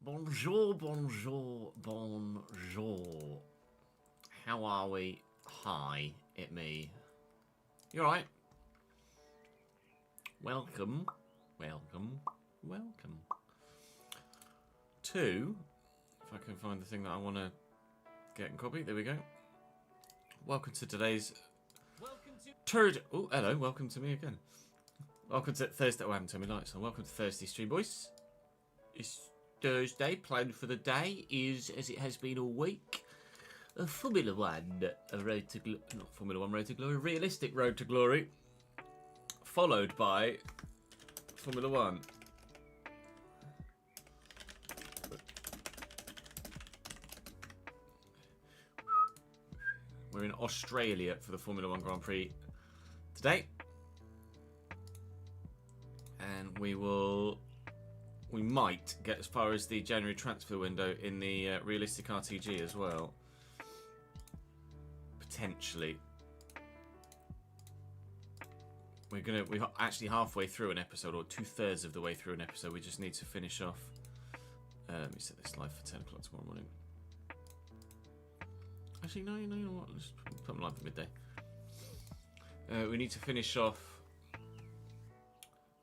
Bonjour, bonjour, bonjour. How are we? Hi, it me. You alright? Welcome, welcome, welcome to, if I can find the thing that I want to get and copy, there we go. Welcome to today's third, oh hello, welcome to me again. Welcome to Thursday, oh I haven't turned my lights on, welcome to Thursday stream boys. It's Thursday, plan for the day is, as it has been all week, a Formula One, a road to not Formula One road to glory, realistic road to glory, followed by Formula One. We're in Australia for the Formula One Grand Prix today, and we might get as far as the January transfer window in the realistic RTG as well. Potentially. We're actually halfway through an episode, or 2/3 of the way through an episode. We just need to finish off. Let me set this live for 10 o'clock tomorrow morning. Actually, no, you know what? Let's put them live at midday. We need to finish off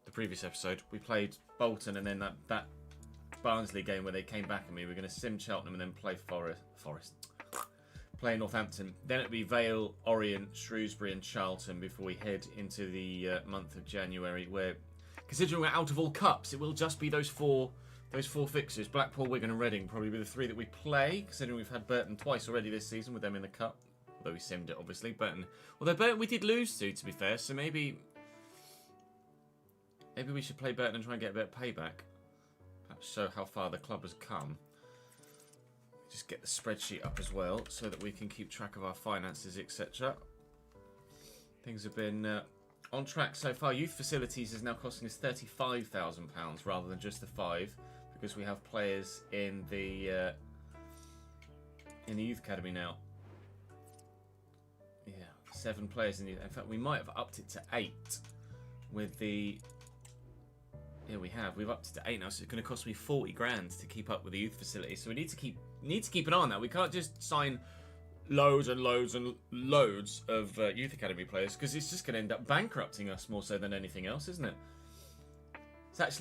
the previous episode. We played Bolton, and then that Barnsley game where they came back at me. We're going to sim Cheltenham and then play Forest. Play Northampton. Then it'll be Vale, Orient, Shrewsbury and Charlton before we head into the month of January, where, considering we're out of all cups, it will just be those four fixtures. Blackpool, Wigan and Reading probably be the three that we play, considering we've had Burton twice already this season with them in the cup. Although we simmed it, obviously. Although Burton we did lose to be fair, so maybe we should play Burton and try and get a bit of payback. Perhaps show how far the club has come. Just get the spreadsheet up as well, so that we can keep track of our finances, etc. Things have been on track so far. Youth facilities is now costing us £35,000 rather than just the 5, because we have players in the youth academy now. Yeah, 7 players in fact, we might have upped it to 8 with the. Yeah, we've upped it to 8 now, so it's going to cost me 40 grand to keep up with the youth facility. So we need to keep an eye on that. We can't just sign loads and loads and loads of youth academy players, because it's just going to end up bankrupting us more so than anything else, isn't it?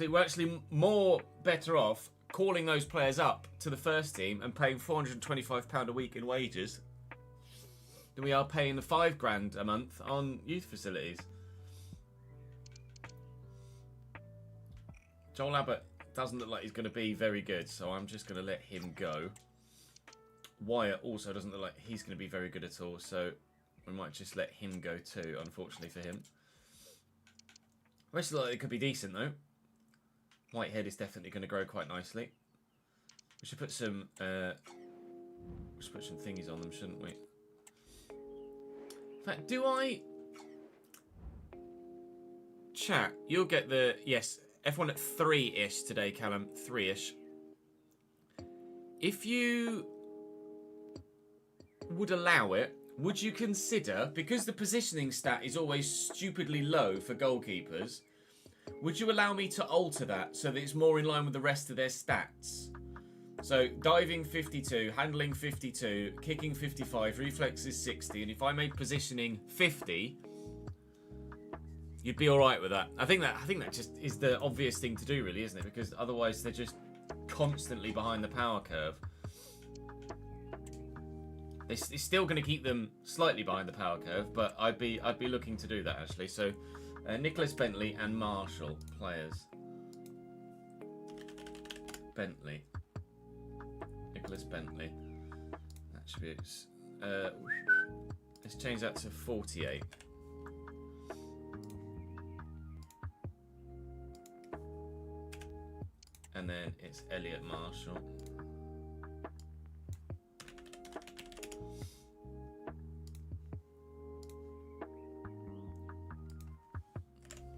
We're actually more better off calling those players up to the first team and paying £425 a week in wages than we are paying the 5 grand a month on youth facilities. Joel Abbott doesn't look like he's going to be very good, so I'm just going to let him go. Wyatt also doesn't look like he's going to be very good at all, so we might just let him go too, unfortunately for him. The rest look like it could be decent though. Whitehead is definitely going to grow quite nicely. We should put some thingies on them, shouldn't we? In fact, do I... Chat, you'll get the... Yes, F1 at 3-ish today, Callum. 3-ish. If you would allow it, would you consider, because the positioning stat is always stupidly low for goalkeepers, would you allow me to alter that so that it's more in line with the rest of their stats? So, diving 52, handling 52, kicking 55, reflexes 60, and if I made positioning 50... you'd be alright with that. I think that just is the obvious thing to do, really, isn't it? Because otherwise they're just constantly behind the power curve. It's still going to keep them slightly behind the power curve, but I'd be looking to do that actually. So Nicholas Bentley and Marshall players. Bentley. Nicholas Bentley. Attributes. Let's change that to 48. And then it's Elliot Marshall.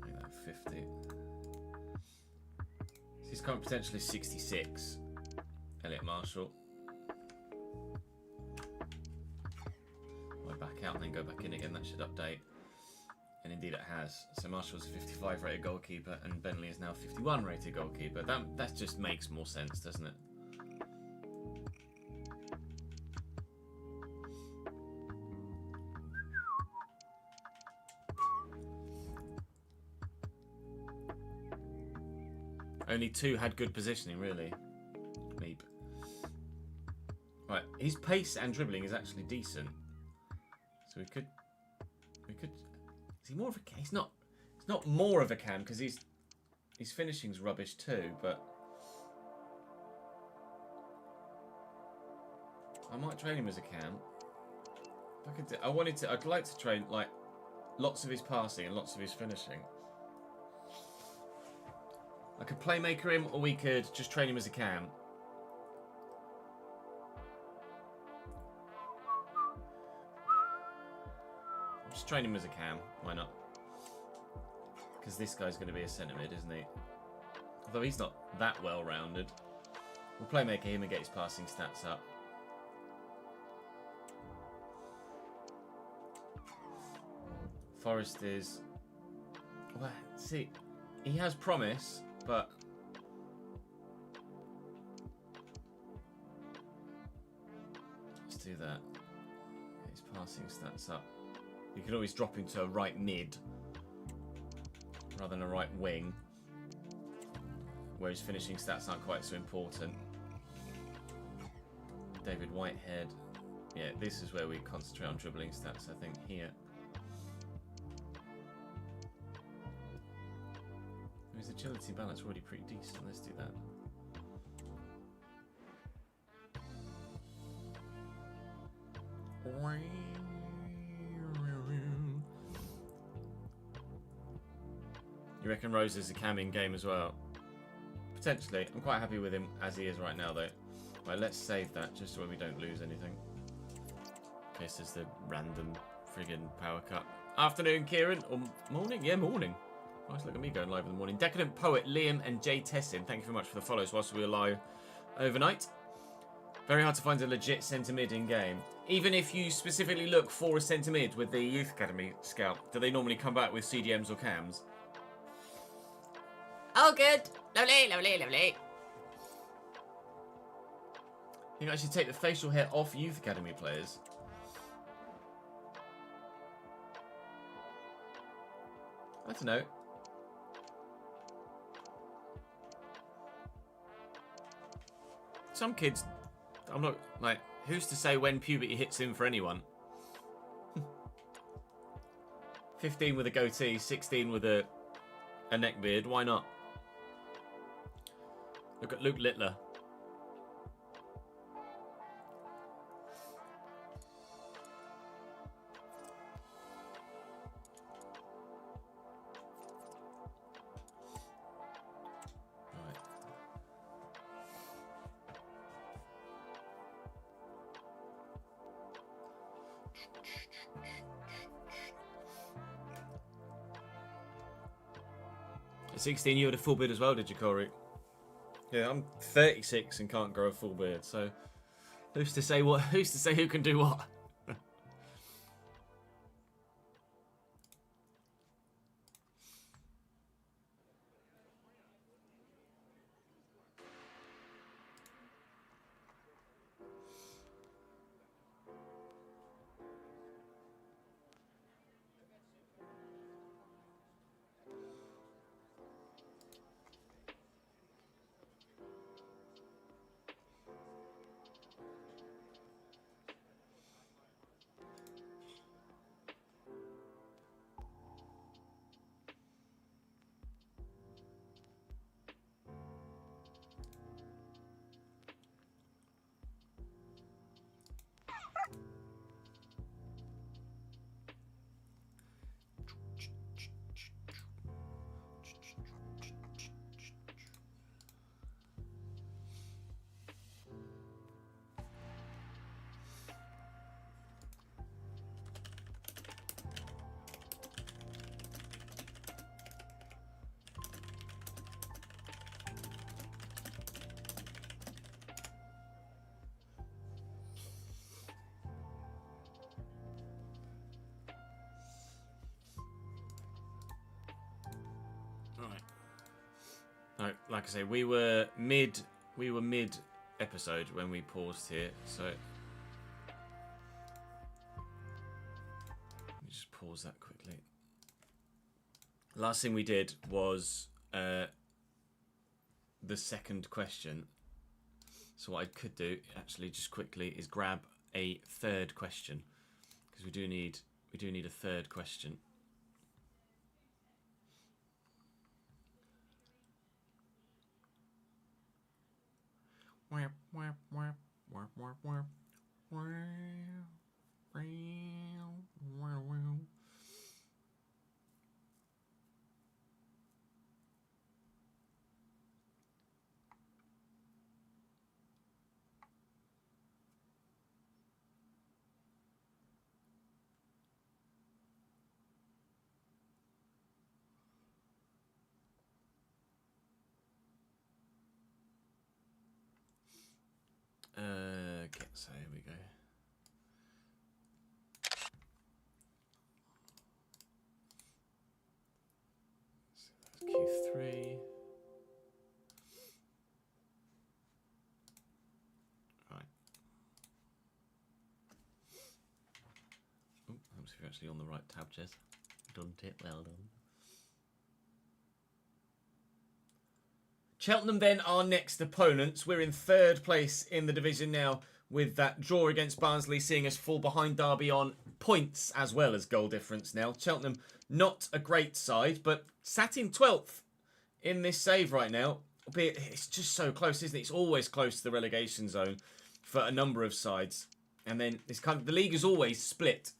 Make that 50. So he's currently potentially 66. Elliot Marshall. I back out and then go back in again. That should update. And indeed it has. So Marshall's a 55 rated goalkeeper and Bentley is now a 51 rated goalkeeper. That just makes more sense, doesn't it? Only 2 had good positioning, really. Meep. Right, his pace and dribbling is actually decent. So we could. Is he more of a? He's not. It's not more of a cam because his finishing's rubbish too. But I might train him as a cam. If I could. I'd like to train like lots of his passing and lots of his finishing. I could playmaker him, or we could just train him as a cam. Just train him as a cam. Why not? Because this guy's going to be a centre mid, isn't he? Although he's not that well rounded. We'll playmaker him and get his passing stats up. Forrest is. Well, see, he has promise. But let's do that. Get his passing stats up. You could always drop into a right mid rather than a right wing, where his finishing stats aren't quite so important. David Whitehead. Yeah, this is where we concentrate on dribbling stats, I think, here. His agility balance already pretty decent. Let's do that. You reckon Rose is a cam in game as well? Potentially. I'm quite happy with him as he is right now, though. Right, let's save that just so we don't lose anything. In case there's the random friggin' power cut. Afternoon, Kieran. Or morning? Yeah, morning. Nice, look at me going live in the morning. Decadent Poet, Liam and Jay Tessin, thank you very much for the follows whilst we were live overnight. Very hard to find a legit centre mid in game. Even if you specifically look for a centre mid with the Youth Academy scout, do they normally come back with CDMs or cams? Oh, good. Lovely, lovely, lovely. I think I should take the facial hair off Youth Academy players. I don't know. Some kids, I'm not, like, who's to say when puberty hits in for anyone? 15 with a goatee, 16 with a neck beard, why not? Look at Luke Littler. At 16, you had a full beard as well, did you, Corey? Yeah, I'm 36 and can't grow a full beard, so who's to say what? Who's to say who can do what? No, like I say, we were mid episode when we paused here, so let me just pause that quickly. Last thing we did was the second question. So what I could do, actually, just quickly, is grab a third question, because we do need a third question. Okay, so here we go. So that's Q3. Right. Oh, helps if you're actually on the right tab, Jez. Done it, well done. Cheltenham then our next opponents. We're in third place in the division now, with that draw against Barnsley seeing us fall behind Derby on points as well as goal difference now. Cheltenham, not a great side, but sat in 12th in this save right now. Albeit it's just so close, isn't it? It's always close to the relegation zone for a number of sides. And then it's kind of, the league is always split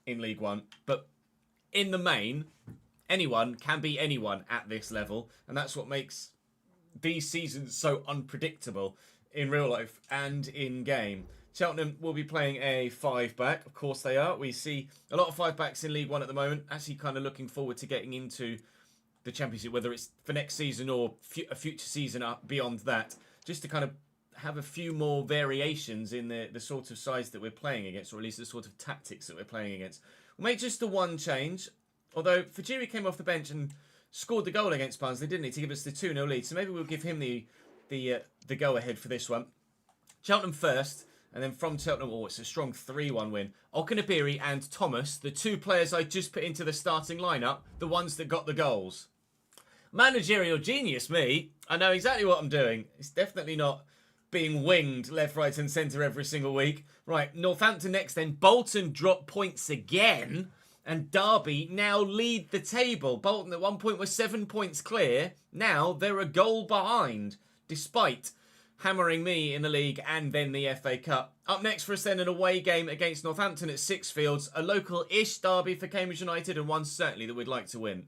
in League One, but in the main, anyone can be anyone at this level, and that's what makes these seasons so unpredictable in real life and in game. Cheltenham will be playing a 5-back. Of course they are. We see a lot of 5-backs in League One at the moment. Actually kind of looking forward to getting into the Championship, whether it's for next season or a future season up beyond that, just to kind of have a few more variations in the sort of sides that we're playing against, or at least the sort of tactics that we're playing against. We'll make just the one change, although Fajiri came off the bench and scored the goal against Barnsley, didn't he, to give us the 2-0 lead. So maybe we'll give him the go-ahead for this one. Cheltenham first, and then from Cheltenham, oh, it's a strong 3-1 win. Okenabiri and Thomas, the two players I just put into the starting lineup, the ones that got the goals. Managerial genius, me. I know exactly what I'm doing. It's definitely not being winged left, right and centre every single week. Right, Northampton next then. Bolton drop points again. And Derby now lead the table. Bolton at one point were 7 points clear. Now they're a goal behind, despite hammering me in the league and then the FA Cup. Up next for us then, an away game against Northampton at Sixfields. A local-ish derby for Cambridge United, and one certainly that we'd like to win.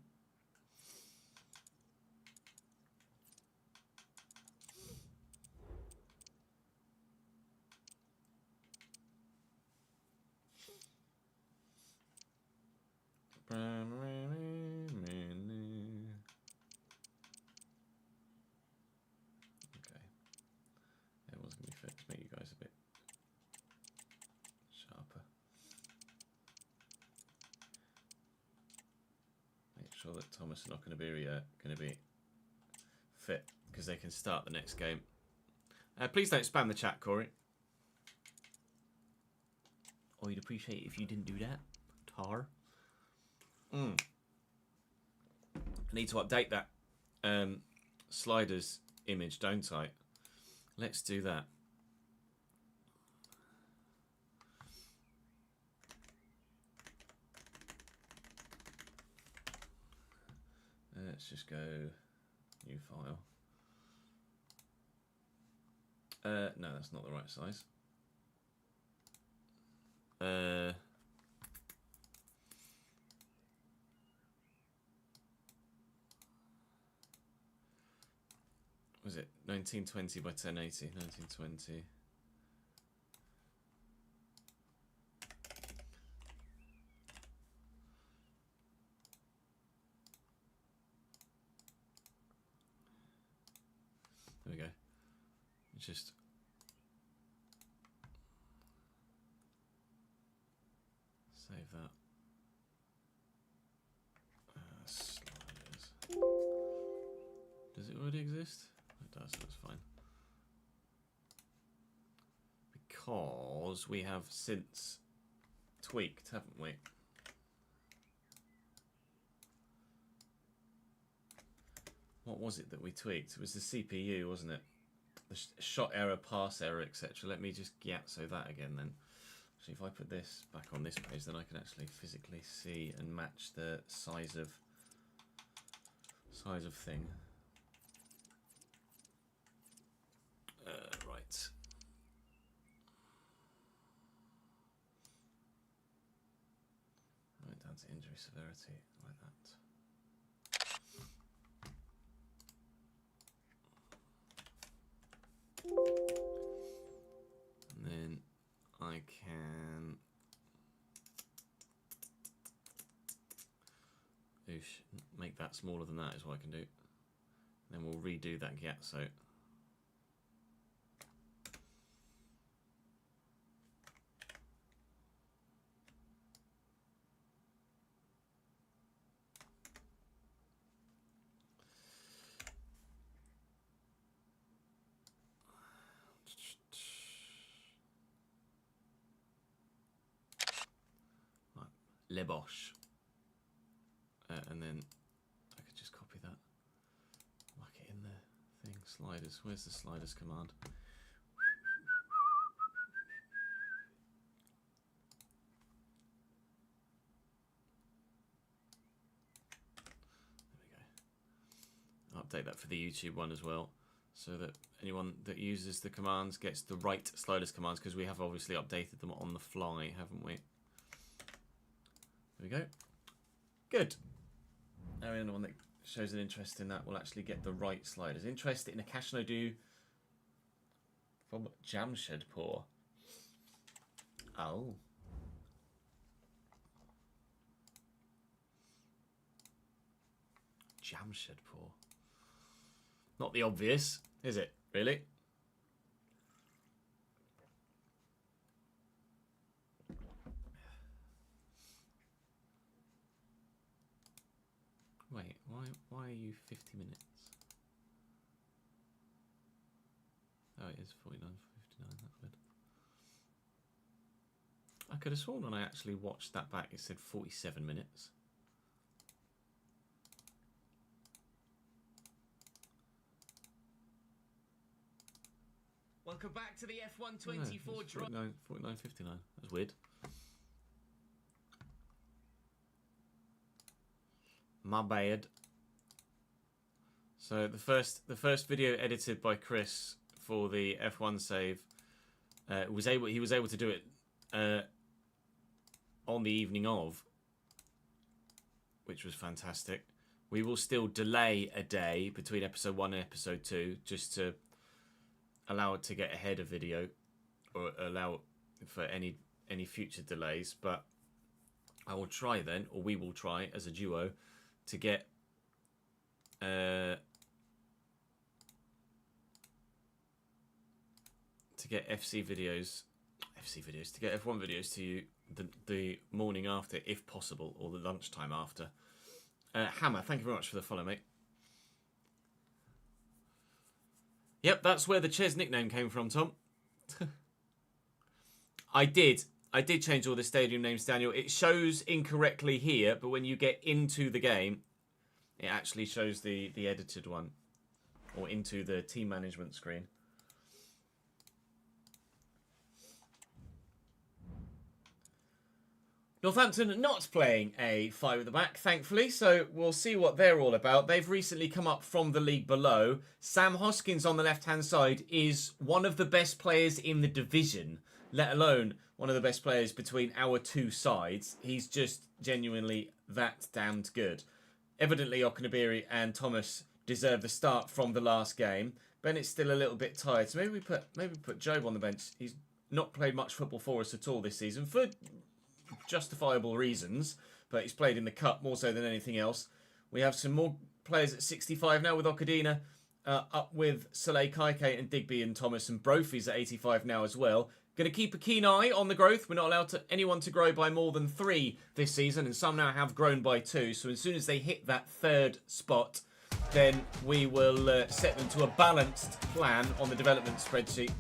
Sure that Thomas and Okenabiri are going to be fit, because they can start the next game. Please don't spam the chat, Corey. Or you'd appreciate it if you didn't do that. Tar. I need to update that sliders image, don't I? Let's do that. Let's just go new file. No, that's not the right size. Was it 1920 by 1080? 1920. There we go. Just save that. Sliders. Does it already exist? It does, that's fine. Because we have since tweaked, haven't we? What was it that we tweaked? It was the CPU, wasn't it? The shot error, pass error, etc. Let me just so that again then. So if I put this back on this page, then I can actually physically see and match the size of thing. Right. Right down to injury severity, like that. And then I can make that smaller than that is what I can do. Then we'll redo that so. Lebosh. And then I could just copy that, whack it in the thing. Sliders. Where's the sliders command? There we go. I'll update that for the YouTube one as well, so that anyone that uses the commands gets the right sliders commands, because we have obviously updated them on the fly, haven't we? There we go. Good. Now anyone that shows an interest in that will actually get the right sliders. Interest in a cash no do from Jamshedpur. Oh. Jamshedpur. Not the obvious, is it? Really? Wait, why are you 50 minutes? Oh, it is 49, 59, that's good. I could have sworn when I actually watched that back it said 47 minutes. Welcome back to the F124 drop. 49, 59. That's weird. My bad. So the first video edited by Chris for the F1 save he was able to do it on the evening of, which was fantastic. We will still delay a day between episode 1 and episode 2 just to allow it to get ahead of video, or allow for any future delays. But I will try then, or we will try as a duo, to get FC videos, to get F1 videos to you the morning after, if possible, or the lunchtime after. Hammer, thank you very much for the follow, mate. Yep, that's where the Ches nickname came from, Tom. I did change all the stadium names, Daniel. It shows incorrectly here, but when you get into the game, it actually shows the edited one, or into the team management screen. Northampton not playing a 5 at the back, thankfully, so we'll see what they're all about. They've recently come up from the league below. Sam Hoskins on the left-hand side is one of the best players in the division, let alone one of the best players between our two sides. He's just genuinely that damned good. Evidently, Okunabiri and Thomas deserve the start from the last game. Bennett's still a little bit tired, so maybe we put Job on the bench. He's not played much football for us at all this season, for justifiable reasons, but he's played in the cup more so than anything else. We have some more players at 65 now with Okadina, up with Soleil, Kaike and Digby and Thomas, and Brophy's at 85 now as well. Going to keep a keen eye on the growth. We're not allowed anyone to grow by more than 3 this season, and some now have grown by 2. So as soon as they hit that 3rd spot, then we will set them to a balanced plan on the development spreadsheet,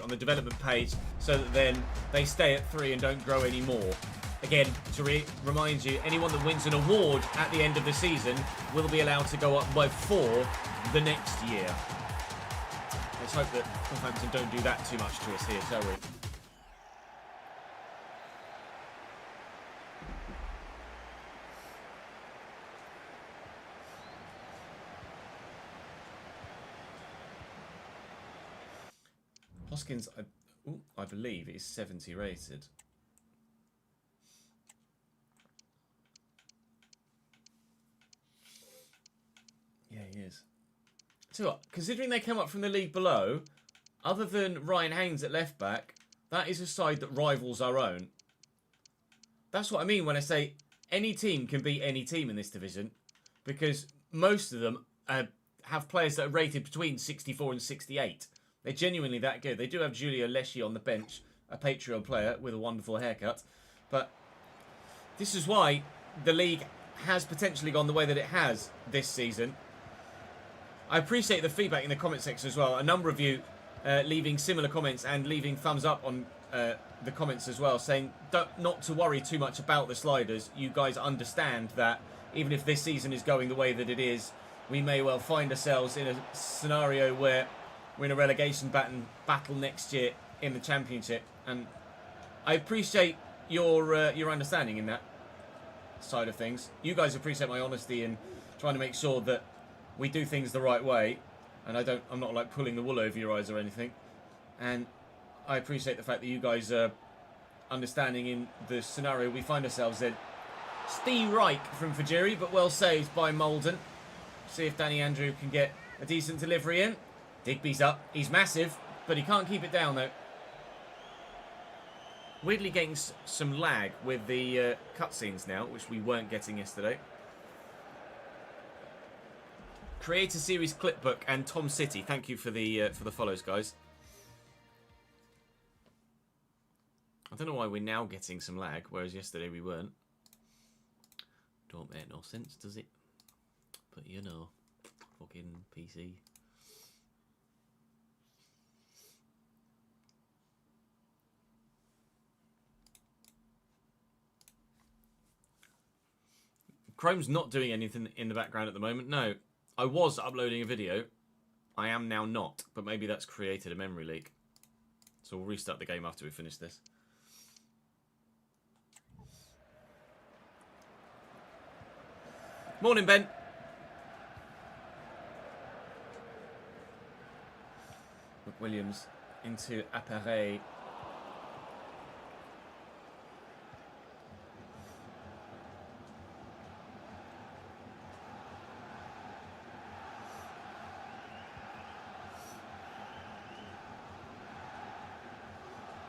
on the development page, so that then they stay at 3 and don't grow any more. Again, to remind you, anyone that wins an award at the end of the season will be allowed to go up by 4 the next year. Let's hope that Northampton don't do that too much to us here, shall we? Hoskins, I believe, is 70 rated. Yeah, he is. So what, considering they came up from the league below, other than Ryan Haynes at left back, that is a side that rivals our own. That's what I mean when I say any team can beat any team in this division, because most of them have players that are rated between 64 and 68. They're genuinely that good. They do have Giulio Leschi on the bench, a Patreon player with a wonderful haircut. But this is why the league has potentially gone the way that it has this season. I appreciate the feedback in the comment section as well. A number of you leaving similar comments and leaving thumbs up on the comments as well, saying not to worry too much about the sliders. You guys understand that even if this season is going the way that it is, we may well find ourselves in a scenario where we're in a relegation battle next year in the Championship, and I appreciate your understanding in that side of things. You guys appreciate my honesty in trying to make sure that we do things the right way, and I'm not like pulling the wool over your eyes or anything. And I appreciate the fact that you guys are understanding in the scenario we find ourselves in. Steve Reich from Fajiri, but well saved by Molden. See if Danny Andrew can get a decent delivery in. Digby's up. He's massive, but he can't keep it down, though. Weirdly getting some lag with the cutscenes now, which we weren't getting yesterday. Creator Series Clipbook and Tom City. Thank you for the follows, guys. I don't know why we're now getting some lag, whereas yesterday we weren't. Don't make no sense, does it? But you know, fucking PC. Chrome's not doing anything in the background at the moment. No, I was uploading a video. I am now not, but maybe that's created a memory leak. So we'll restart the game after we finish this. Morning, Ben. McWilliams into Appareil.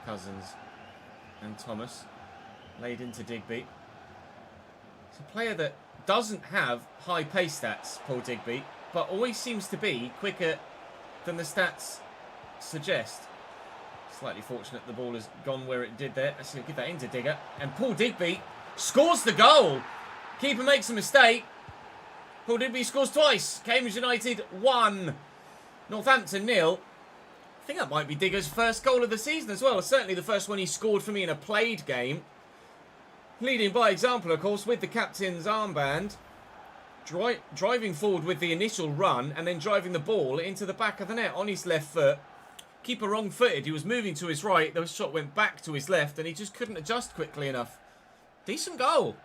Cousins and Thomas laid into Digby. It's a player that doesn't have high pace stats, Paul Digby, but always seems to be quicker than the stats suggest. Slightly fortunate the ball has gone where it did there. Actually, give that into Digger. And Paul Digby scores the goal. Keeper makes a mistake. Paul Digby scores twice. Cambridge United 1. Northampton 0. I think that might be Digger's first goal of the season as well. It's certainly the first one he scored for me in a played game. Leading by example, of course, with the captain's armband. Driving forward with the initial run and then driving the ball into the back of the net on his left foot. Keeper wrong-footed. He was moving to his right. The shot went back to his left and he just couldn't adjust quickly enough. Decent goal.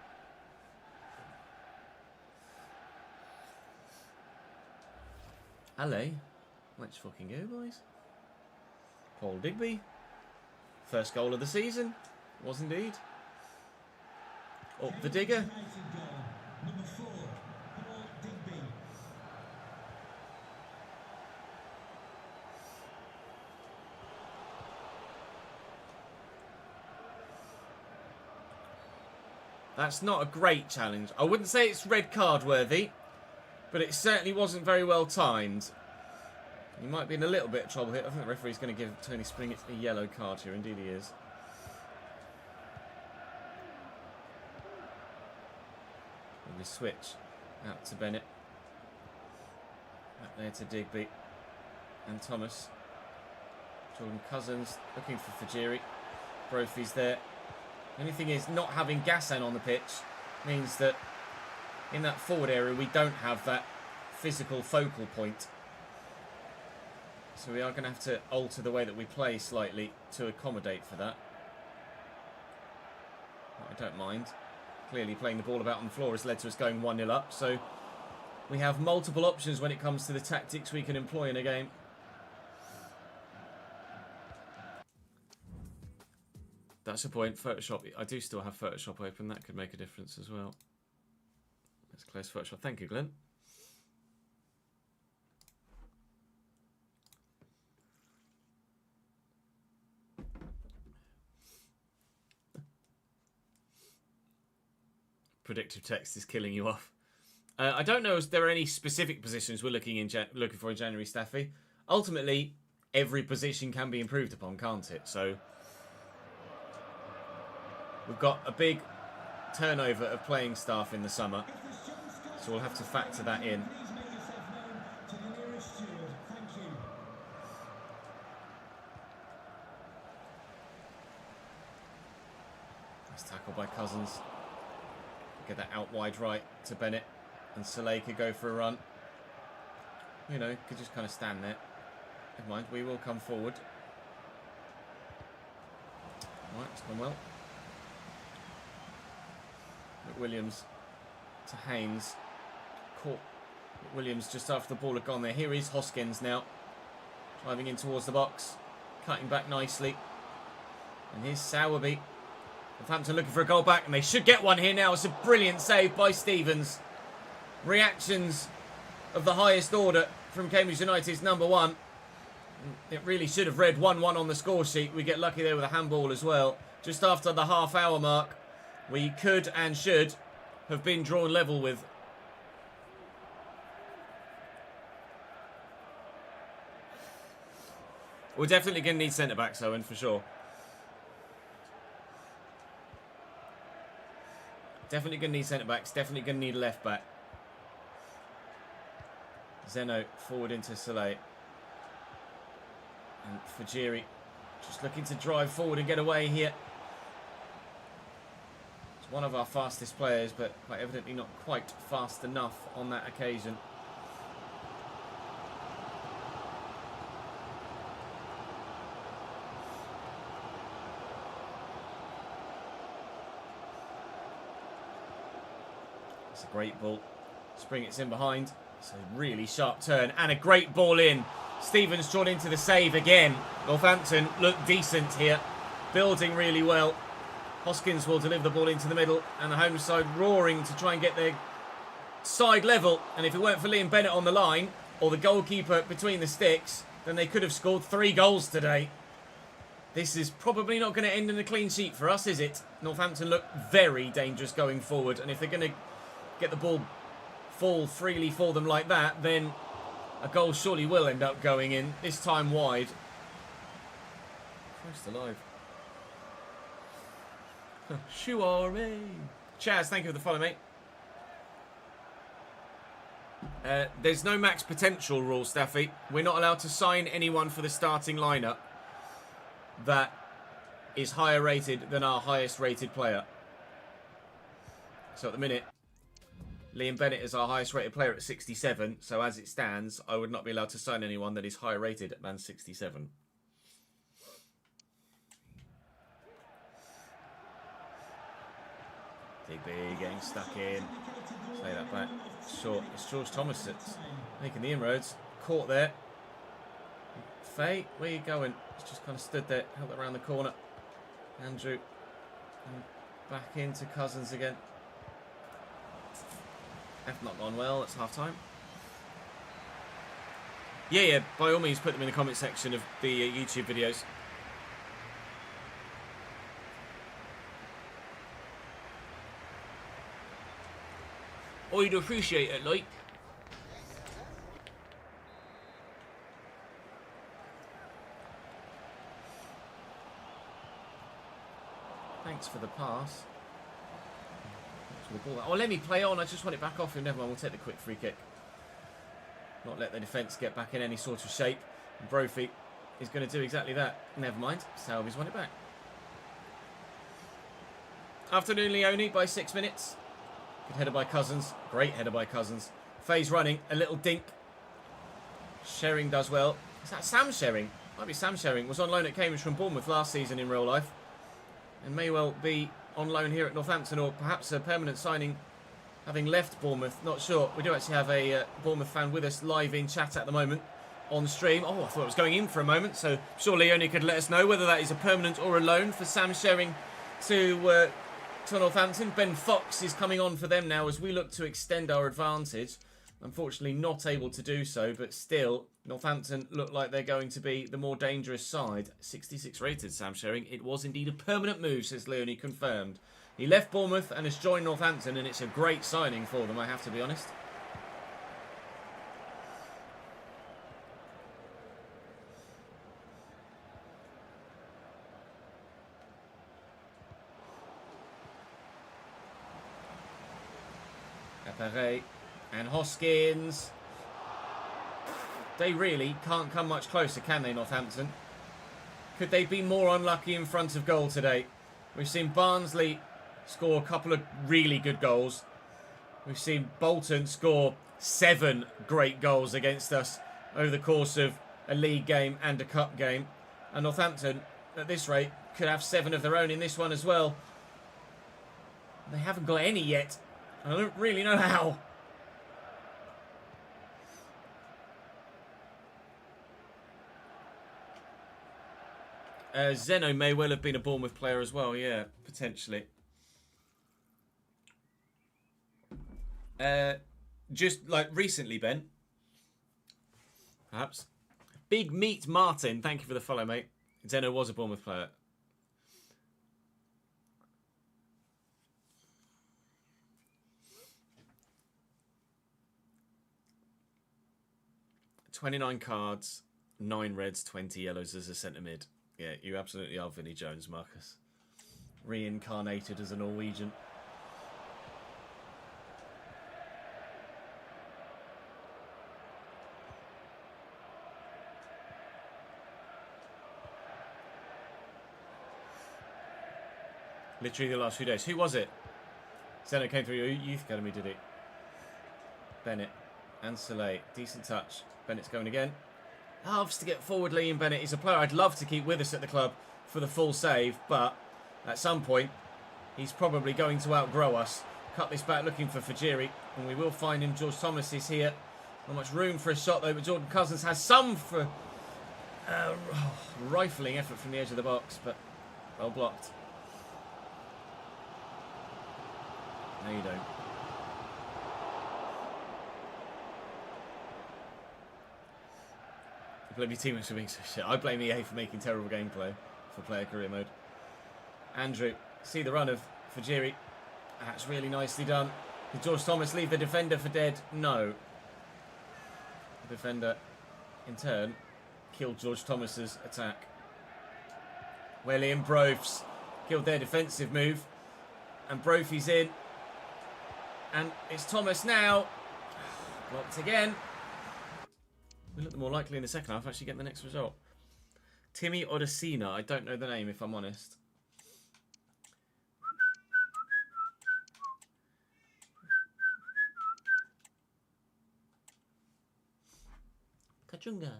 Allez. Let's fucking go, boys. Paul Digby. First goal of the season. Was indeed. Up the Digger. That's not a great challenge. I wouldn't say it's red card worthy, but it certainly wasn't very well timed. He might be in a little bit of trouble here. I think the referee's going to give Tony Springett a yellow card here. Indeed he is. And we switch out to Bennett. Back there to Digby. And Thomas. Jordan Cousins looking for Fajiri. Brophy's there. The only thing is, not having Gassan on the pitch means that in that forward area we don't have that physical focal point. So we are going to have to alter the way that we play slightly to accommodate for that. I don't mind. Clearly playing the ball about on the floor has led to us going 1-0 up. So we have multiple options when it comes to the tactics we can employ in a game. That's a point. Photoshop. I do still have Photoshop open. That could make a difference as well. Let's close Photoshop. Thank you, Glenn. Predictive text is killing you off. I don't know if there are any specific positions we're looking for in January, Staffy. Ultimately, every position can be improved upon, can't it? So we've got a big turnover of playing staff in the summer, so we'll have to factor that in. Nice tackle by Cousins. Get that out wide right to Bennett, and Soleil could go for a run. You know, could just kind of stand there. Never mind, we will come forward. Right, it's gone well. McWilliams to Haynes. Caught McWilliams just after the ball had gone there. Here is Hoskins now, driving in towards the box, cutting back nicely. And here's Sowerby. Northampton looking for a goal back, and they should get one here now. It's a brilliant save by Stevens. Reactions of the highest order from Cambridge United's number one. It really should have read 1-1 on the score sheet. We get lucky there with a handball as well. Just after the half-hour mark, we could and should have been drawn level with. We're definitely going to need centre-backs, Owen, for sure. Definitely going to need centre-backs. Definitely going to need a left-back. Zeno forward into Soleil. And Fajiri just looking to drive forward and get away here. It's one of our fastest players, but quite evidently not quite fast enough on that occasion. It's a great ball. Spring it's in behind. It's a really sharp turn and a great ball in. Stevens drawn into the save again. Northampton look decent here. Building really well. Hoskins will deliver the ball into the middle, and the home side roaring to try and get their side level. And if it weren't for Liam Bennett on the line, or the goalkeeper between the sticks, then they could have scored 3 goals today. This is probably not going to end in a clean sheet for us, is it? Northampton look very dangerous going forward, and if they're going to get the ball fall freely for them like that, then a goal surely will end up going in, this time wide. Christ alive. Shuare. Chaz, thank you for the follow, mate. There's no max potential rule, Staffy. We're not allowed to sign anyone for the starting lineup that is higher rated than our highest rated player. So at the minute, Liam Bennett is our highest rated player at 67. So as it stands, I would not be allowed to sign anyone that is higher rated than 67. Digby getting stuck in. Play that back. Short. It's George Thomas that's making the inroads. Caught there. Faye, where are you going? He's just kind of stood there, held it around the corner. Andrew. And back into Cousins again. Have not gone well. It's half time. Yeah. By all means, put them in the comment section of the YouTube videos. I'd appreciate it, like. Thanks for the pass. Oh, let me play on. I just want it back off him. Never mind. We'll take the quick free kick. Not let the defence get back in any sort of shape. And Brophy is going to do exactly that. Never mind. Salvy's won it back. Afternoon, Leone, by 6 minutes. Good header by Cousins. Great header by Cousins. Faye's running. A little dink. Shering does well. Is that Sam Shering? Might be Sam Shering. Was on loan at Cambridge from Bournemouth last season in real life. And may well be on loan here at Northampton, or perhaps a permanent signing having left Bournemouth. Not sure. We do actually have a Bournemouth fan with us live in chat at the moment on stream. Oh, I thought it was going in for a moment, so sure Leone could let us know whether that is a permanent or a loan for Sam Shering to Northampton. Ben Fox is coming on for them now as we look to extend our advantage. Unfortunately not able to do so, but still Northampton look like they're going to be the more dangerous side. 66 rated, Sam Shering. It was indeed a permanent move, says Leone, confirmed. He left Bournemouth and has joined Northampton, and it's a great signing for them, I have to be honest. Appareil and Hoskins. They really can't come much closer, can they, Northampton? Could they be more unlucky in front of goal today? We've seen Barnsley score a couple of really good goals. We've seen Bolton score 7 great goals against us over the course of a league game and a cup game. And Northampton, at this rate, could have 7 of their own in this one as well. They haven't got any yet. I don't really know how. Zeno may well have been a Bournemouth player as well, yeah, potentially. Just like recently, Ben. Perhaps. Big Meat Martin, thank you for the follow, mate. Zeno was a Bournemouth player. $29 cards, 9 reds, 20 yellows as a centre mid. Yeah, you absolutely are Vinnie Jones, Marcus. Reincarnated as a Norwegian. Literally the last few days. Who was it? Zeno came through your youth academy, did he? Bennett and Soleil. Decent touch. Bennett's going again. Loves to get forward. Liam Bennett is a player I'd love to keep with us at the club for the full save, but at some point he's probably going to outgrow us. Cut this back looking for Fajiri, and we will find him. George Thomas is here. Not much room for a shot though, but Jordan Cousins has some for rifling effort from the edge of the box, but well blocked. No, you don't. Blame your teammates for being so shit. I blame EA for making terrible gameplay for player career mode. Andrew, see the run of Fajiri. That's really nicely done. Did George Thomas leave the defender for dead? No. The defender, in turn, killed George Thomas's attack. Welliam Brofs killed their defensive move. And Brophy's in. And it's Thomas now. Blocked again. We look more likely in the second half actually getting the next result. Timmy Odesina. I don't know the name if I'm honest. Kachunga.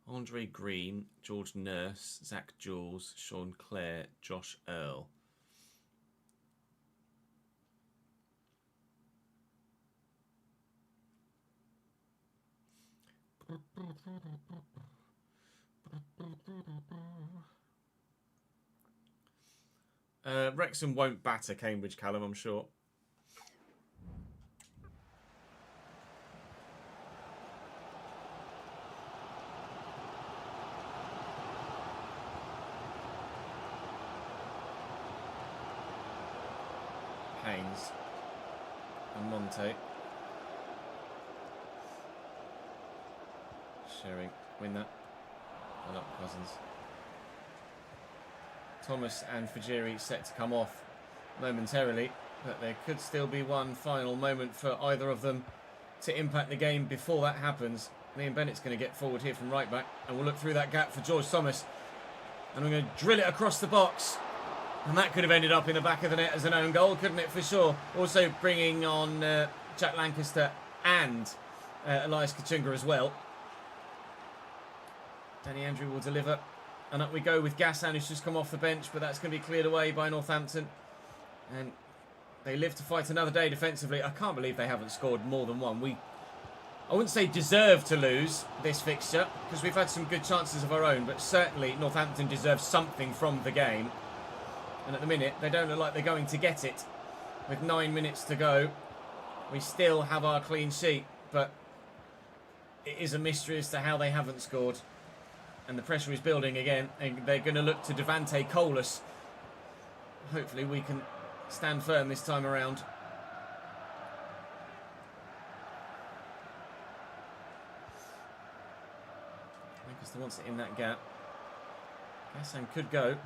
Andre Green, George Nurse, Zach Jules, Sean Clare, Josh Earl. Wrexham won't batter Cambridge, Callum, I'm sure. Haynes and Monte. Shering, win that. Well up, Cousins. Thomas and Fajiri set to come off momentarily, but there could still be one final moment for either of them to impact the game before that happens. Liam Bennett's going to get forward here from right back, and we'll look through that gap for George Thomas. And I'm going to drill it across the box. And that could have ended up in the back of the net as an own goal, couldn't it, for sure? Also bringing on Jack Lancaster and Elias Kachunga as well. Danny Andrew will deliver. And up we go with Gassan, who's just come off the bench, but that's going to be cleared away by Northampton. And they live to fight another day defensively. I can't believe they haven't scored more than one. I wouldn't say deserve to lose this fixture, because we've had some good chances of our own, but certainly Northampton deserves something from the game. And at the minute, they don't look like they're going to get it. With 9 minutes to go, we still have our clean sheet, but it is a mystery as to how they haven't scored. And the pressure is building again, and they're going to look to Devante Colas. Hopefully we can stand firm this time around. Lancaster wants it in that gap. Gassan could go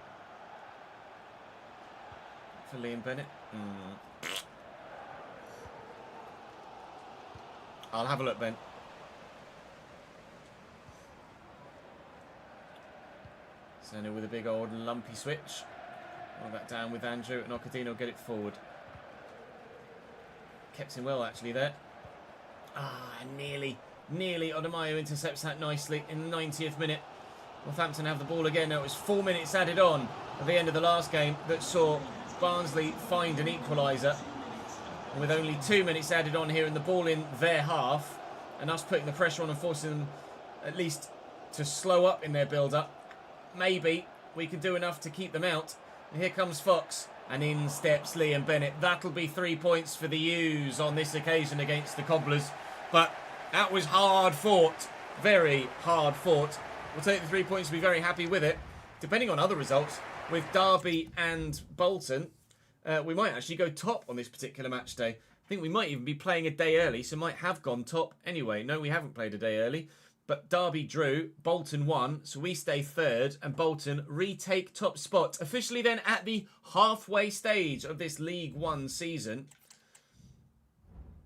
for Liam Bennett. I'll have a look, Ben. Sano with a big old lumpy switch. Roll that down with Andrew, and Okadino will get it forward. Kept him well, actually, there. Nearly. Odemayo intercepts that nicely in the 90th minute. Northampton have the ball again. Now it was 4 minutes added on at the end of the last game that saw Barnsley find an equaliser. And with only 2 minutes added on here and the ball in their half, and us putting the pressure on and forcing them at least to slow up in their build-up, maybe we can do enough to keep them out. And here comes Fox, and in steps Liam Bennett. That'll be 3 points for the U's on this occasion against the Cobblers. But that was hard fought, very hard fought. We'll take the 3 points and be very happy with it. Depending on other results, with Derby and Bolton, we might actually go top on this particular match day. I think we might even be playing a day early, so might have gone top anyway. No, we haven't played a day early. But Derby drew, Bolton won, so we stay third, and Bolton retake top spot. Officially then at the halfway stage of this League One season.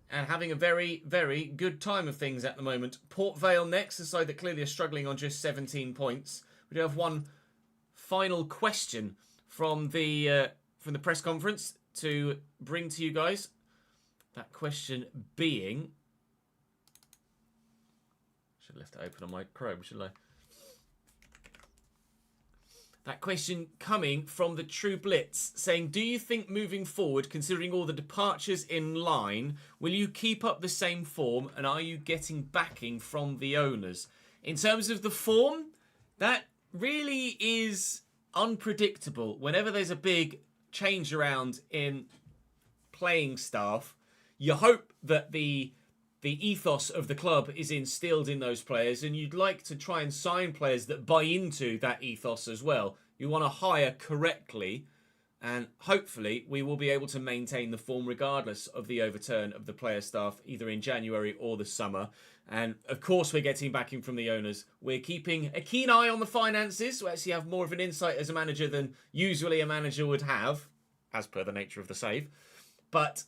And having a very, very good time of things at the moment. Port Vale next, a side that clearly are struggling on just 17 points. We do have one final question from the press conference to bring to you guys. That question being... Should have left it open on my Chrome, shouldn't I? That question coming from the True Blitz, saying, do you think moving forward, considering all the departures in line, will you keep up the same form, and are you getting backing from the owners? In terms of the form, that really is unpredictable. Whenever there's a big change around in playing staff, you hope that the ethos of the club is instilled in those players, and you'd like to try and sign players that buy into that ethos as well. You want to hire correctly, and hopefully we will be able to maintain the form regardless of the overturn of the player staff, either in January or the summer. And of course we're getting backing from the owners. We're keeping a keen eye on the finances. We actually have more of an insight as a manager than usually a manager would have, as per the nature of the save. But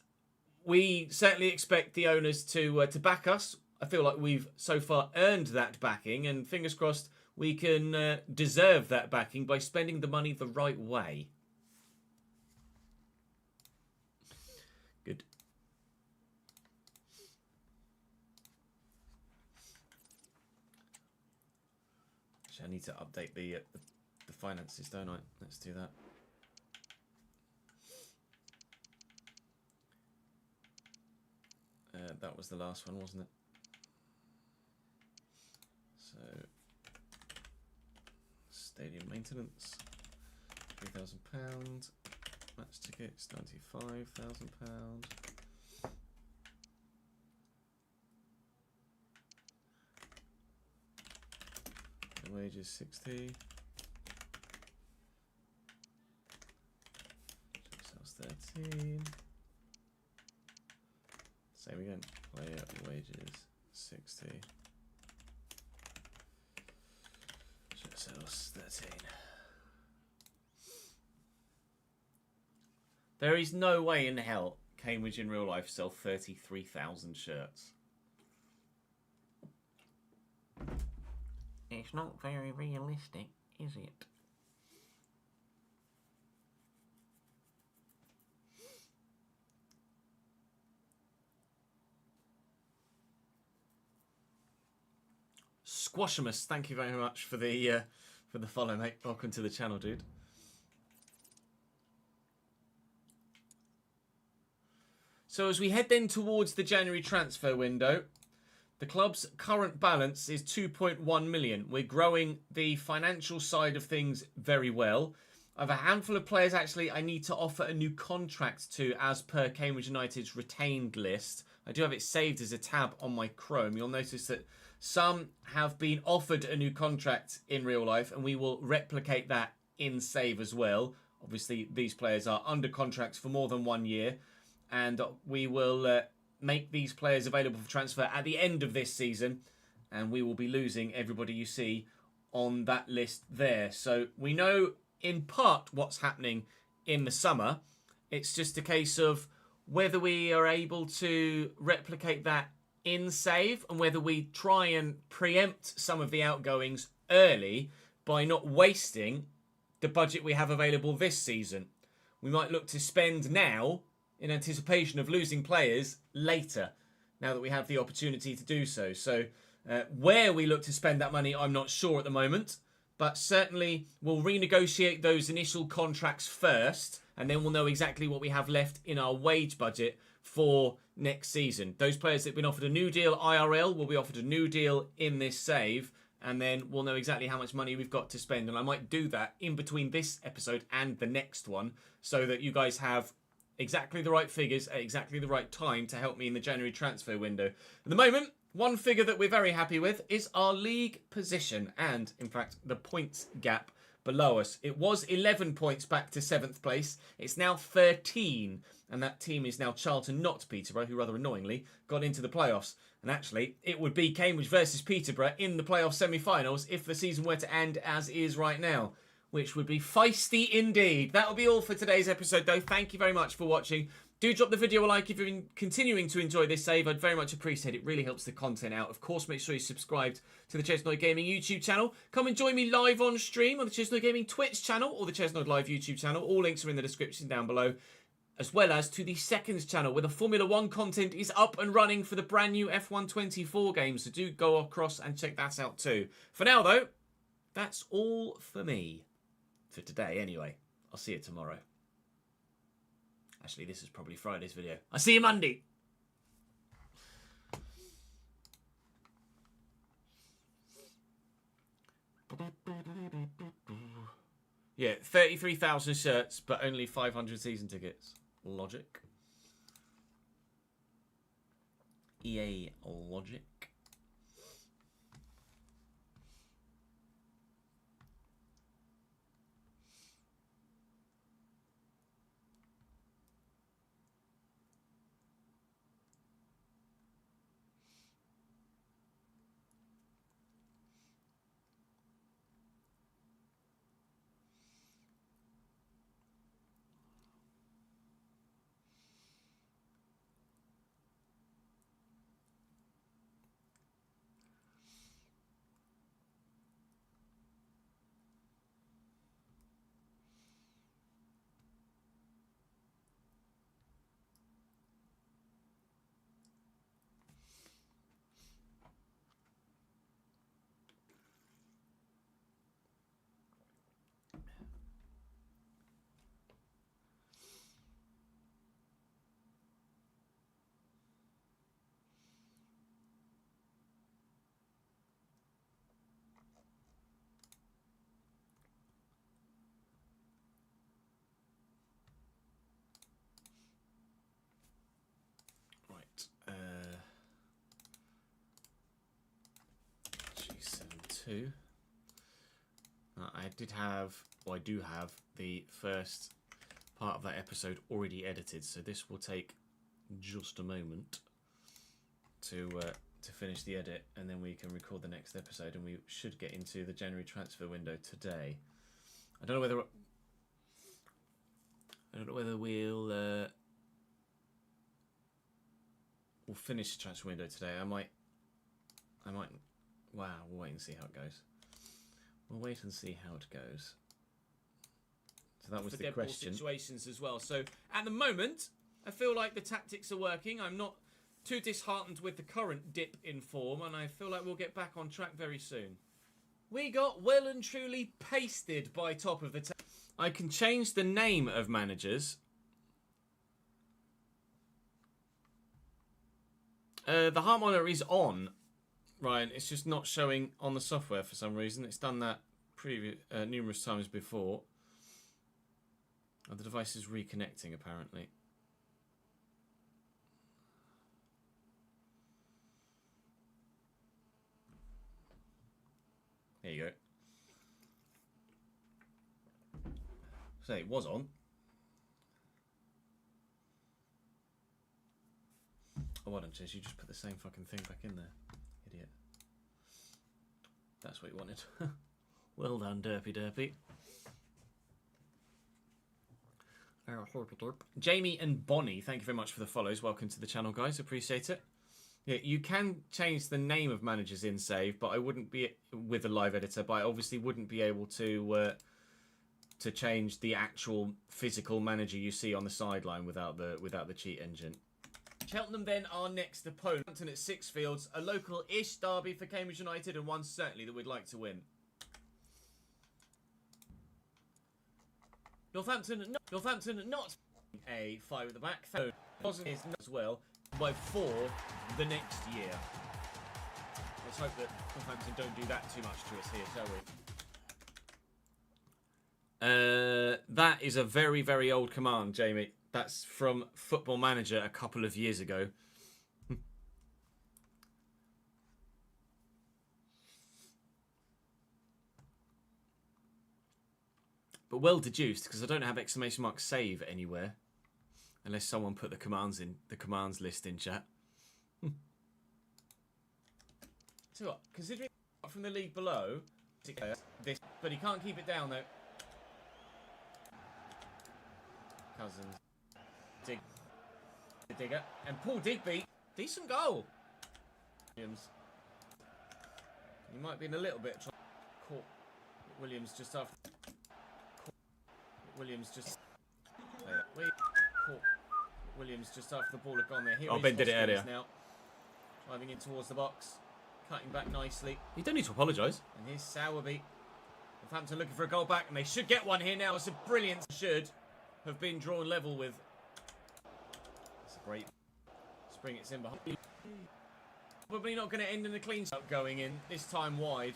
we certainly expect the owners to back us. I feel like we've so far earned that backing, and fingers crossed we can deserve that backing by spending the money the right way. Good. Actually, I need to update the finances, don't I? Let's do that. That was the last one, wasn't it? So, stadium maintenance, £3,000. Match tickets, £95,000. Wages, 60. Sales, 13. Same again. Player wages 60. Shirt sales 13. There is no way in hell Cambridge in real life sell 33,000 shirts. It's not very realistic, is it? Squashamus, thank you very much for the follow, mate. Welcome to the channel, dude. So as we head then towards the January transfer window, the club's current balance is 2.1 million. We're growing the financial side of things very well. I have a handful of players actually I need to offer a new contract to as per Cambridge United's retained list. I do have it saved as a tab on my Chrome. You'll notice that some have been offered a new contract in real life, and we will replicate that in save as well. Obviously, these players are under contracts for more than 1 year, and we will make these players available for transfer at the end of this season, and we will be losing everybody you see on that list there. So we know in part what's happening in the summer. It's just a case of whether we are able to replicate that in save and whether we try and preempt some of the outgoings early by not wasting the budget we have available this season. We might look to spend now in anticipation of losing players later, now that we have the opportunity to do so. So where we look to spend that money, I'm not sure at the moment, but certainly we'll renegotiate those initial contracts first, and then we'll know exactly what we have left in our wage budget for next season. Those players that have been offered a new deal IRL will be offered a new deal in this save, and then we'll know exactly how much money we've got to spend. And I might do that in between this episode and the next one, so that you guys have exactly the right figures at exactly the right time to help me in the January transfer window. At the moment, one figure that we're very happy with is our league position and, in fact, the points gap below us. It was 11 points back to 7th place. It's now 13, and that team is now Charlton, not Peterborough, who rather annoyingly got into the playoffs. And actually, it would be Cambridge versus Peterborough in the playoff semi-finals if the season were to end as is right now, which would be feisty indeed. That will be all for today's episode, though. Thank you very much for watching. Do drop the video a like if you're continuing to enjoy this save. I'd very much appreciate it. It really helps the content out. Of course, make sure you subscribe to the Chesnoid Gaming YouTube channel. Come and join me live on stream on the Chesnoid Gaming Twitch channel or the Chesnoid Live YouTube channel. All links are in the description down below, as well as to the Seconds channel, where the Formula 1 content is up and running for the brand new F1 24 game. So do go across and check that out too. For now, though, that's all for me. For today, anyway. I'll see you tomorrow. Actually, this is probably Friday's video. I'll see you Monday. Yeah, 33,000 shirts, but only 500 season tickets. Logic. EA logic. G72. I do have the first part of that episode already edited, so this will take just a moment to finish the edit, and then we can record the next episode, and we should get into the January transfer window today. I don't know whether we'll finish the transfer window today. I might Wow, we'll wait and see how it goes. We'll wait and see how it goes. So that was the question. Situations as well. So at the moment, I feel like the tactics are working. I'm not too disheartened with the current dip in form, and I feel like we'll get back on track very soon. We got well and truly pasted by top of the table. I can change the name of managers. The heart monitor is on, Ryan. It's just not showing on the software for some reason. It's done that numerous times before. Oh, the device is reconnecting, apparently. There you go. So it was on. Oh, why don't you just put the same fucking thing back in there, idiot. That's what you wanted. Well done, Derpy. Jamie and Bonnie, thank you very much for the follows. Welcome to the channel, guys. Appreciate it. Yeah, you can change the name of managers in save, but I wouldn't be with a live editor. But I obviously wouldn't be able to change the actual physical manager you see on the sideline without the cheat engine. Cheltenham then are next opponent. Northampton at Sixfields, a local-ish derby for Cambridge United, and one certainly that we'd like to win. Northampton not a 5 at the back. Thousand is not as well by 4 the next year. Let's hope that Northampton don't do that too much to us here, shall we? That is a very, very old command, Jamie. That's from Football Manager a couple of years ago. But well deduced, because I don't have exclamation mark save anywhere. Unless someone put the commands list in chat. So what, considering from the league below, this, but he can't keep it down though. Cousins. Digger. And Paul Digby. Decent goal. Williams. He might be in a little bit of trouble. Caught Williams just after. Williams just. Caught Williams just after the ball had gone there. Here Ben did it earlier. Now. Driving in towards the box. Cutting back nicely. You don't need to apologise. And here's Sowerby. Northampton looking for a goal back, and they should get one here now. It's a brilliant should have been drawn level with. It's a great spring. It's in behind. Probably not going to end in a clean shot going in this time wide.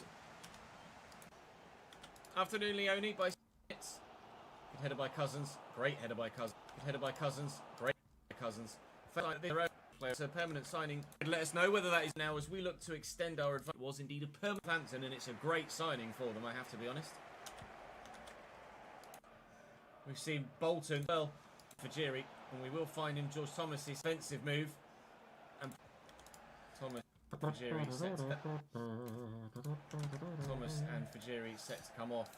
Afternoon, Leone by Smith. Good header by Cousins. Great header by Cousins. Good header by Cousins. Great by Cousins. Felt like their own player. It's a permanent signing. Let us know whether that is now as we look to extend our advantage. It was indeed a permanent Hampton, and it's a great signing for them, I have to be honest. We've seen Bolton, well, Fajiri, and we will find in George Thomas's offensive move. And Thomas Fajiri set to, Thomas and Fajiri set to come off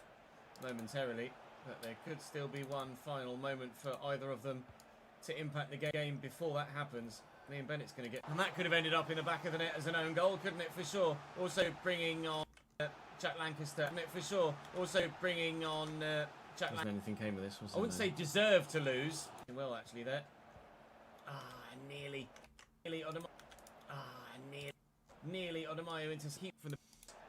momentarily, but there could still be one final moment for either of them to impact the game before that happens. Liam Bennett's going to get, and that could have ended up in the back of the net as an own goal, couldn't it? For sure. Also bringing on Jack Lancaster, couldn't it? For sure. Also bringing on. Anything came of this, I wouldn't say deserve to lose. Well, actually, there. Nearly nearly Odemayo into keep from the.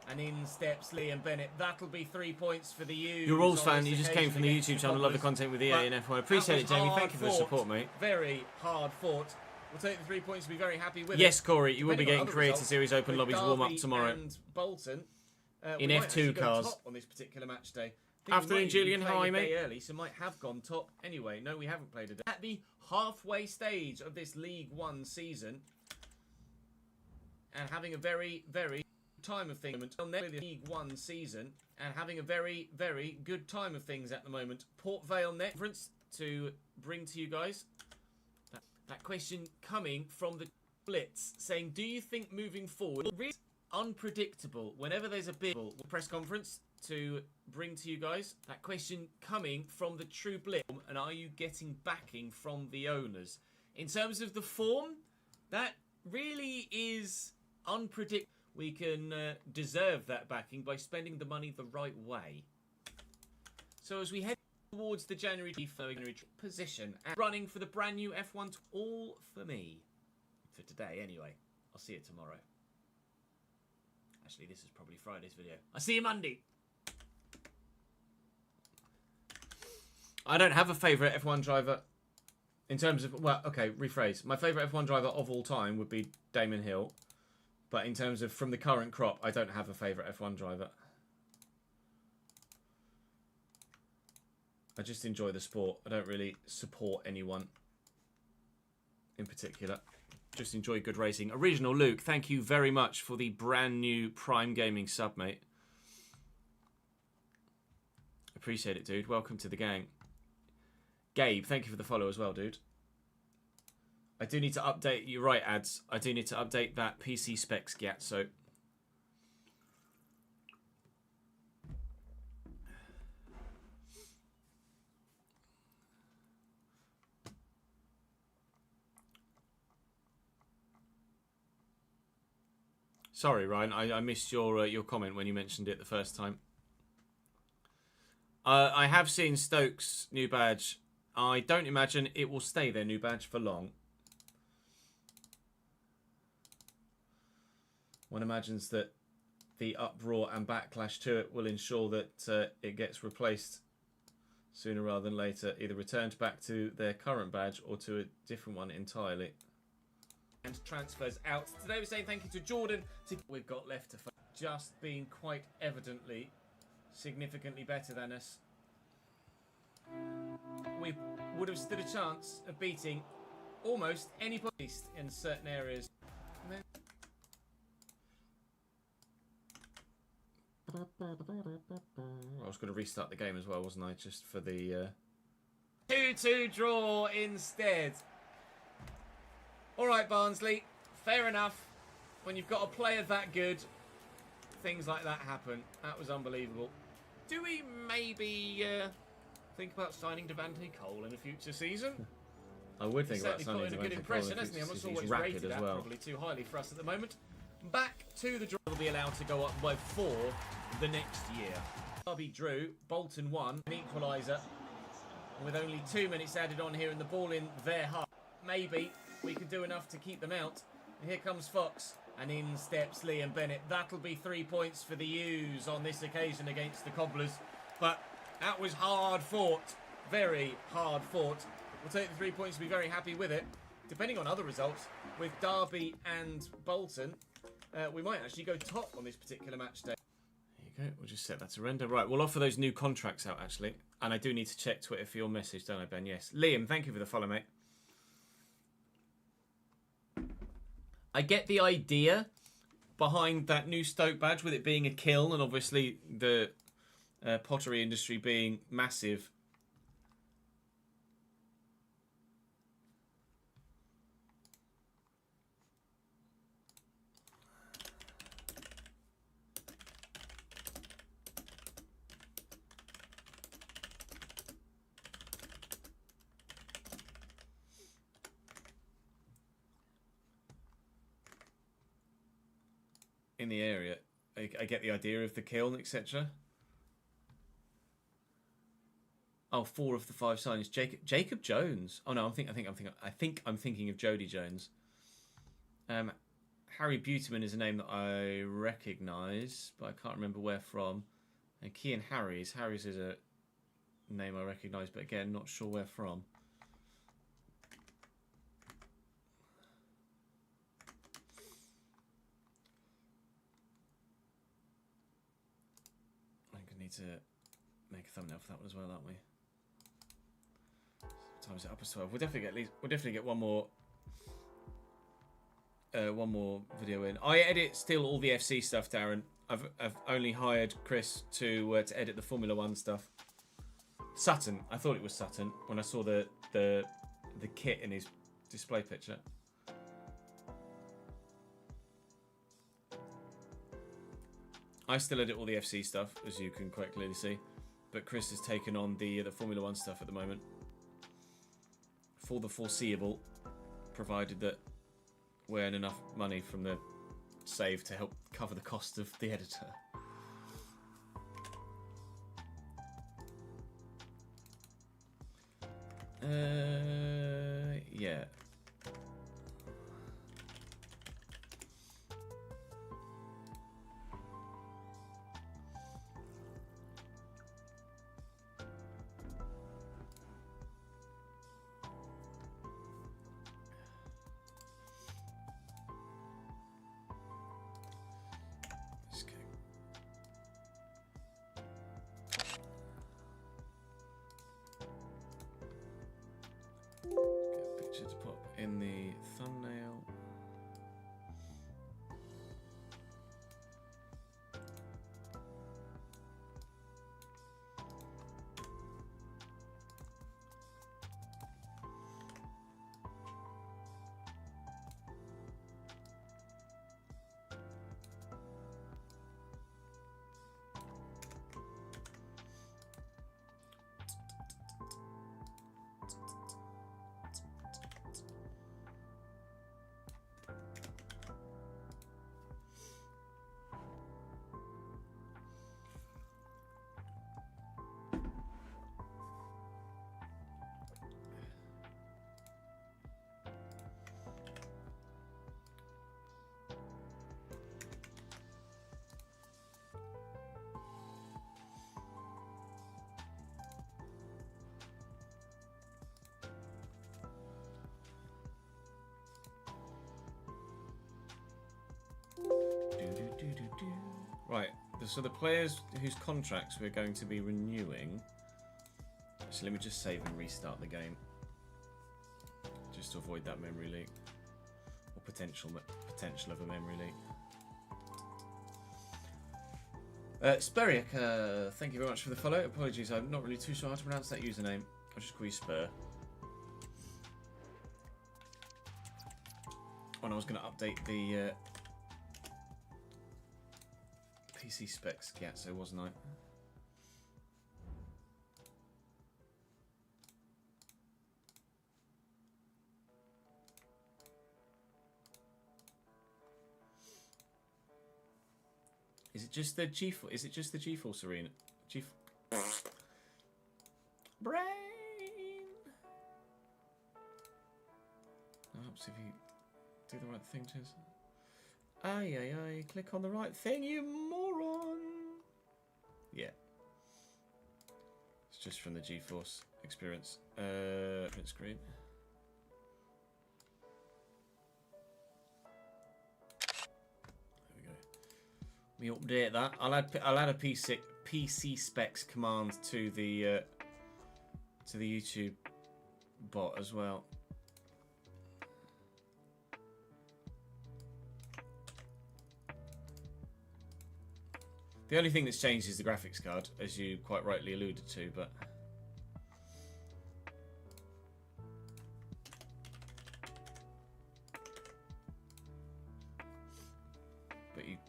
And in steps Liam Bennett. That'll be 3 points for the U. You're a Wolves fan. You just came from the YouTube channel. Love the content with EA and F1. I appreciate it, Jamie. Thank you for the support, mate. Very hard fought. We'll take the 3 points. Be very happy with it. Yes, Corey. You will be getting Creator Series Open Lobbies warm up tomorrow. And Bolton in F2 cars on this particular match day. Afternoon, Julian. How are you, mate? Early, so might have gone top anyway. No, we haven't played a day. At the halfway stage of this League One season, and having a very, very time of things. On the League One season, and having a very, very good time of things at the moment. Port Vale Netference to bring to you guys. That question coming from the Blitz, saying, "Do you think moving forward, really unpredictable whenever there's a big press conference?" To bring to you guys that question coming from the True Blitz, and are you getting backing from the owners in terms of the form? That really is unpredictable. we can deserve that backing by spending the money the right way. So as we head towards the January position and running for the brand new F1, all for me. For today, anyway. I'll see you tomorrow. Actually, this is probably Friday's video. I'll see you Monday. I don't have a favourite F1 driver in terms of... Well, okay, rephrase. My favourite F1 driver of all time would be Damon Hill. But in terms of from the current crop, I don't have a favourite F1 driver. I just enjoy the sport. I don't really support anyone in particular. Just enjoy good racing. Original Luke, thank you very much for the brand new Prime Gaming sub, mate. Appreciate it, dude. Welcome to the gang. Gabe, thank you for the follow as well, dude. I do need to update... You're right, ads. I do need to update that PC specs get, so... Sorry, Ryan. I missed your comment when you mentioned it the first time. I have seen Stokes' new badge. I don't imagine it will stay their new badge for long. One imagines that the uproar and backlash to it will ensure that it gets replaced sooner rather than later. Either returned back to their current badge or to a different one entirely. And transfers out. Today we're saying thank you to Jordan. We've got left to just being quite evidently significantly better than us. We would have stood a chance of beating almost anybody in certain areas. I was going to restart the game as well, wasn't I? Just for the 2-2 draw instead. Alright, Barnsley, fair enough. When you've got a player that good, things like that happen. That was unbelievable. Do we maybe think about signing Devante Cole in a future season? I would think about signing Devante Cole in a good impression, hasn't he? I'm not sure what he's rated at, probably too highly for us at the moment. Back to the draw. Will be allowed to go up by 4 the next year. Derby drew, Bolton won, an equaliser. With only 2 minutes added on here and the ball in their half. Maybe we could do enough to keep them out. And here comes Fox. And in steps Liam Bennett. That'll be 3 points for the U's on this occasion against the Cobblers. But that was hard fought. Very hard fought. We'll take the 3 points and be very happy with it. Depending on other results, with Derby and Bolton, we might actually go top on this particular match day. There you go. We'll just set that to render. Right, we'll offer those new contracts out, actually. And I do need to check Twitter for your message, don't I, Ben? Yes. Liam, thank you for the follow, mate. I get the idea behind that new Stoke badge with it being a kiln and obviously the pottery industry being massive. In the area, I get the idea of the kiln, etc. Oh, 4 of the 5 signings. Jacob Jones. Oh no, I think I'm thinking of Jody Jones. Harry Buteman is a name that I recognise, but I can't remember where from. And Kean Harries. Harries is a name I recognise, but again, not sure where from. To make a thumbnail for that one as well, aren't we? Times it up as 12. We'll definitely get one more video in. I edit still all the FC stuff, Darren. I've only hired Chris to edit the Formula 1 stuff. Sutton. I thought it was Sutton when I saw the kit in his display picture. I still edit all the FC stuff, as you can quite clearly see, but Chris has taken on the Formula 1 stuff at the moment for the foreseeable, provided that we earn enough money from the save to help cover the cost of the editor. Yeah. To pop in the thumbnail. Right, so the players whose contracts we're going to be renewing. So let me just save and restart the game, just to avoid that memory leak or potential of a memory leak. Spuriak, thank you very much for the follow. Apologies, I'm not really too sure how to pronounce that username. I'll just call you Spur. When I was going to update the PC specs, so wasn't I? Is it just the GeForce? Is it just the GeForce Arena? Brain. Perhaps if you do the right thing, Tiz. Aye, aye, aye. Click on the right thing, you moron. Yeah. It's just from the GeForce experience. Print screen. There we go. We update that. I'll add a PC specs command to the YouTube bot as well. The only thing that's changed is the graphics card, as you quite rightly alluded to, but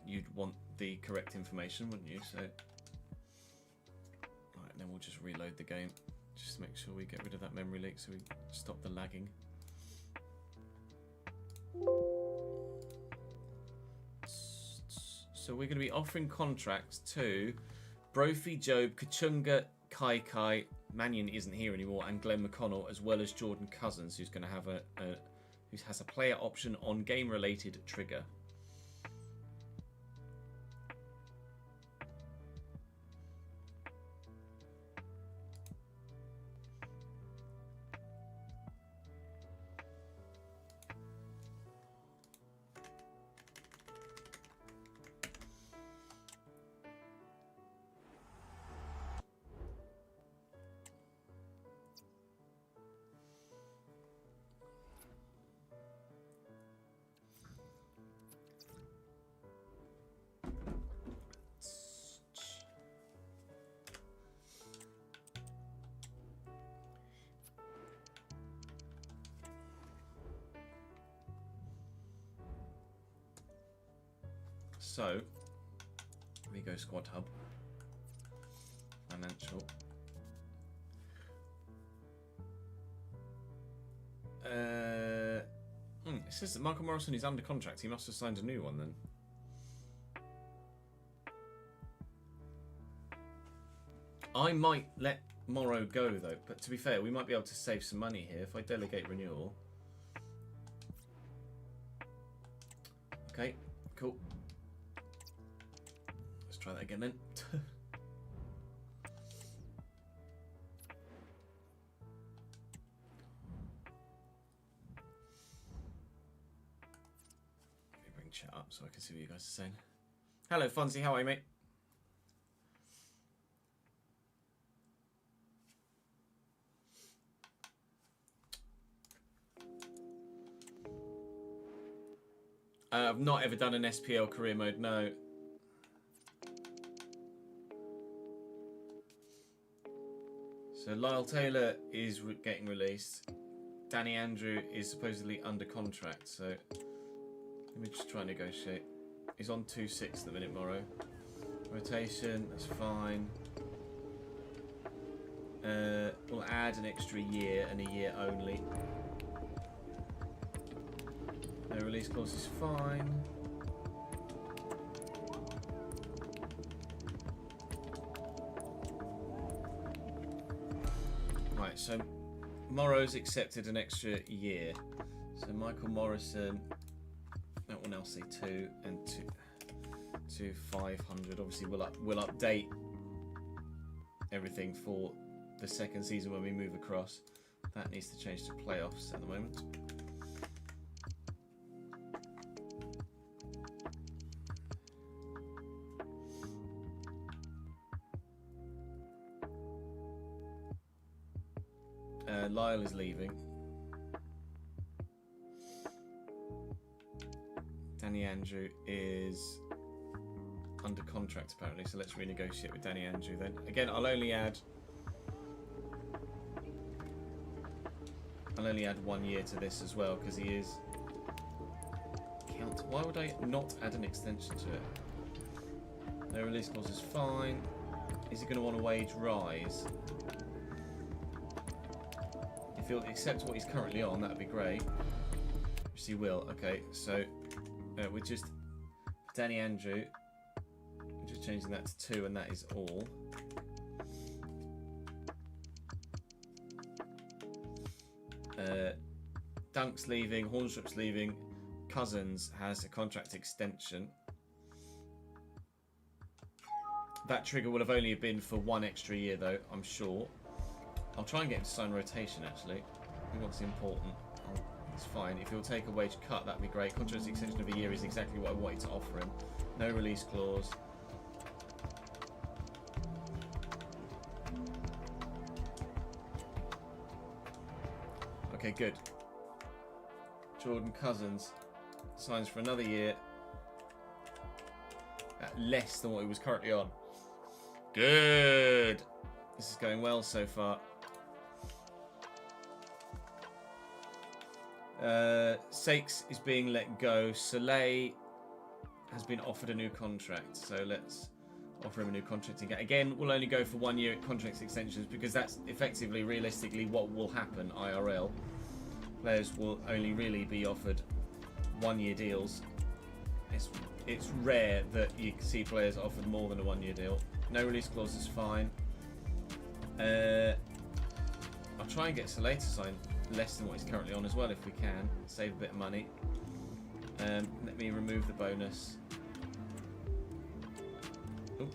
you'd want the correct information, wouldn't you? So, right, and then we'll just reload the game, just to make sure we get rid of that memory leak, so we stop the lagging. So we're going to be offering contracts to Brophy, Job, Kachunga, Kai, Mannion isn't here anymore, and Glenn McConnell, as well as Jordan Cousins, who's going to have who has a player option on game-related trigger. So, we go Squad Hub, Financial. It says that Michael Morrison is under contract. He must have signed a new one then. I might let Morrow go though, but to be fair, we might be able to save some money here if I delegate renewal. Okay, cool. Let's try that again then. Let me bring chat up so I can see what you guys are saying. Hello, Fonzie, how are you, mate? I've not ever done an SPL career mode, no. So Lyle Taylor is getting released. Danny Andrew is supposedly under contract, so let me just try and negotiate. He's on 2.6 at the minute, Morrow. Rotation, that's fine. We'll add an extra year and a year only. No release clause is fine. Right, so Morrow's accepted an extra year. So Michael Morrison, that will now say 2 and 2 500. Obviously, we'll update everything for the second season when we move across. That needs to change to playoffs at the moment. Lyle is leaving. Danny Andrew is under contract apparently, so let's renegotiate with Danny Andrew then. Again, I'll only add 1 year to this as well because he is count. Why would I not add an extension to it? No release clause is fine. Is he going to want a wage rise? If he'll accept what he's currently on, that'd be great. Which he will. Okay, so we're just Danny Andrew. We're just changing that to 2, and that is all. Dunk's leaving. Hornstrup's leaving. Cousins has a contract extension. That trigger will have only been for 1 extra year, though. I'm sure. I'll try and get him to sign rotation, actually. I think that's important. It's fine. If he'll take a wage cut, that'd be great. Contract extension of a year is exactly what I wanted to offer him. No release clause. Okay, good. Jordan Cousins signs for another year at less than what he was currently on. Good. This is going well so far. Sakes is being let go. Soleil has been offered a new contract, so let's offer him a new contract again. Again, we'll only go for 1 year contract extensions because that's effectively, realistically, what will happen IRL. Players will only really be offered 1 year deals. It's rare that you see players offered more than a 1 year deal. No release clause is fine. I'll try and get Soleil to sign less than what he's currently on as well if we can. Save a bit of money. Let me remove the bonus. Ooh.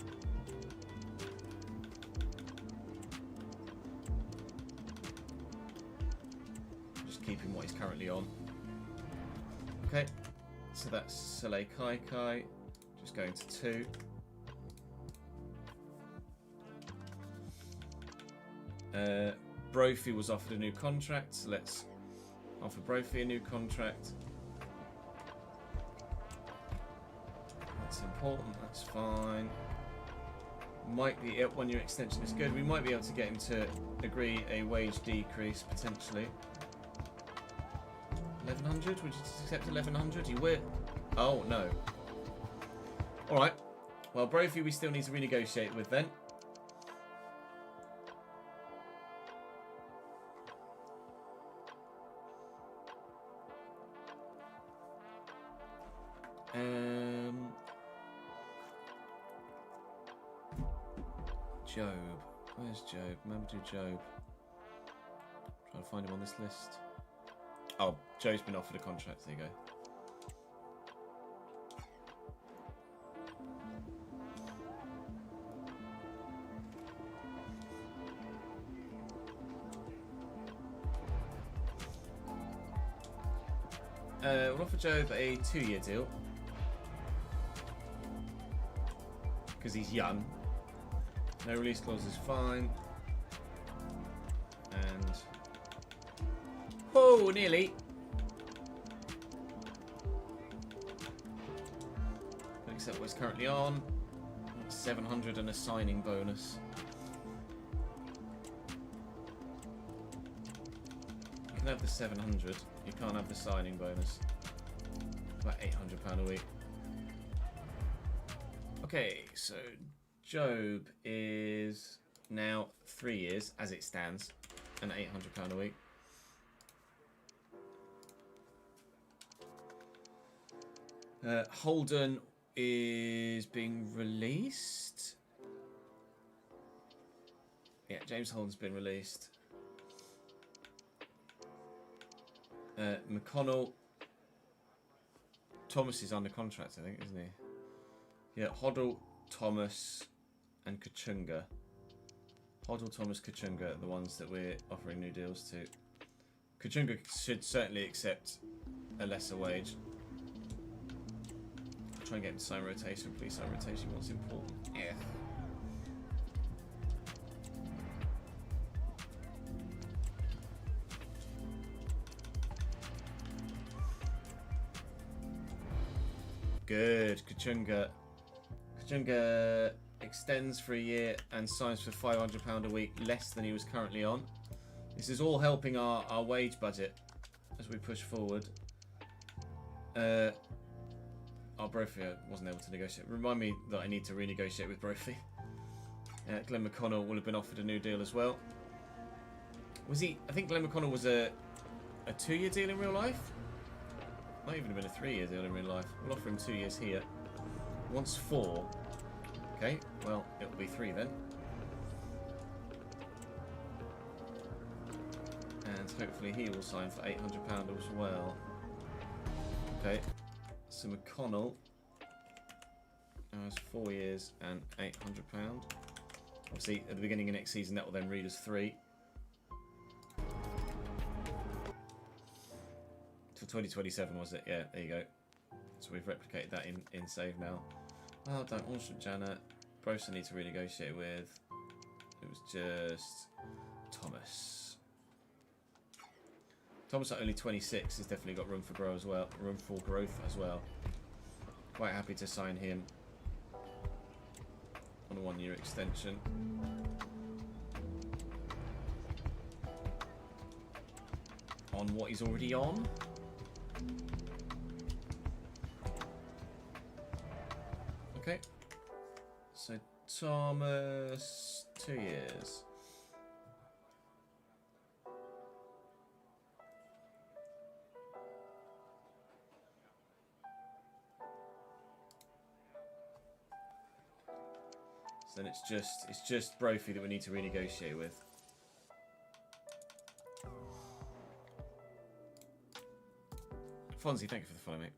Just keep him what he's currently on. Okay, so that's Soleil Kai. Just going to 2. Brophy was offered a new contract, so let's offer Brophy a new contract. That's important, that's fine. Might be 1 year extension is good. We might be able to get him to agree a wage decrease potentially. 1100? Would you accept 1100? You will. Oh no. Alright. Well, Brophy we still need to renegotiate with then. Job. Where's Job? Mamadou Job. Trying to find him on this list. Oh, Joe's been offered a contract. There you go. We'll offer Job a 2-year deal because he's young. No release clause is fine. And oh, nearly. Except what's currently on 700 and a signing bonus. You can have the 700. You can't have the signing bonus. About £800 a week. Okay, so Job is now 3 years as it stands, and £800 a week. Holden is being released. Yeah, James Holden's been released. McConnell. Thomas is under contract, I think, isn't he? Yeah, Hoddle, Thomas, and Kachunga. Hoddle, Thomas, Kachunga are the ones that we're offering new deals to. Kachunga should certainly accept a lesser wage. Try and get him to sign rotation, please. Sign rotation, what's important? Yeah. Good, Kachunga. Kachunga extends for a year and signs for £500 a week, less than he was currently on. This is all helping our wage budget as we push forward. Brophy, I wasn't able to negotiate. Remind me that I need to renegotiate with Brophy. Glenn McConnell will have been offered a new deal as well. Was he? I think Glenn McConnell was a 2-year deal in real life. Might even have been a 3-year deal in real life. We'll offer him 2 years here. Wants 4. Okay, well, it'll be 3 then. And hopefully he will sign for £800 as well. Okay, so McConnell has 4 years and £800. Obviously, at the beginning of next season, that will then read as 3. For 2027, was it? Yeah, there you go. So we've replicated that in save now. Well done, Orchard Janet. Brosa need to renegotiate with. It was just Thomas. Thomas at only 26 has definitely got room for growth as well. Quite happy to sign him on a 1-year extension. On what he's already on. Okay, so Thomas, 2 years. So then it's just Brophy that we need to renegotiate with. Fonzie, thank you for the follow, mate.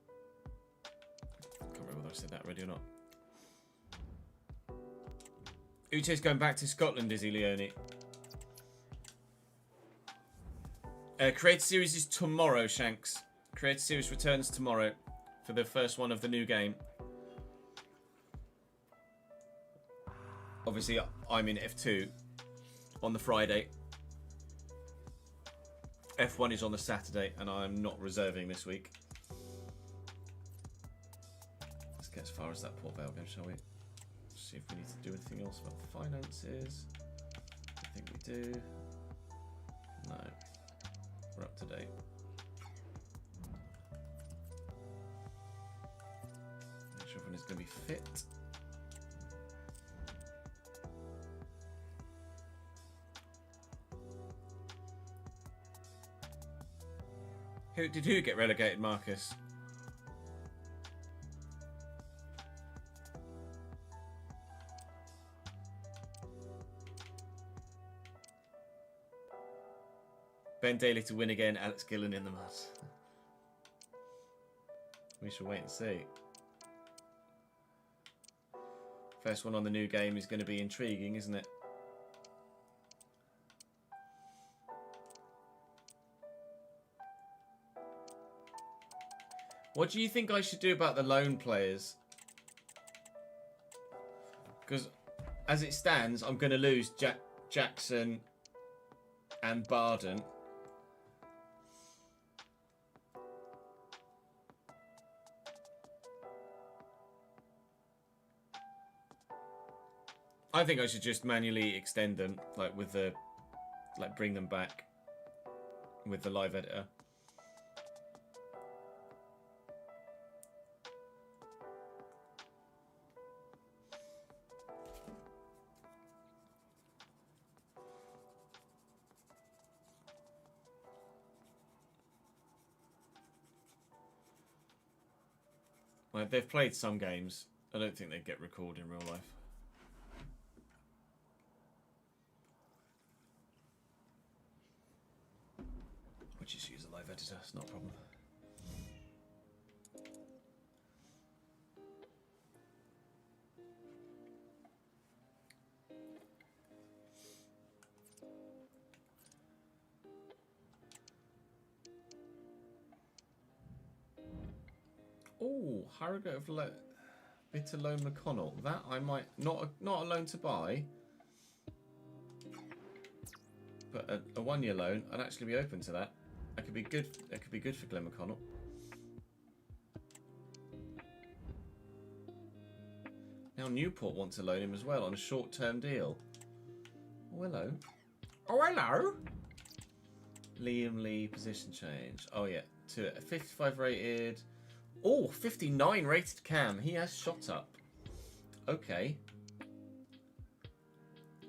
Can't remember whether I said that already or not. Uche's going back to Scotland, is he, Leone? Creator Series is tomorrow, Shanks. Creator Series returns tomorrow for the first one of the new game. Obviously, I'm in F2 on the Friday. F1 is on the Saturday, and I'm not reserving this week. Let's get as far as that Port Vale game, shall we? See if we need to do anything else about the finances. I think we do. No. We're up to date. Make sure everyone is going to be fit. Did who get relegated, Marcus? Ben Daly to win again. Alex Gillen in the mud. We shall wait and see. First one on the new game is going to be intriguing, isn't it? What do you think I should do about the loan players? Because as it stands, I'm going to lose Jackson and Barden. I think I should just manually extend them, like with the, like bring them back with the live editor. Well, they've played some games. I don't think they'd get recalled in real life. We'll just use a live editor, it's not a problem. Oh, Harrogate of Bitter Loan McConnell. That I might not a loan to buy, but a 1 year loan. I'd actually be open to that. That could be good. That could be good for Glenn McConnell. Now Newport wants to loan him as well on a short-term deal. Oh hello. Oh hello. Liam Lee position change. Oh yeah, to a 55 rated. Oh, 59 rated Cam. He has shot up. Okay.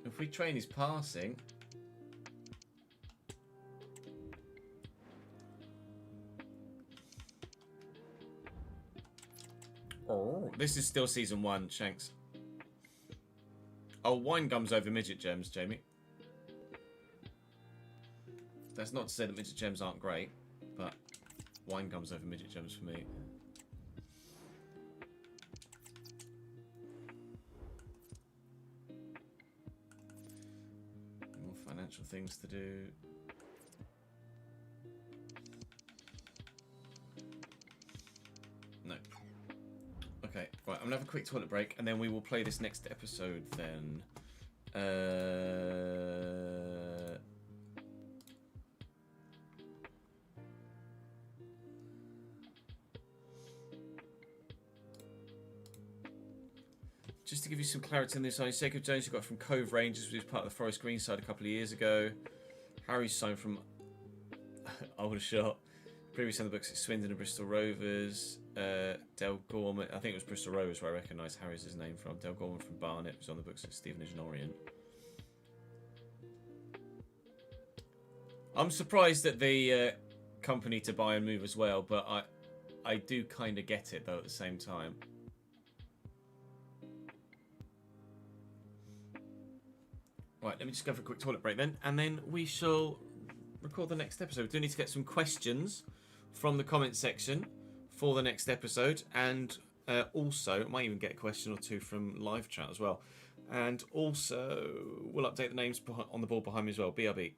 If we train his passing. Oh, this is still season 1, Shanks. Oh, wine gums over midget gems, Jamie. That's not to say that midget gems aren't great, but wine gums over midget gems for me. More financial things to do. No. Okay, right, I'm gonna have a quick toilet break and then we will play this next episode then. Just to give you some clarity on this, Jacob Jones, who got from Cove Rangers, who was part of the Forest Green side a couple of years ago. Harry's signed from Aldershot. Previously on the books at Swindon and Bristol Rovers. Del Gorman, I think it was Bristol Rovers where I recognise Harry's name from. Del Gorman from Barnet was on the books at Stevenage and Orient. I'm surprised at the company to buy and move as well, but I do kind of get it though at the same time. Right, let me just go for a quick toilet break then, and then we shall record the next episode. We do need to get some questions from the comment section for the next episode, and also, might even get a question or two from live chat as well. And also, we'll update the names on the board behind me as well. BRB.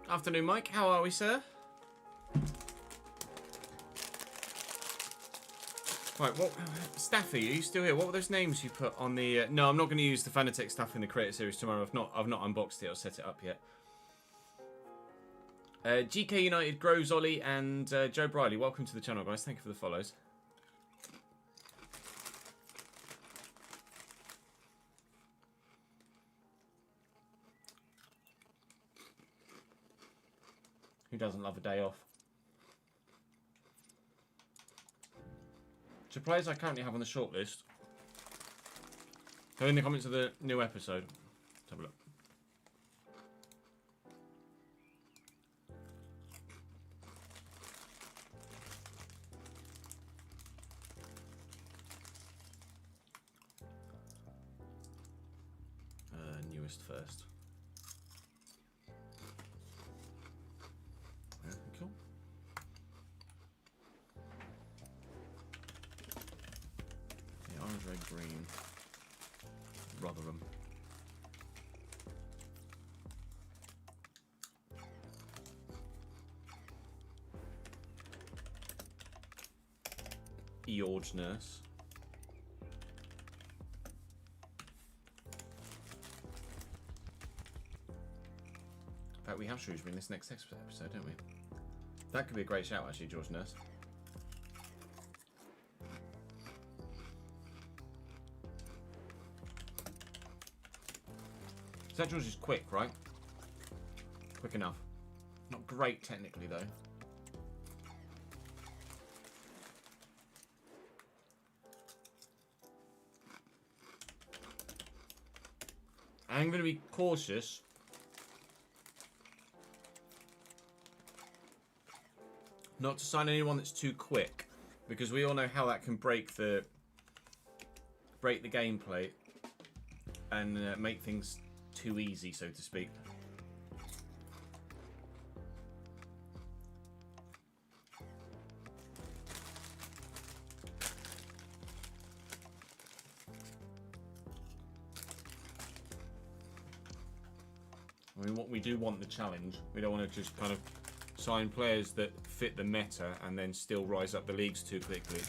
Afternoon, Mike. How are we, sir? Right, what... Staffy, are you still here? What were those names you put on the... No, I'm not going to use the Fanatec stuff in the Creator Series tomorrow. I've not unboxed it or set it up yet. GK United, Groves, Ollie, and Joe Briley. Welcome to the channel, guys. Thank you for the follows. Who doesn't love a day off? So players I currently have on the shortlist. Go in the comments of the new episode. Let's have a look. Newest first. Cool. Yeah, Andre Green. Rotherham. George Nurse. In fact, we have Shrewsbury in this next episode, don't we? That could be a great shout, actually, George Nurse. St. George is quick, right? Quick enough. Not great technically, though. I'm going to be cautious. Not to sign anyone that's too quick, because we all know how that can break the gameplay and make things too easy, so to speak. I mean, what we do want the challenge. We don't want to just kind of sign players that fit the meta and then still rise up the leagues too quickly.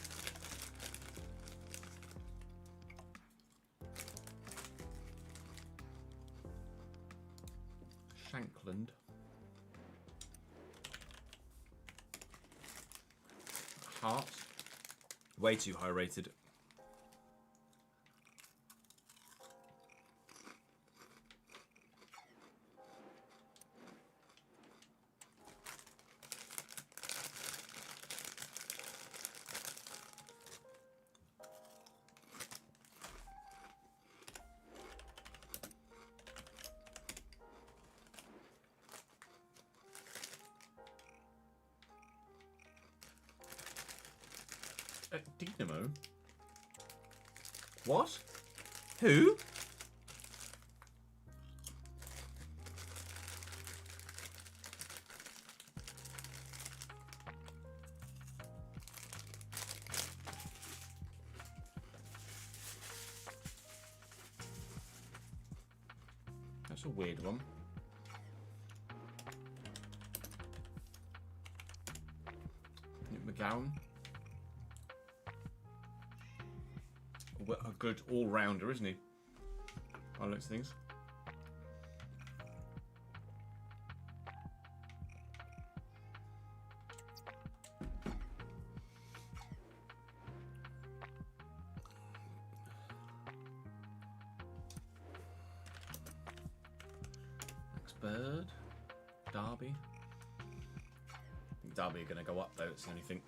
Shankland. Hart. Way too high rated. Dynamo? What? Who? That's a weird one. McGowan. A good all-rounder, isn't he? By the looks of things. Max Bird. Derby. I think Derby are going to go up, though. That's the only thing.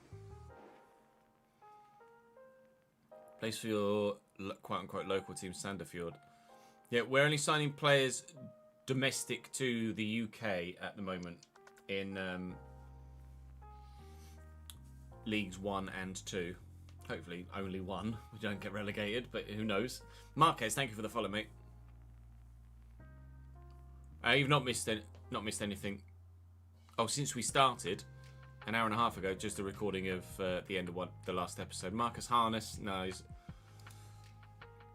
Place for your quote-unquote local team, Sandefjord. Yeah, we're only signing players domestic to the UK at the moment in Leagues 1 and 2. Hopefully only 1. We don't get relegated, but who knows. Marquez, thank you for the follow, mate. You've not missed anything. Oh, since we started an hour and a half ago, just a recording of the end of the last episode. Marcus Harness, no, he's...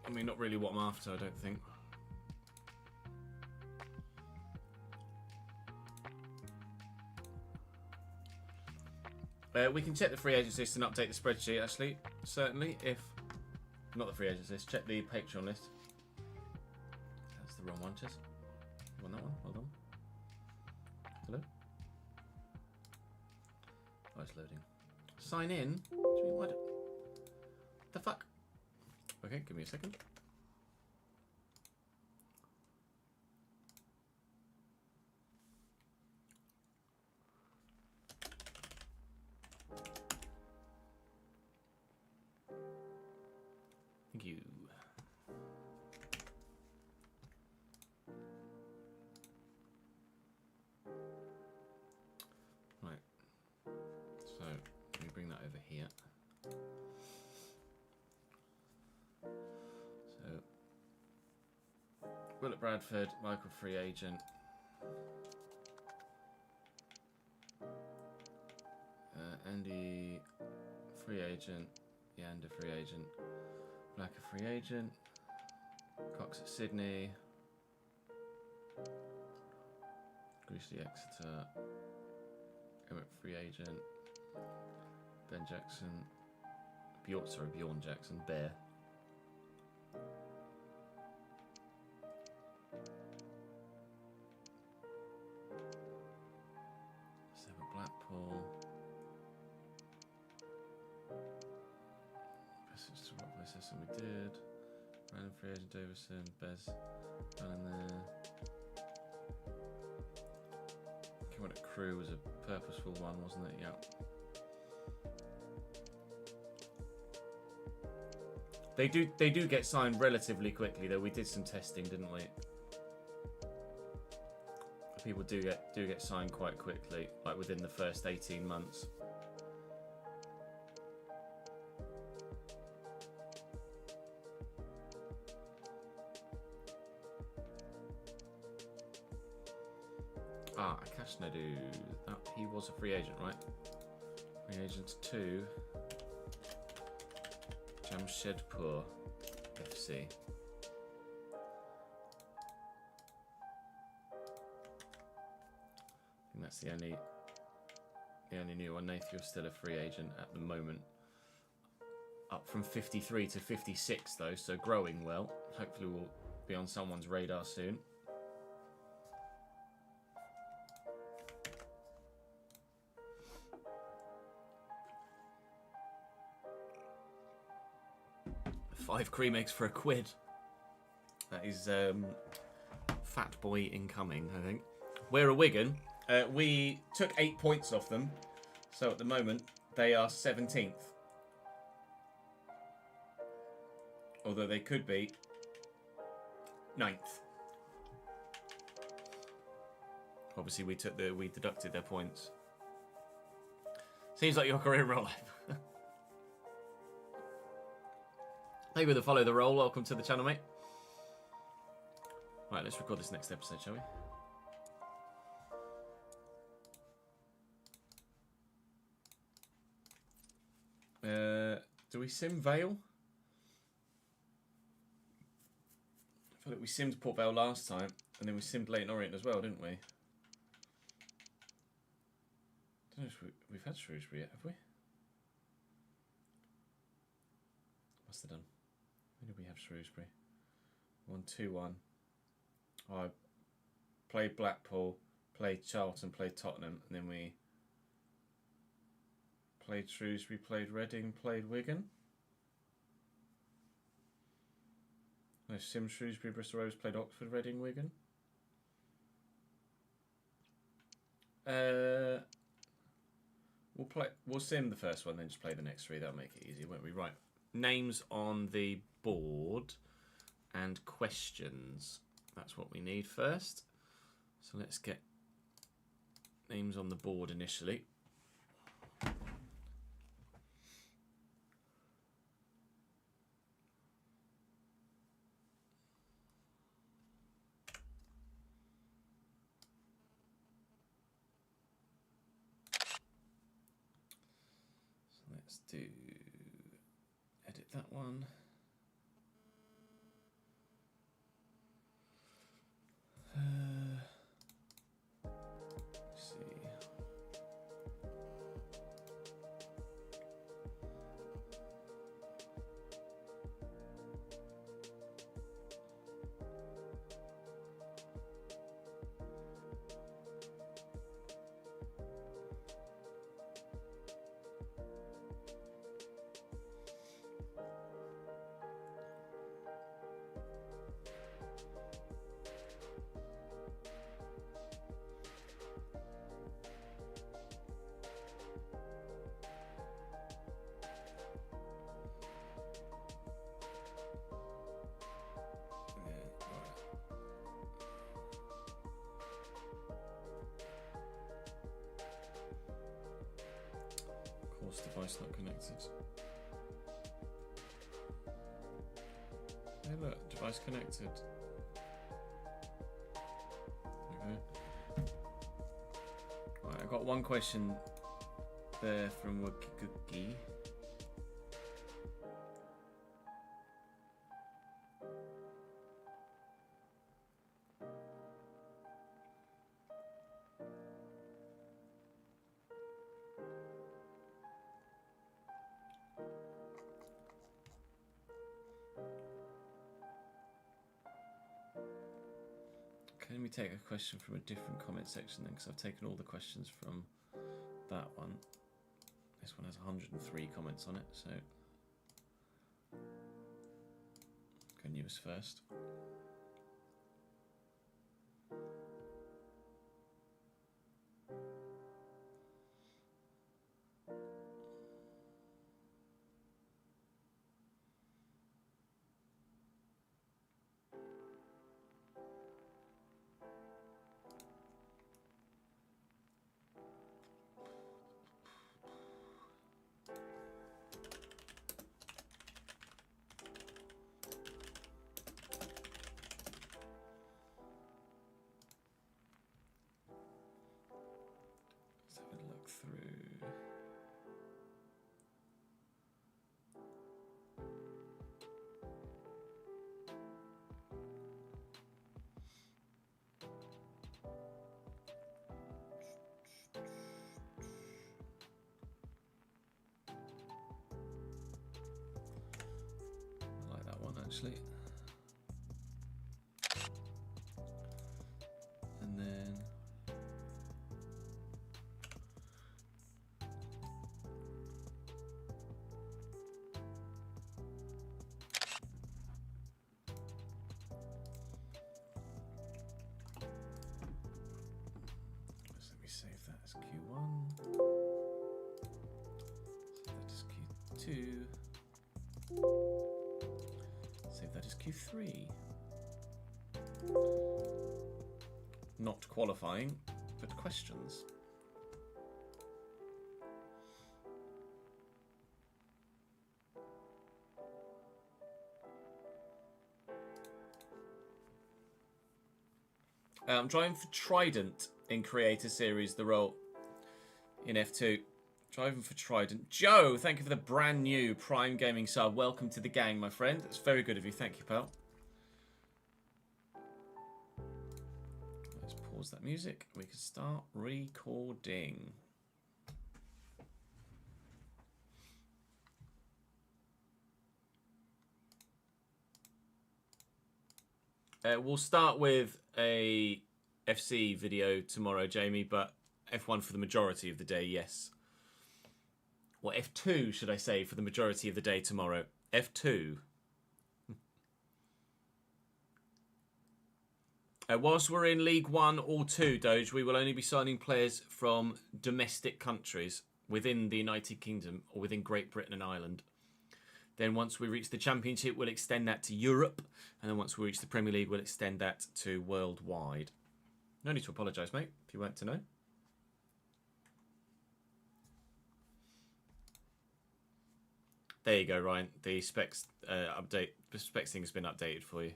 I mean, not really what I'm after, I don't think. We can check the free agents list and update the spreadsheet, actually. Certainly, if... Not the free agents list, check the Patreon list. That's the wrong one, Chess. You want that one? Hold on. Hello? Oh, it's loading. Sign in? What do you mean, what the fuck? Okay, give me a second. Thank you. Right. So, let me bring that over here. So, Will at Bradford, Michael free agent. Andy free agent. Yander free agent. Black a free agent. Cox at Sydney. Greasy Exeter. Emmett free agent. Ben Jackson. Bjorn Jackson. Bear. Seven Blackpool. And we did. Random free agent Davison, Bez, down in there. Came on at Crew was a purposeful one, wasn't it? Yeah. They do get signed relatively quickly though. We did some testing, didn't we? People do get signed quite quickly, like within the first 18 months. Akashnadu, he was a free agent, right? Free agent to Jamshedpur FC. I think that's the only new one. Nathaniel's still a free agent at the moment. Up from 53 to 56 though, so growing well. Hopefully we'll be on someone's radar soon. Five cream eggs for £1. That is fat boy incoming, I think. We're a Wigan. We took 8 points off them. So at the moment, they are 17th. Although they could be 9th. Obviously, we deducted their points. Seems like your career in real life. Thank you for the follow the roll. Welcome to the channel, mate. Right, let's record this next episode, shall we? Do we sim Vale? I feel like we simmed Port Vale last time, and then we simmed Leyton Orient as well, didn't we? I don't know if we've had Shrewsbury yet, have we? Must have done. When did we have Shrewsbury? 1-2-1. Oh, I played Blackpool, played Charlton, played Tottenham, and then we played Shrewsbury, played Reading, played Wigan. No, sim Shrewsbury, Bristol Rovers, played Oxford, Reading, Wigan. We'll sim the first one, then just play the next three. That'll make it easier, won't we? Right. Names on the board and questions. That's what we need first. So let's get names on the board initially. So let's do edit that one. Let's see. What's device not connected? Hey look, device connected. Okay. Right, I got one question there from Wookie. Let me take a question from a different comment section then, because I've taken all the questions from that one. This one has 103 comments on it, so go newest first. Actually, and then let me save that as Q1, save that as Q2. That is Q3. Not qualifying, but questions. I'm trying for Trident in Creator Series, the role in F2. Driving for Trident. Joe, thank you for the brand new Prime Gaming sub. Welcome to the gang, my friend. That's very good of you. Thank you, pal. Let's pause that music. We can start recording. We'll start with a FC video tomorrow, Jamie, but F1 for the majority of the day, yes. Or F2, should I say, for the majority of the day tomorrow. F2. Whilst we're in League 1 or 2, Doge, we will only be signing players from domestic countries within the United Kingdom or within Great Britain and Ireland. Then once we reach the Championship, we'll extend that to Europe. And then once we reach the Premier League, we'll extend that to worldwide. No need to apologise, mate, if you weren't to know. There you go, Ryan. The specs update, the specs thing has been updated for you.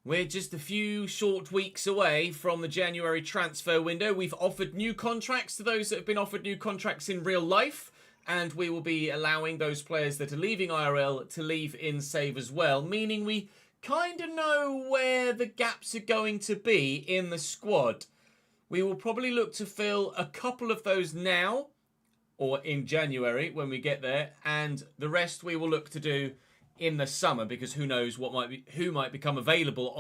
We're just a few short weeks away from the January transfer window. We've offered new contracts to those that have been offered new contracts in real life, and we will be allowing those players that are leaving IRL to leave in save as well, meaning we kind of know where the gaps are going to be in the squad. We will probably look to fill a couple of those now or in January when we get there, and the rest we will look to do in the summer, because who knows who might become available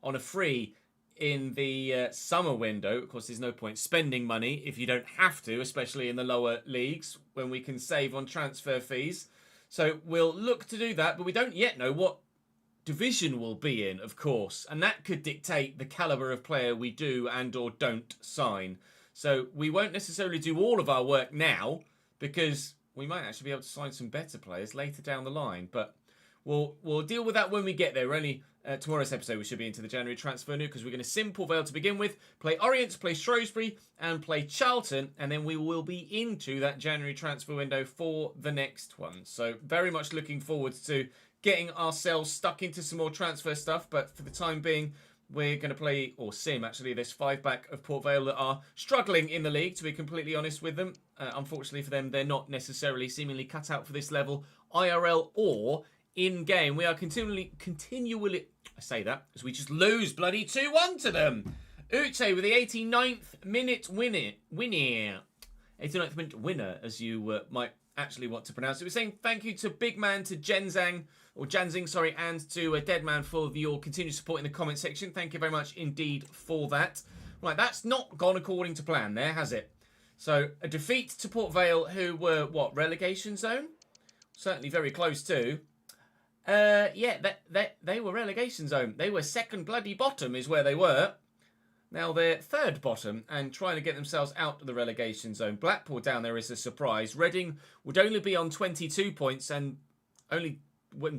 on a free in the summer window. Of course, there's no point spending money if you don't have to, especially in the lower leagues when we can save on transfer fees. So we'll look to do that, but we don't yet know what division we'll be in, of course, and that could dictate the caliber of player we do and or don't sign. So we won't necessarily do all of our work now, because we might actually be able to sign some better players later down the line, but we'll deal with that when we get there. Only tomorrow's episode we should be into the January transfer window because we're going to sim Port Vale to begin with, play Orient, play Shrewsbury, and play Charlton, and then we will be into that January transfer window for the next one. So very much looking forward to getting ourselves stuck into some more transfer stuff. But for the time being, we're going to play, or sim actually, this 5-back of Port Vale that are struggling in the league, to be completely honest with them. Unfortunately for them, they're not necessarily seemingly cut out for this level, IRL or in-game. We are continually, I say that, as we just lose bloody 2-1 to them. Uche with the 89th minute winner. 89th minute winner, as you might actually want to pronounce it. We're saying thank you to Big Man, to Janzing, sorry, and to Deadman for your continued support in the comment section. Thank you very much indeed for that. Right, that's not gone according to plan there, has it? So, a defeat to Port Vale, who were, what, relegation zone? Certainly very close to. Yeah, they were relegation zone. They were second bloody bottom is where they were. Now they're third bottom and trying to get themselves out of the relegation zone. Blackpool down there is a surprise. Reading would only be on 22 points and only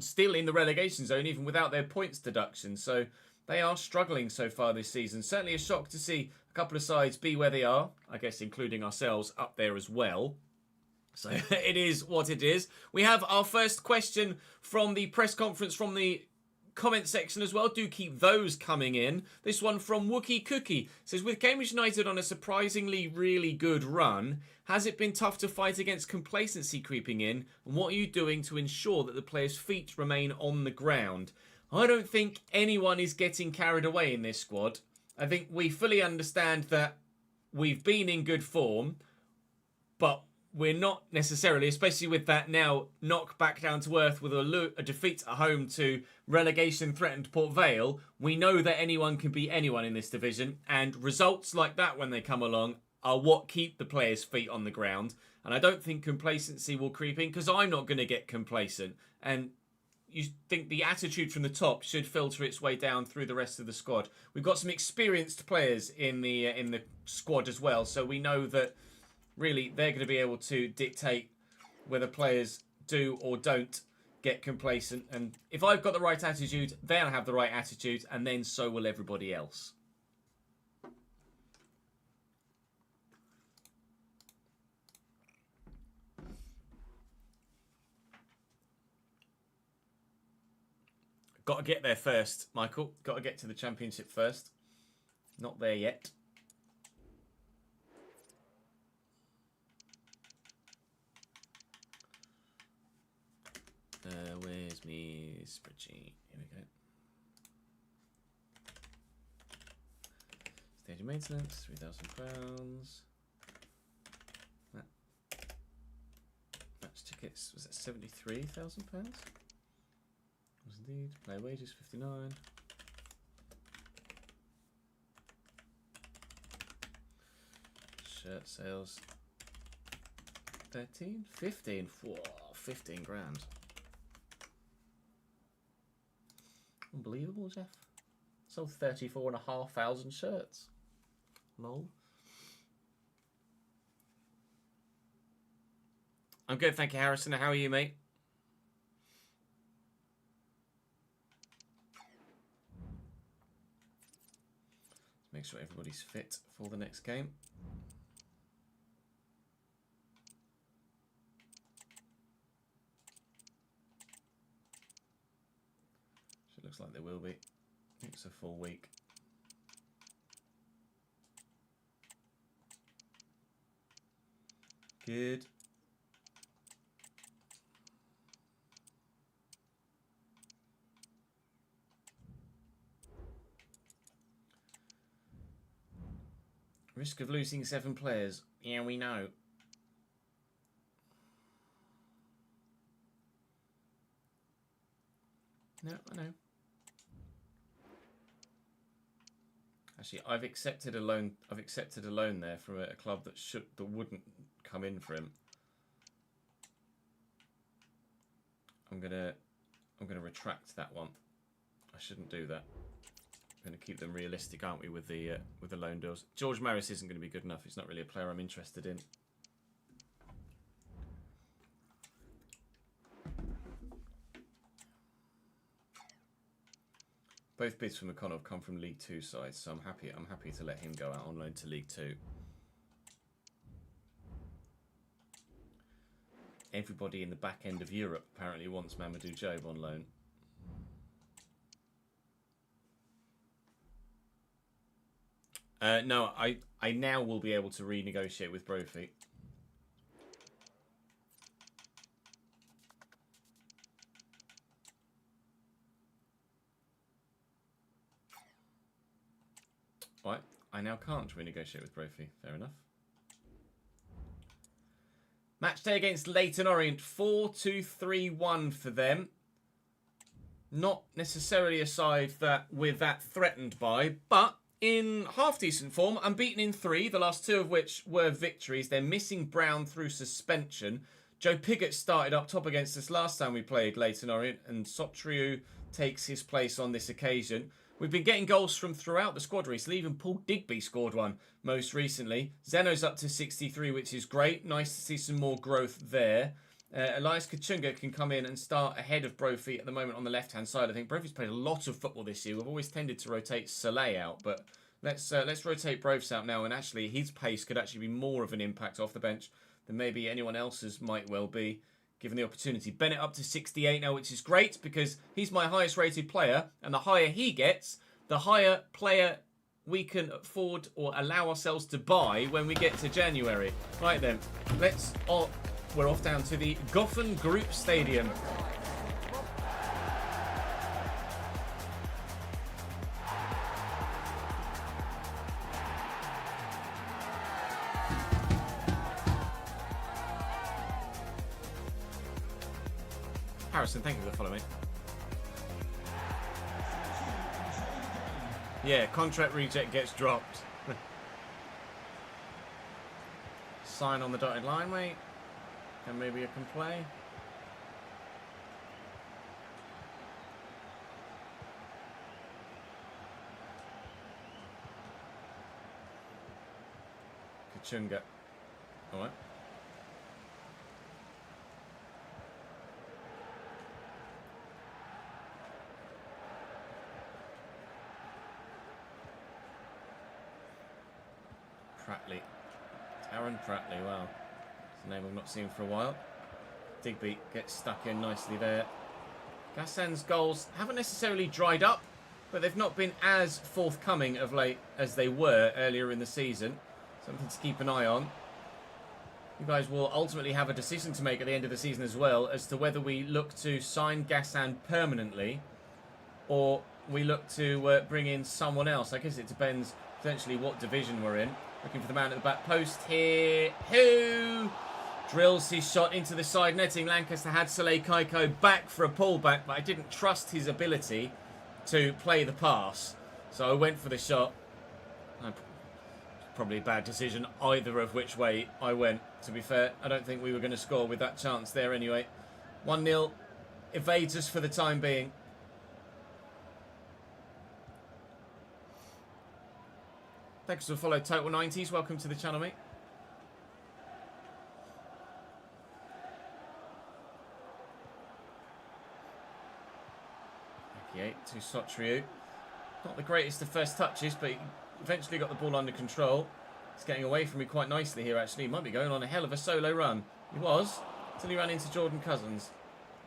still in the relegation zone even without their points deduction. So they are struggling so far this season. Certainly a shock to see a couple of sides be where they are. I guess including ourselves up there as well. So it is what it is. We have our first question from the press conference from the comment section as well. Do keep those coming in. This one from Wookie Cookie says, with Cambridge United on a surprisingly really good run, has it been tough to fight against complacency creeping in? And what are you doing to ensure that the players' feet remain on the ground? I don't think anyone is getting carried away in this squad. I think we fully understand that we've been in good form, but we're not necessarily, especially with that now knock back down to earth with a defeat at home to relegation-threatened Port Vale. We know that anyone can beat anyone in this division, and results like that when they come along are what keep the players' feet on the ground. And I don't think complacency will creep in, because I'm not going to get complacent. And you think the attitude from the top should filter its way down through the rest of the squad. We've got some experienced players in the squad as well, so we know that really, they're going to be able to dictate whether players do or don't get complacent. And if I've got the right attitude, they'll have the right attitude, and then so will everybody else. Got to get there first, Michael. Got to get to the Championship first. Not there yet. Where's me spreadsheet? Here we go. Stadium maintenance, £3,000. Match tickets, was it £73,000? Was indeed. Player wages, 59. Shirt sales, 13, 15. Whoa, 15 grand. Unbelievable, Jeff. Sold 34,500 shirts. Lol. I'm good, thank you, Harrison. How are you, mate? Let's make sure everybody's fit for the next game. Looks like they will be. It's a full week. Good. Risk of losing 7 players. Yeah, we know. No, I know. Actually, I've accepted a loan. I've accepted a loan there from a club that wouldn't come in for him. I'm gonna retract that one. I shouldn't do that. We're gonna keep them realistic, aren't we, with the loan deals? George Maris isn't going to be good enough. He's not really a player I'm interested in. Both bids for McConnell have come from League Two sides, so I'm happy to let him go out on loan to League Two. Everybody in the back end of Europe apparently wants Mamadou Jobe on loan. No, I now will be able to renegotiate with Brophy. Right, I now can't renegotiate with Brophy. Fair enough. Match day against Leyton Orient, 4-2-3-1 for them. Not necessarily a side that we're that threatened by, but in half-decent form, unbeaten in 3, the last 2 of which were victories. They're missing Brown through suspension. Joe Pigott started up top against us last time we played Leyton Orient, and Sotriou takes his place on this occasion. We've been getting goals from throughout the squad recently. Even Paul Digby scored one most recently. Zeno's up to 63, which is great. Nice to see some more growth there. Elias Kachunga can come in and start ahead of Brophy at the moment on the left-hand side. I think Brophy's played a lot of football this year. We've always tended to rotate Soleil out, but let's rotate Brophy out now. And actually, his pace could actually be more of an impact off the bench than maybe anyone else's might well be, given the opportunity. Bennett up to 68 now, which is great because he's my highest rated player, and the higher he gets, the higher player we can afford or allow ourselves to buy when we get to January. Right then, we're off down to the Goffin Group Stadium. Harrison, thank you for the follow, mate. Yeah, contract reject gets dropped. Sign on the dotted line, mate. And maybe you can play. Kachunga. Alright. Pratley. Aaron Pratley, wow. It's a name I've not seen for a while. Digby gets stuck in nicely there. Gassan's goals haven't necessarily dried up, but they've not been as forthcoming of late as they were earlier in the season. Something to keep an eye on. You guys will ultimately have a decision to make at the end of the season as well as to whether we look to sign Gassan permanently or we look to bring in someone else. I guess it depends potentially what division we're in. Looking for the man at the back post here. Who drills his shot into the side netting. Lancaster had Soleil Kaiko back for a pullback, but I didn't trust his ability to play the pass. So I went for the shot. Probably a bad decision, either of which way I went, to be fair. I don't think we were going to score with that chance there anyway. 1-0 evades us for the time being. Thanks for the follow, Total 90s. Welcome to the channel, mate. To Sotriou. Not the greatest of first touches, but he eventually got the ball under control. He's getting away from me quite nicely here, actually. He might be going on a hell of a solo run. He was, until he ran into Jordan Cousins.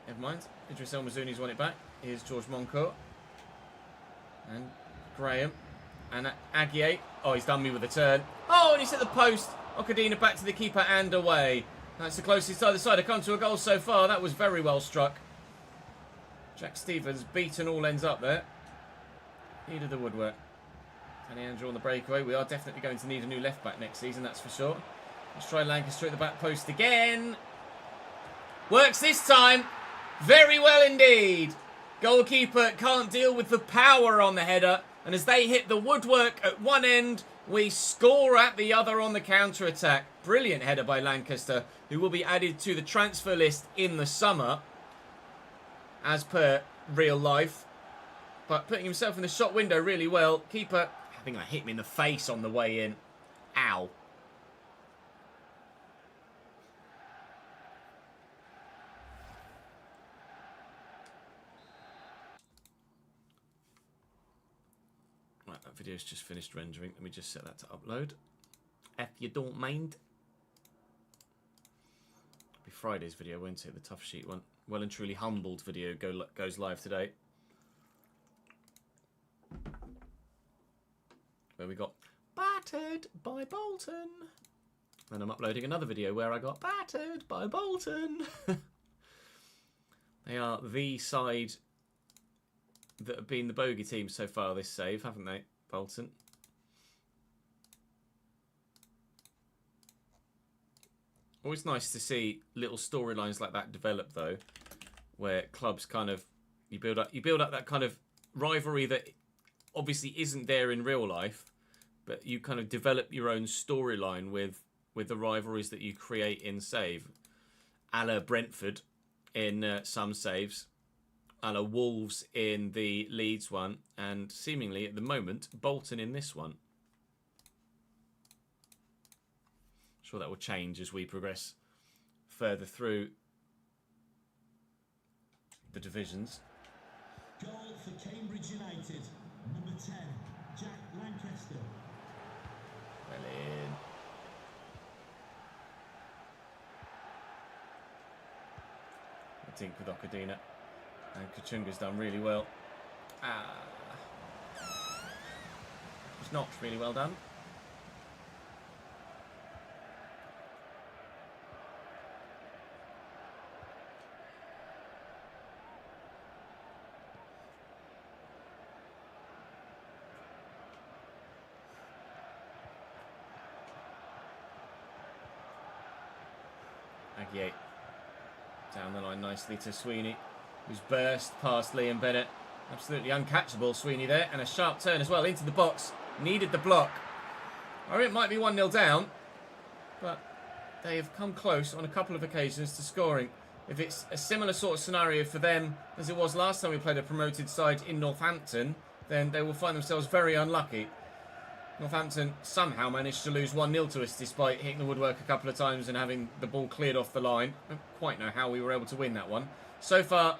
Never mind. Idris El Mazuni's won it back. Here's George Moncourt. And Graham. And Aguier. Oh, he's done me with a turn. Oh, and he's hit the post. Okadina back to the keeper and away. That's the closest either side. I've come to a goal so far. That was very well struck. Jack Stevens beaten all ends up there. Needed the woodwork. Danny Andrew on the breakaway. We are definitely going to need a new left back next season, that's for sure. Let's try Lancaster at the back post again. Works this time. Very well indeed. Goalkeeper can't deal with the power on the header. And as they hit the woodwork at one end, we score at the other on the counter-attack. Brilliant header by Lancaster, who will be added to the transfer list in the summer, as per real life. But putting himself in the shot window really well. Keeper, I think that hit me in the face on the way in. Ow. That video's just finished rendering. Let me just set that to upload. If you don't mind. It'll be Friday's video, won't it? The tough sheet one. Well and truly humbled video goes live today. Where we got battered by Bolton. Then I'm uploading another video where I got battered by Bolton. They are the side that have been the bogey team so far this save, haven't they, Bolton? Always nice to see little storylines like that develop, though, where clubs kind of you build up that kind of rivalry that obviously isn't there in real life, but you kind of develop your own storyline with the rivalries that you create in save, a la Brentford in some saves, a la Wolves in the Leeds one, and seemingly at the moment Bolton in this one. Sure that will change as we progress further through the divisions. Goal for Cambridge United, number 10, Jack Lancaster. Well in. I think with Okadina. And Kachunga's done really well. It's not really well done. Aguier down the line nicely to Sweeney, who's burst past Liam Bennett. Absolutely uncatchable, Sweeney there, and a sharp turn as well into the box. Needed the block. Orient might be 1-0 down, but they have come close on a couple of occasions to scoring. If it's a similar sort of scenario for them as it was last time we played a promoted side in Northampton, then they will find themselves very unlucky. Northampton somehow managed to lose 1-0 to us despite hitting the woodwork a couple of times and having the ball cleared off the line. I don't quite know how we were able to win that one. So far,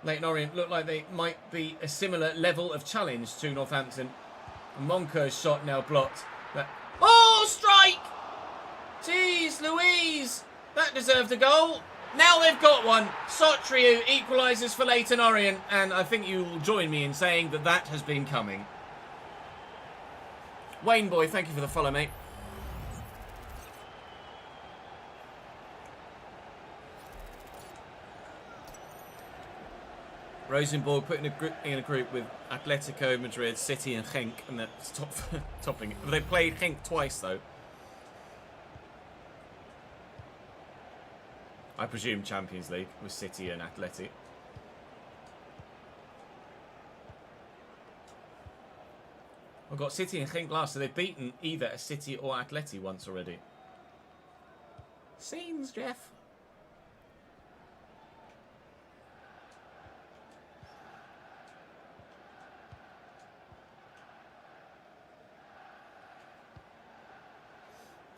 Leyton Orient look like they might be a similar level of challenge to Northampton. Monker's shot now blocked. Oh, strike! Jeez Louise! That deserved a goal. Now they've got one. Sotriou equalises for Leyton Orient, and I think you will join me in saying that that has been coming. Wayne Boy, thank you for the follow, mate. Rosenborg put in a group with Atletico Madrid, City and Genk, and they're topping it. They played Genk twice, though. I presume Champions League with City and Athletic. We've got City and Genk last, so they've beaten either a City or Atleti once already. Scenes, Jeff.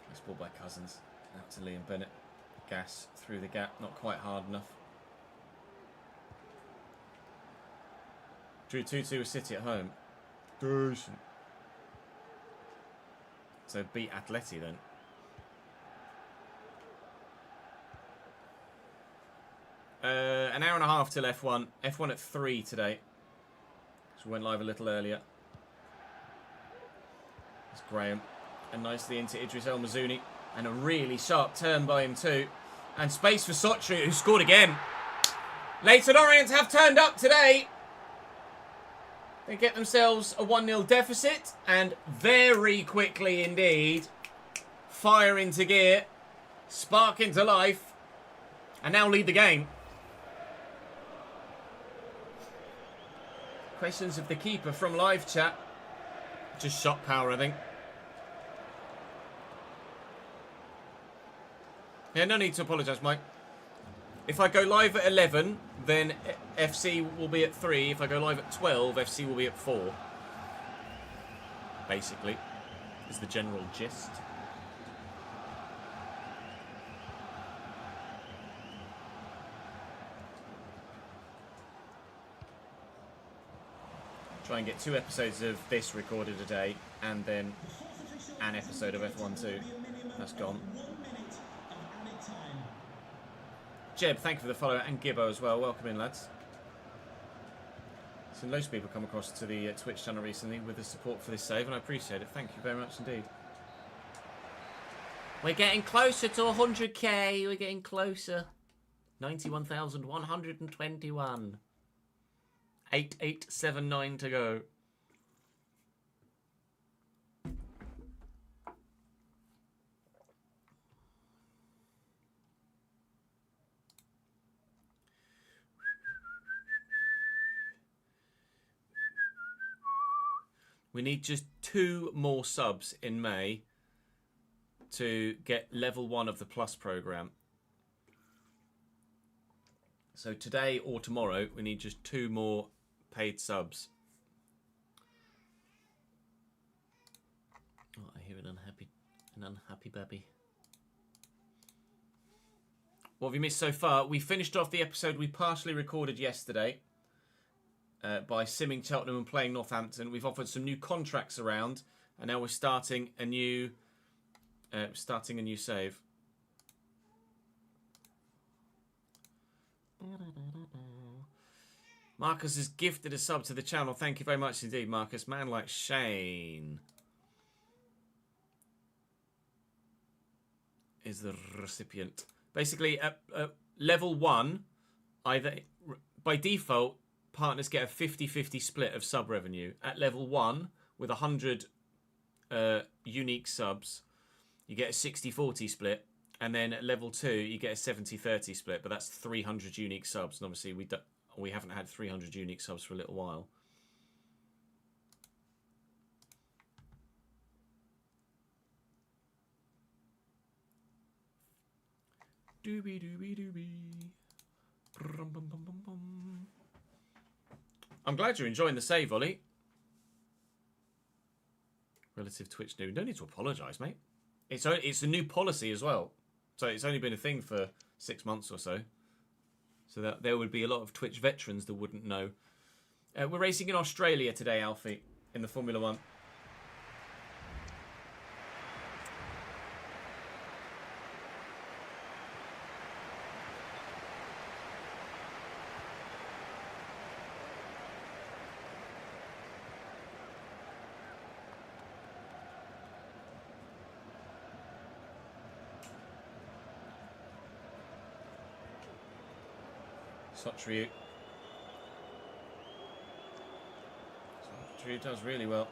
Nice ball by Cousins. Out to Liam Bennett. Gas through the gap, not quite hard enough. Drew 2-2 with City at home. Decent. So beat Atleti then. An hour and a half till F1. F1 at 3 today. So we went live a little earlier. It's Graham. And nicely into Idris El Mazouni. And a really sharp turn by him too. And space for Sotriou, who scored again. Leyton Orient have turned up today. They get themselves a 1-0 deficit, and very quickly indeed, fire into gear, spark into life, and now lead the game. Questions of the keeper from live chat. Just shot power, I think. Yeah, no need to apologise, Mike. If I go live at 11, then FC will be at 3. If I go live at 12, FC will be at 4. Basically, is the general gist. Try and get 2 episodes of this recorded a day, and then an episode of F1 2. That's gone. Jeb, thank you for the follow, and Gibbo as well. Welcome in, lads. Seen loads of people come across to the Twitch channel recently with the support for this save, and I appreciate it. Thank you very much indeed. We're getting closer to 100k. We're getting closer. 91,121. 8879 to go. We need just 2 more subs in May to get level 1 of the Plus program. So today or tomorrow, we need just 2 more paid subs. Oh, I hear an unhappy baby. What have you missed so far? We finished off the episode we partially recorded yesterday by simming Cheltenham and playing Northampton. We've offered some new contracts around, and now we're starting a new save. Marcus has gifted a sub to the channel. Thank you very much indeed, Marcus. Man like Shane is the recipient. Basically, at level 1, either by default, partners get a 50-50 split of sub revenue. At level 1, with 100 unique subs, you get a 60-40 split. And then at level 2, you get a 70-30 split, but that's 300 unique subs. And obviously, we haven't had 300 unique subs for a little while. Doobie doobie doobie. Brum, bum, bum, bum, bum. I'm glad you're enjoying the save, Ollie. Relative Twitch new. No need to apologise, mate. It's a new policy as well. So it's only been a thing for 6 months or so. So that there would be a lot of Twitch veterans that wouldn't know. We're racing in Australia today, Alfie, in the Formula 1. Sotriu does really well.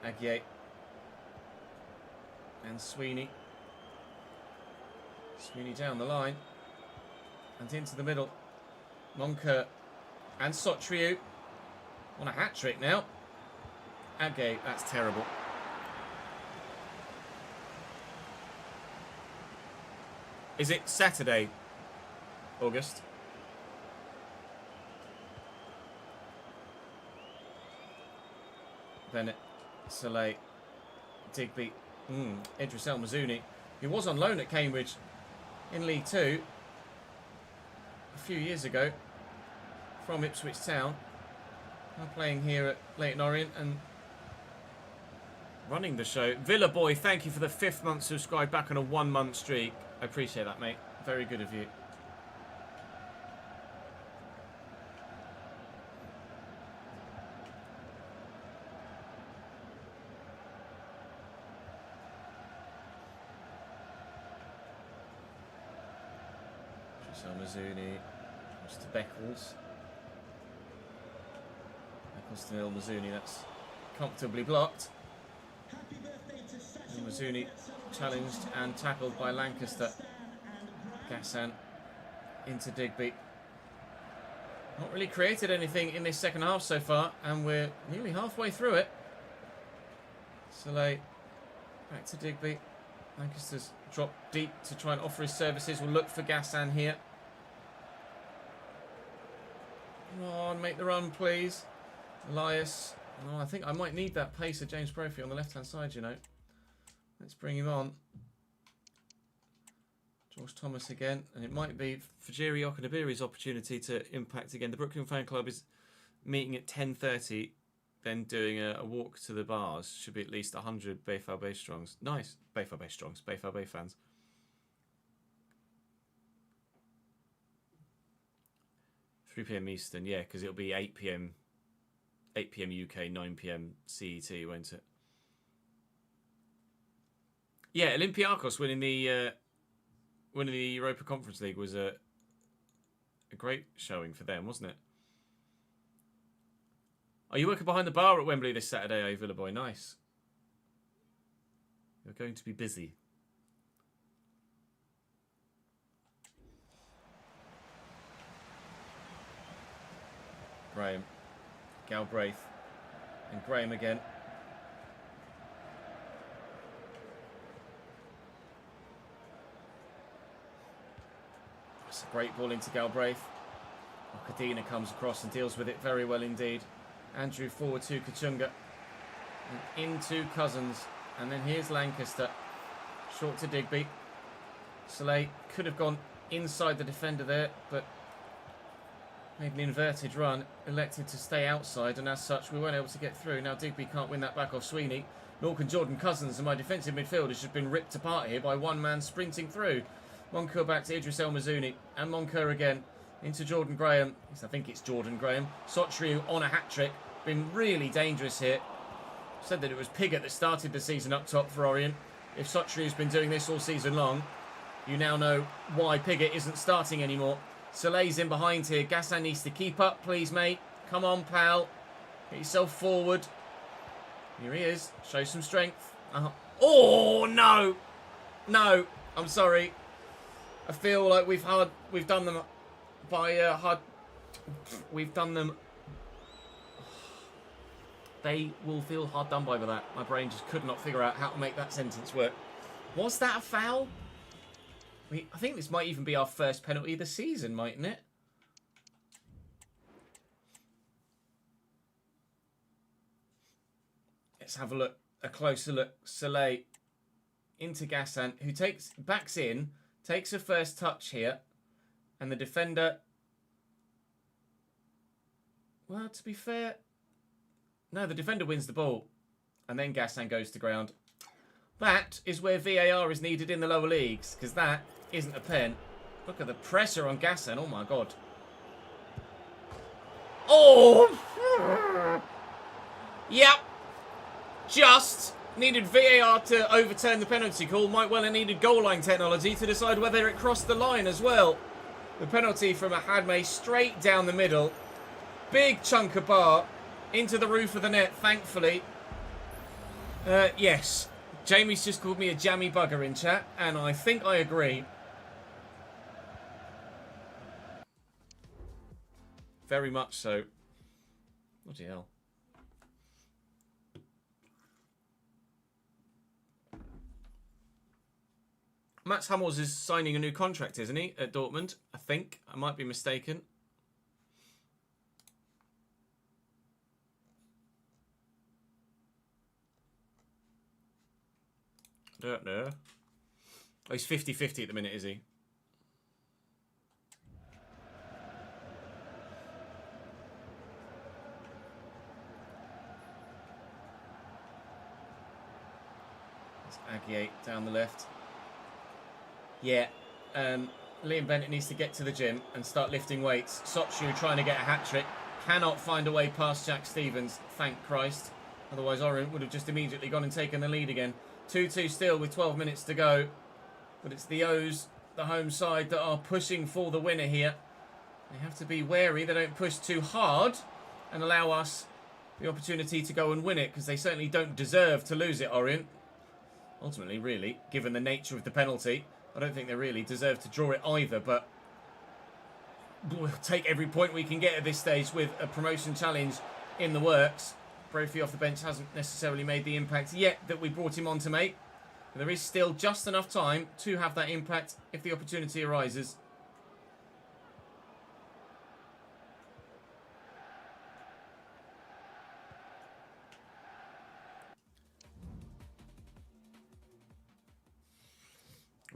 Aguier and Sweeney. Sweeney down the line and into the middle. Moncur and Sotriu on a hat trick now. Aguier, that's terrible. Is it Saturday, August? Bennett, Soleil, Digby, Idris El Mazouni. He was on loan at Cambridge in League 2 a few years ago from Ipswich Town. Now playing here at Leyton Orient and running the show. Villa Boy, thank you for the 5th month subscribed back on a 1-month streak. I appreciate that, mate. Very good of you. Mazouni, to Beckles. Beckles to El Mazouni, that's comfortably blocked. And Mazouni challenged and tackled by Lancaster. Gassan into Digby. Not really created anything in this second half so far, and we're nearly halfway through it. Soleil back to Digby. Lancaster's dropped deep to try and offer his services. We'll look for Gassan here. Come on, make the run, please. Elias. Oh, I think I might need that pace of James Brophy on the left-hand side, you know. Let's bring him on. George Thomas again. And it might be Fajiri Okanabiri's opportunity to impact again. The Brooklyn Fan Club is meeting at 10:30, then doing a walk to the bars. Should be at least 100 Bayfal Bay Strongs. Nice. Bayfal Bay Strongs. Bayfal Bay fans. PM Eastern, yeah, because it'll be 8 PM UK, 9 PM CET, won't it? Yeah, Olympiacos winning the Europa Conference League was a great showing for them, wasn't it? Are you working behind the bar at Wembley this Saturday, are you, Villa Boy? Nice. You're going to be busy. Graham, Galbraith, and Graham again. It's a great ball into Galbraith. Okadina comes across and deals with it very well indeed. Andrew forward to Kachunga. And into Cousins. And then here's Lancaster. Short to Digby. Soleil could have gone inside the defender there, but made an inverted run, elected to stay outside, and as such we weren't able to get through. Now Digby can't win that back off Sweeney. Nor can Jordan Cousins, and my defensive midfielders have been ripped apart here by one man sprinting through. Moncur back to Idris El Mazouni, and Moncur again into Jordan Graham. Yes, I think it's Jordan Graham. Sotriu on a hat-trick. Been really dangerous here. Said that it was Pigott that started the season up top for Orient. If Sotriu's been doing this all season long, you now know why Pigott isn't starting anymore. Soleil's in behind here. Gassan needs to keep up, please, mate. Come on, pal. Get yourself forward. Here he is. Show some strength. Oh, no. No. I'm sorry. I feel like we've done them by hard. We've done them. They will feel hard done by that. My brain just could not figure out how to make that sentence work. Was that a foul? I think this might even be our first penalty of the season, mightn't it? Let's have a look, a closer look. Soleil into Gassan, who backs in, takes a first touch here, and the defender. Well, to be fair, no, the defender wins the ball, and then Gassan goes to ground. That is where VAR is needed in the lower leagues, because that isn't a pen. Look at the pressure on Gassan. Oh, my God. Oh! Yep. Just needed VAR to overturn the penalty call. Might well have needed goal line technology to decide whether it crossed the line as well. The penalty from Ahadme straight down the middle. Big chunk of bar into the roof of the net, thankfully. Yes. Jamie's just called me a jammy bugger in chat, and I think I agree. Very much so. Bloody hell. Mats Hummels is signing a new contract, isn't he, at Dortmund? I think. I might be mistaken. I don't know. Oh, he's 50-50 at the minute, is he? Aguiate down the left. Yeah. Liam Bennett needs to get to the gym and start lifting weights. Sochu trying to get a hat-trick. Cannot find a way past Jack Stevens. Thank Christ. Otherwise, Orient would have just immediately gone and taken the lead again. 2-2 still with 12 minutes to go. But it's the O's, the home side, that are pushing for the winner here. They have to be wary they don't push too hard and allow us the opportunity to go and win it, because they certainly don't deserve to lose it, Orient. Ultimately, really, given the nature of the penalty, I don't think they really deserve to draw it either, but we'll take every point we can get at this stage with a promotion challenge in the works. Brophy off the bench hasn't necessarily made the impact yet that we brought him on to make. But there is still just enough time to have that impact if the opportunity arises.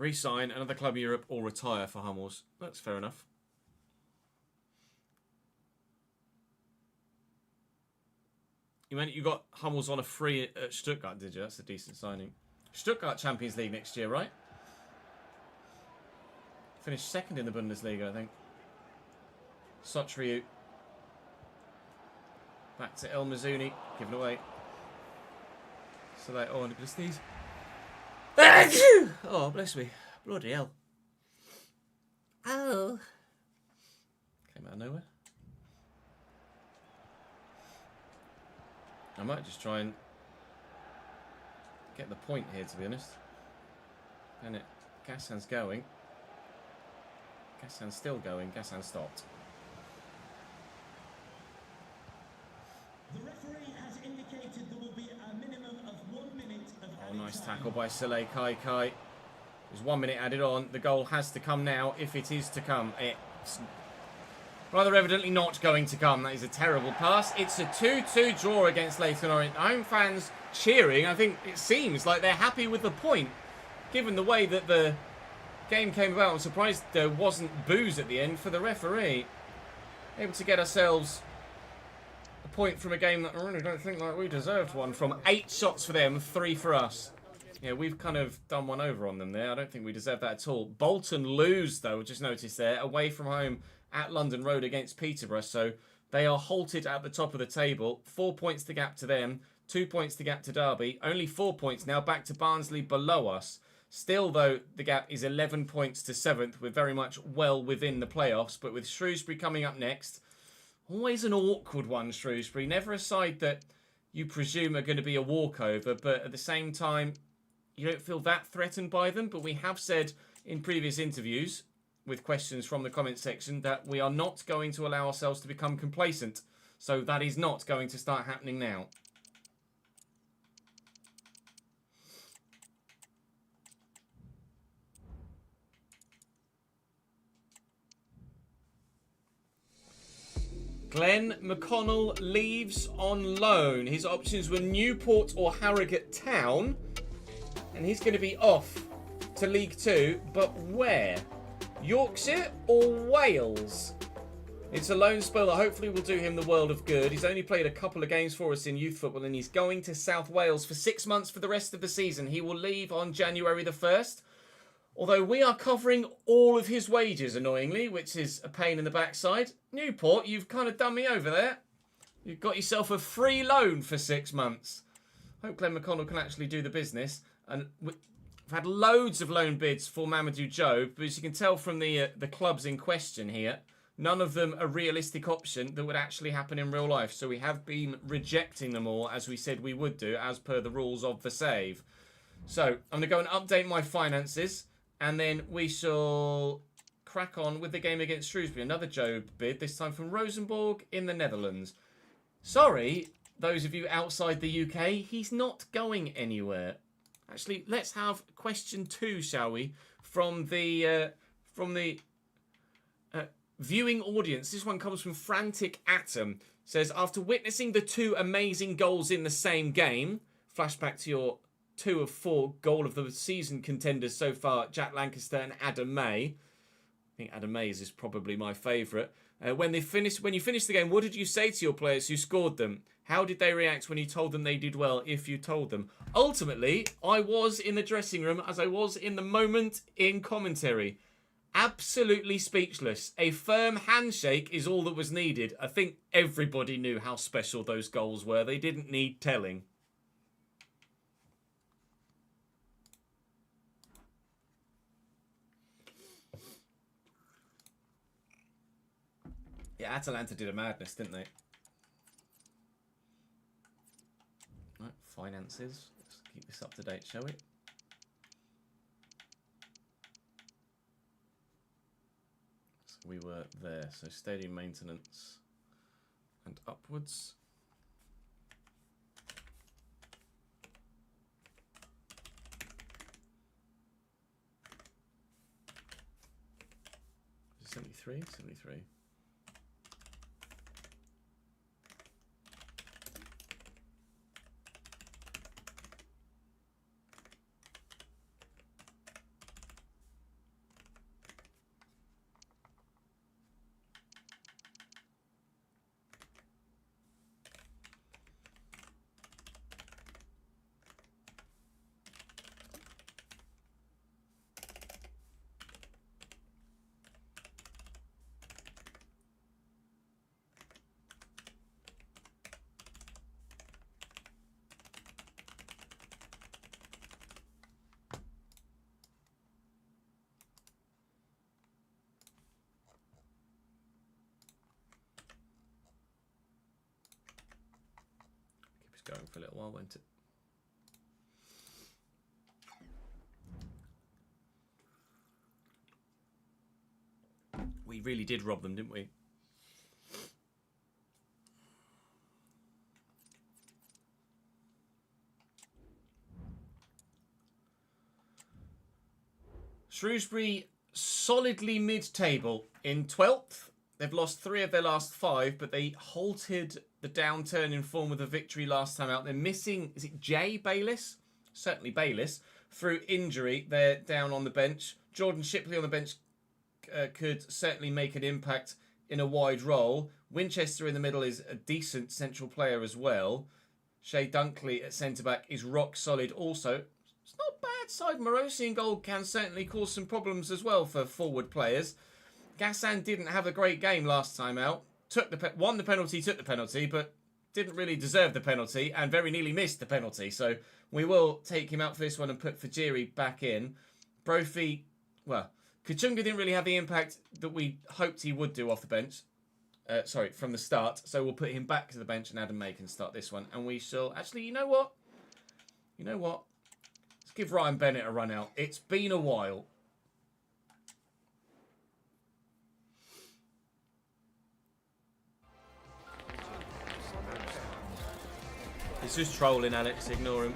Resign, another club in Europe, or retire for Hummels. That's fair enough. You got Hummels on a free at Stuttgart, did you? That's a decent signing. Stuttgart Champions League next year, right? Finished second in the Bundesliga, I think. Sochriu. Back to El Mazouni. Given away. So they... Oh, and it sneeze. Oh, bless me. Bloody hell. Oh. Came out of nowhere. I might just try and get the point here, to be honest. And it... Gassan's going. Gassan's still going. Gassan stopped. The referee has indicated there will be a minimum of 1 minute of Oh, nice tackle by Saleh Kai. There's 1 minute added on. The goal has to come now, if it is to come. It's rather evidently not going to come. That is a terrible pass. It's a 2-2 draw against Leyton Orient. Home fans cheering. I think it seems like they're happy with the point, given the way that the game came about. I'm surprised there wasn't boos at the end for the referee. Able to get ourselves a point from a game that I really don't think like we deserved one from. 8 shots for them, 3 for us. Yeah, we've kind of done one over on them there. I don't think we deserve that at all. Bolton lose, though, just noticed there, away from home at London Road against Peterborough. So they are halted at the top of the table. 4 points to gap to them, 2 points to gap to Derby. Only 4 points now, back to Barnsley below us. Still, though, the gap is 11 points to 7th. We're very much well within the playoffs. But with Shrewsbury coming up next, always an awkward one, Shrewsbury. Never a side that you presume are going to be a walkover. But at the same time, you don't feel that threatened by them. But we have said in previous interviews, with questions from the comment section, that we are not going to allow ourselves to become complacent. So that is not going to start happening now. Glenn McConnell leaves on loan. His options were Newport or Harrogate Town. And he's going to be off to League Two. But where? Yorkshire or Wales? It's a loan spell that hopefully will do him the world of good. He's only played a couple of games for us in youth football, and he's going to South Wales for 6 months for the rest of the season. He will leave on January the 1st. Although we are covering all of his wages, annoyingly, which is a pain in the backside. Newport, you've kind of done me over there. You've got yourself a free loan for 6 months. Hope Glenn McConnell can actually do the business. And we've had loads of loan bids for Mamadou Joe, but as you can tell from the clubs in question here, none of them a realistic option that would actually happen in real life. So we have been rejecting them all, as we said we would do, as per the rules of the save. So I'm going to go and update my finances. And then we shall crack on with the game against Shrewsbury. Another Joe bid, this time from Rosenborg in the Netherlands. Sorry, those of you outside the UK, he's not going anywhere. Actually, let's have question 2, shall we? From the viewing audience. This one comes from Frantic Atom. Says, after witnessing the 2 amazing goals in the same game, flashback to your 2 of 4 goal of the season contenders so far, Jack Lancaster and Adam May. I think Adam May's is probably my favourite. When you finished the game, what did you say to your players who scored them? How did they react when you told them they did well, if you told them? Ultimately, I was in the dressing room as I was in the moment in commentary. Absolutely speechless. A firm handshake is all that was needed. I think everybody knew how special those goals were. They didn't need telling. Yeah, Atalanta did a madness, didn't they? Right, finances. Let's keep this up to date, shall we? So we were there. So stadium maintenance and upwards. Is it 73? 73. going for a little while, won't it? We really did rob them, didn't we? Shrewsbury solidly mid-table in 12th. They've lost 3 of their last 5, but they halted the downturn in form with a victory last time out. They're missing, is it Jay Bayliss? Certainly Bayliss. Through injury, they're down on the bench. Jordan Shipley on the bench could certainly make an impact in a wide role. Winchester in the middle is a decent central player as well. Shea Dunkley at centre-back is rock solid also. It's not a bad side. Morosi in goal can certainly cause some problems as well for forward players. Gassan didn't have a great game last time out. Won the penalty, took the penalty, but didn't really deserve the penalty and very nearly missed the penalty. So we will take him out for this one and put Fajiri back in. Brophy, well, Kachunga didn't really have the impact that we hoped he would do off the bench. From the start. So we'll put him back to the bench and Adam May can start this one. And we shall... Actually, you know what? Let's give Ryan Bennett a run out. It's been a while. He's just trolling, Alex. Ignore him.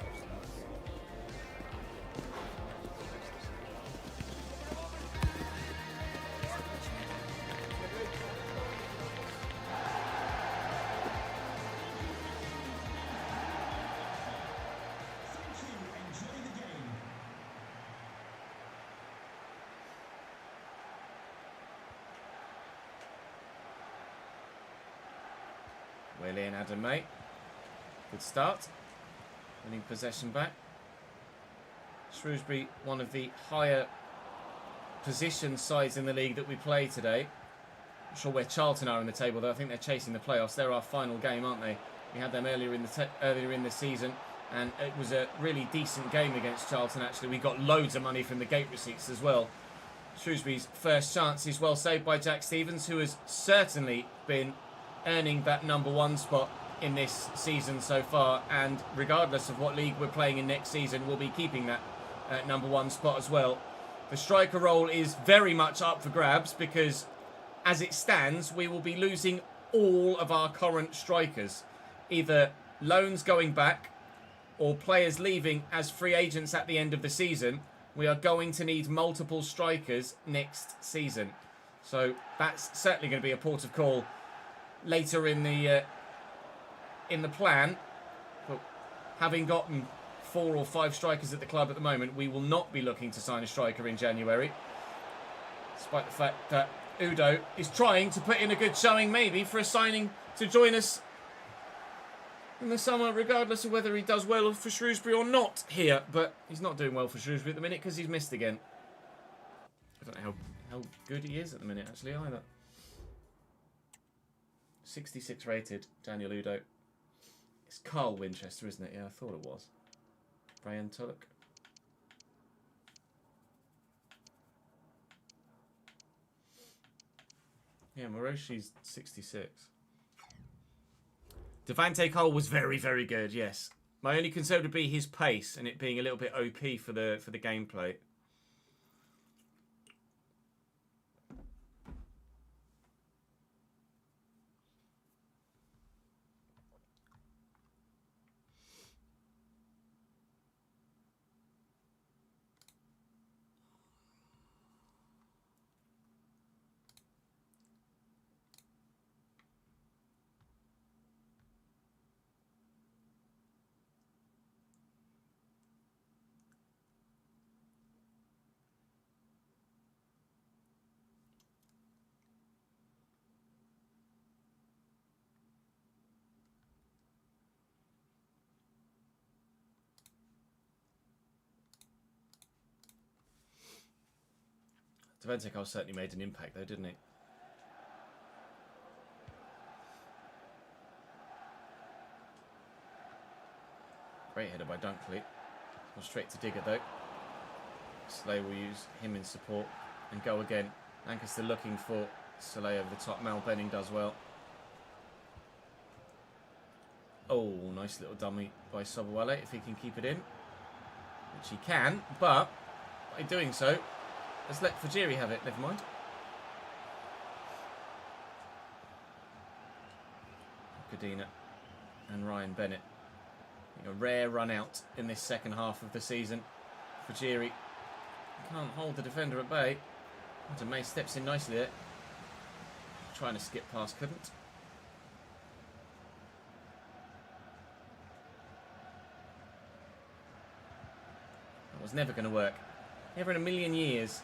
Willie and Adam May. Good start. Winning possession back. Shrewsbury, one of the higher position sides in the league that we play today. Not sure where Charlton are in the table, though. I think they're chasing the playoffs. They're our final game, aren't they? We had them earlier in the season, and it was a really decent game against Charlton, actually. We got loads of money from the gate receipts as well. Shrewsbury's first chance is well saved by Jack Stevens, who has certainly been earning that number 1 spot in this season so far, and regardless of what league we're playing in next season, we'll be keeping that number 1 spot as well. The striker role is very much up for grabs because as it stands, we will be losing all of our current strikers. Either loans going back or players leaving as free agents at the end of the season. We are going to need multiple strikers next season. So that's certainly going to be a port of call later in the plan. But having gotten 4 or 5 strikers at the club at the moment, we will not be looking to sign a striker in January. Despite the fact that Udo is trying to put in a good showing maybe for a signing to join us in the summer, regardless of whether he does well for Shrewsbury or not here. But he's not doing well for Shrewsbury at the minute because he's missed again. I don't know how good he is at the minute, actually, either. 66 rated, Daniel Udo. It's Carl Winchester, isn't it? Yeah, I thought it was. Brian Tulloch. Yeah, Moroshi's 66. Devante Cole was very, very good, yes. My only concern would be his pace and it being a little bit OP for the gameplay. Devante Cole certainly made an impact though, didn't he? Great header by Dunkley. Go straight to Digger though. Slay will use him in support and go again. Lancaster looking for Slay over the top. Mal Benning does well. Oh, nice little dummy by Sobowale if he can keep it in. Which he can, but by doing so, let's let Fajiri have it. Never mind. Kadina and Ryan Bennett. A rare run out in this second half of the season. Fajiri can't hold the defender at bay. May steps in nicely there. Trying to skip past, couldn't. That was never going to work. Never in a million years.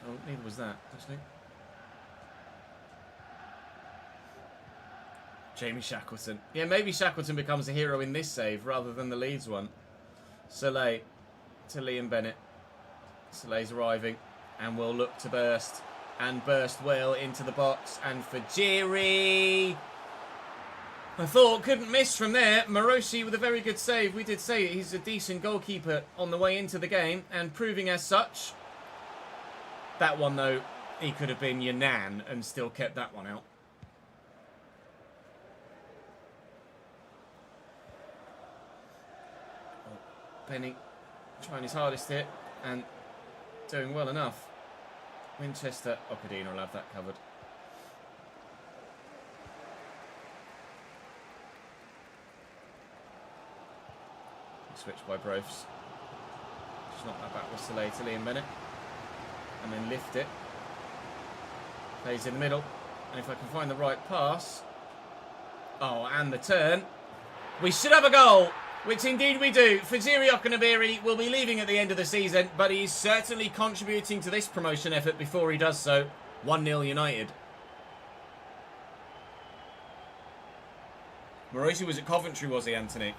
Oh, neither was that, actually. Jamie Shackleton. Yeah, maybe Shackleton becomes a hero in this save rather than the Leeds one. Soleil to Liam Bennett. Soleil's arriving and will look to burst. And burst well into the box. And Fajiri, I thought, couldn't miss from there. Morosi with a very good save. We did say he's a decent goalkeeper on the way into the game and proving as such. That one, though, he could have been your nan and still kept that one out. Penny trying his hardest here and doing well enough. Winchester, Okadina will have that covered. Switch by Brofs. Just knock that back with Soleil to Liam Bennett. And then lift it. Plays in the middle. And if I can find the right pass. Oh, and the turn. We should have a goal. Which indeed we do. Fajiri Okunabiri will be leaving at the end of the season, but he's certainly contributing to this promotion effort before he does so. 1-0 United. Morosi was at Coventry, was he, Anthony?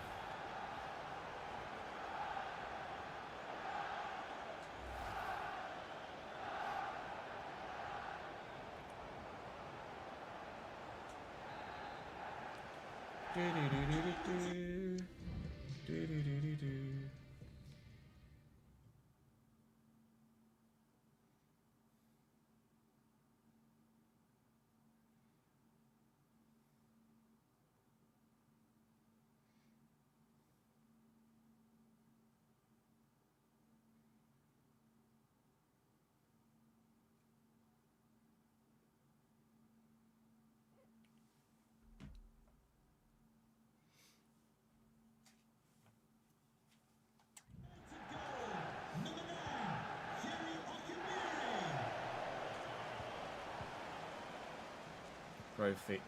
Brophy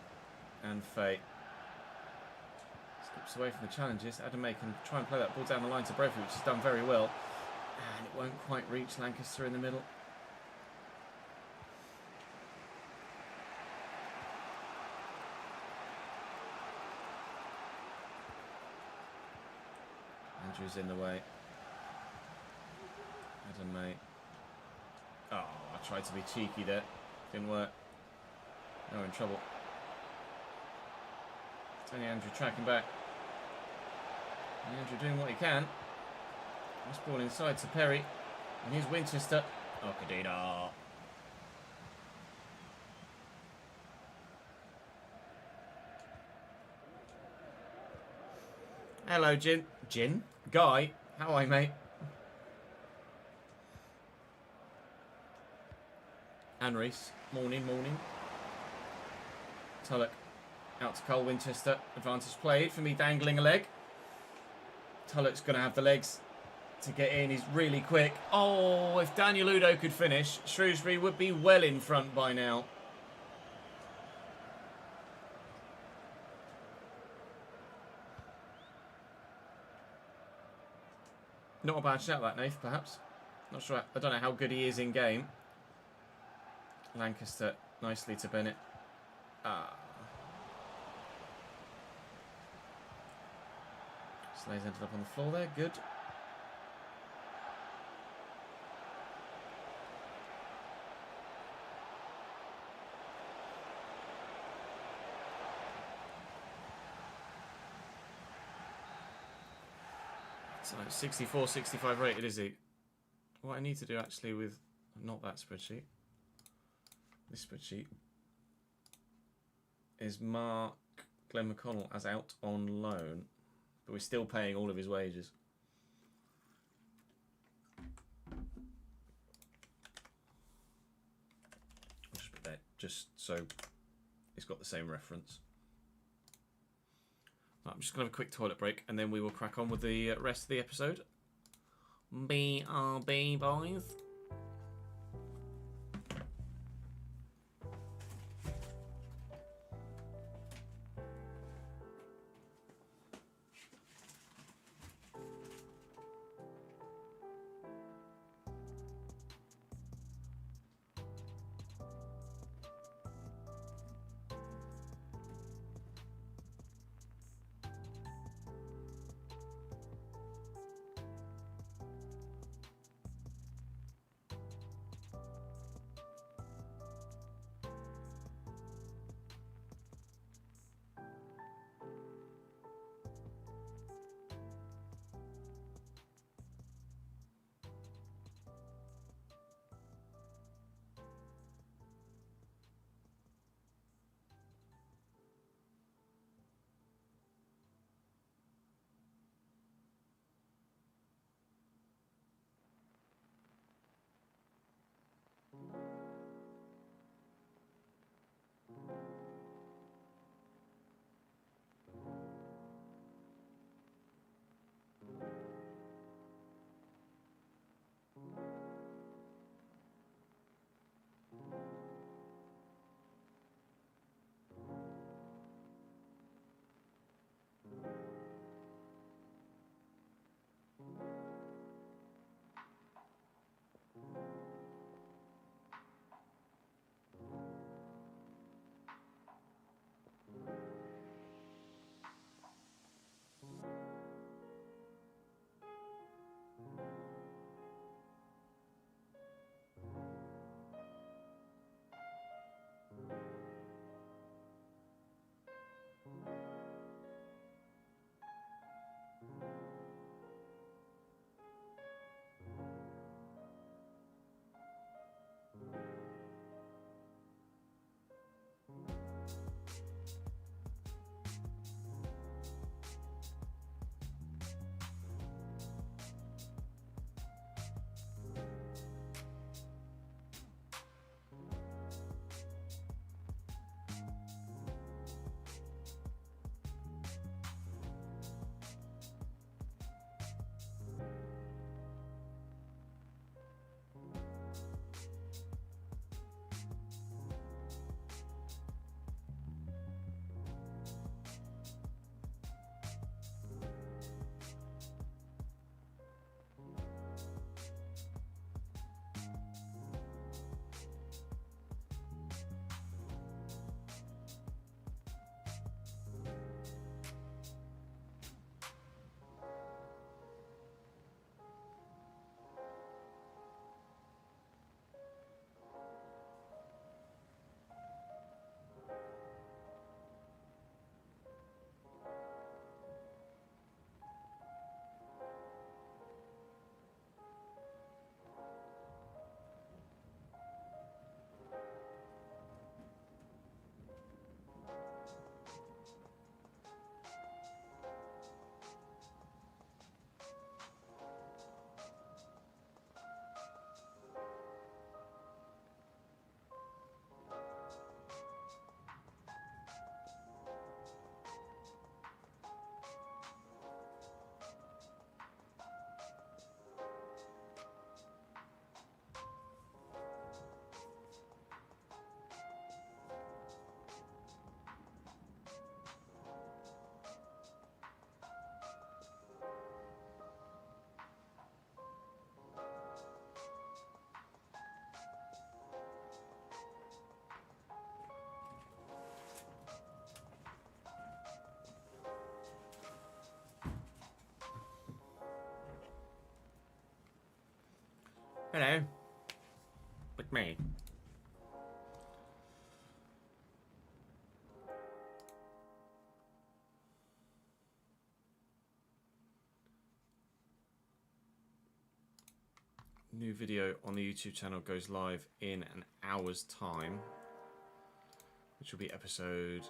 and Faye. Skips away from the challenges. Adame can try and play that ball down the line to Brophy, which he's done very well. And it won't quite reach Lancaster in the middle. Andrew's in the way. Adame. Oh, I tried to be cheeky there. Didn't work. Now we're in trouble. Tony Andrew tracking back. And Andrew doing what he can. Nice ball inside to Perry. And here's Winchester. Oh, Cadena. Hello, Jin. Jin? Guy. How are you, mate? And Reese. Morning, morning. Tulloch out to Cole Winchester. Advantage played for me dangling a leg. Tulloch's going to have the legs to get in. He's really quick. Oh, if Daniel Udo could finish, Shrewsbury would be well in front by now. Not a bad shout, that, Nath, perhaps. Not sure. I don't know how good he is in game. Lancaster nicely to Bennett. Slay's ended up on the floor there. Good. So 64, 65 rated, is he? What I need to do actually with not that spreadsheet, this spreadsheet, is mark Glenn McConnell as out on loan, but we're still paying all of his wages. I'll just put that just so it's got the same reference. Right, I'm just going to have a quick toilet break and then we will crack on with the rest of the episode. BRB, boys. Hello. With me. New video on the YouTube channel goes live in an hour's time, which will be episode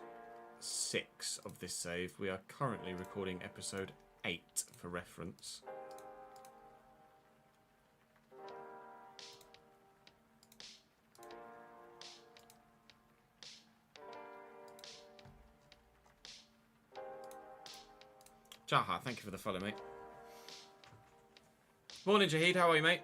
6 of this save. We are currently recording episode 8 for reference. Jaha, thank you for the follow, mate. Morning, Jahid. How are you, mate?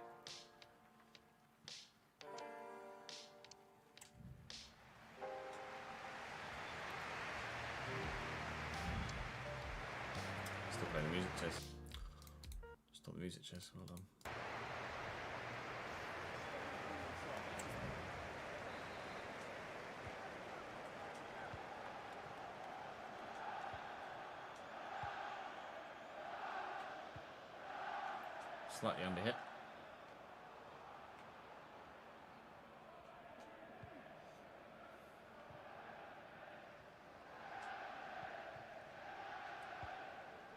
Still playing the music chess. Stop the music chess. Well done. Slightly under hit.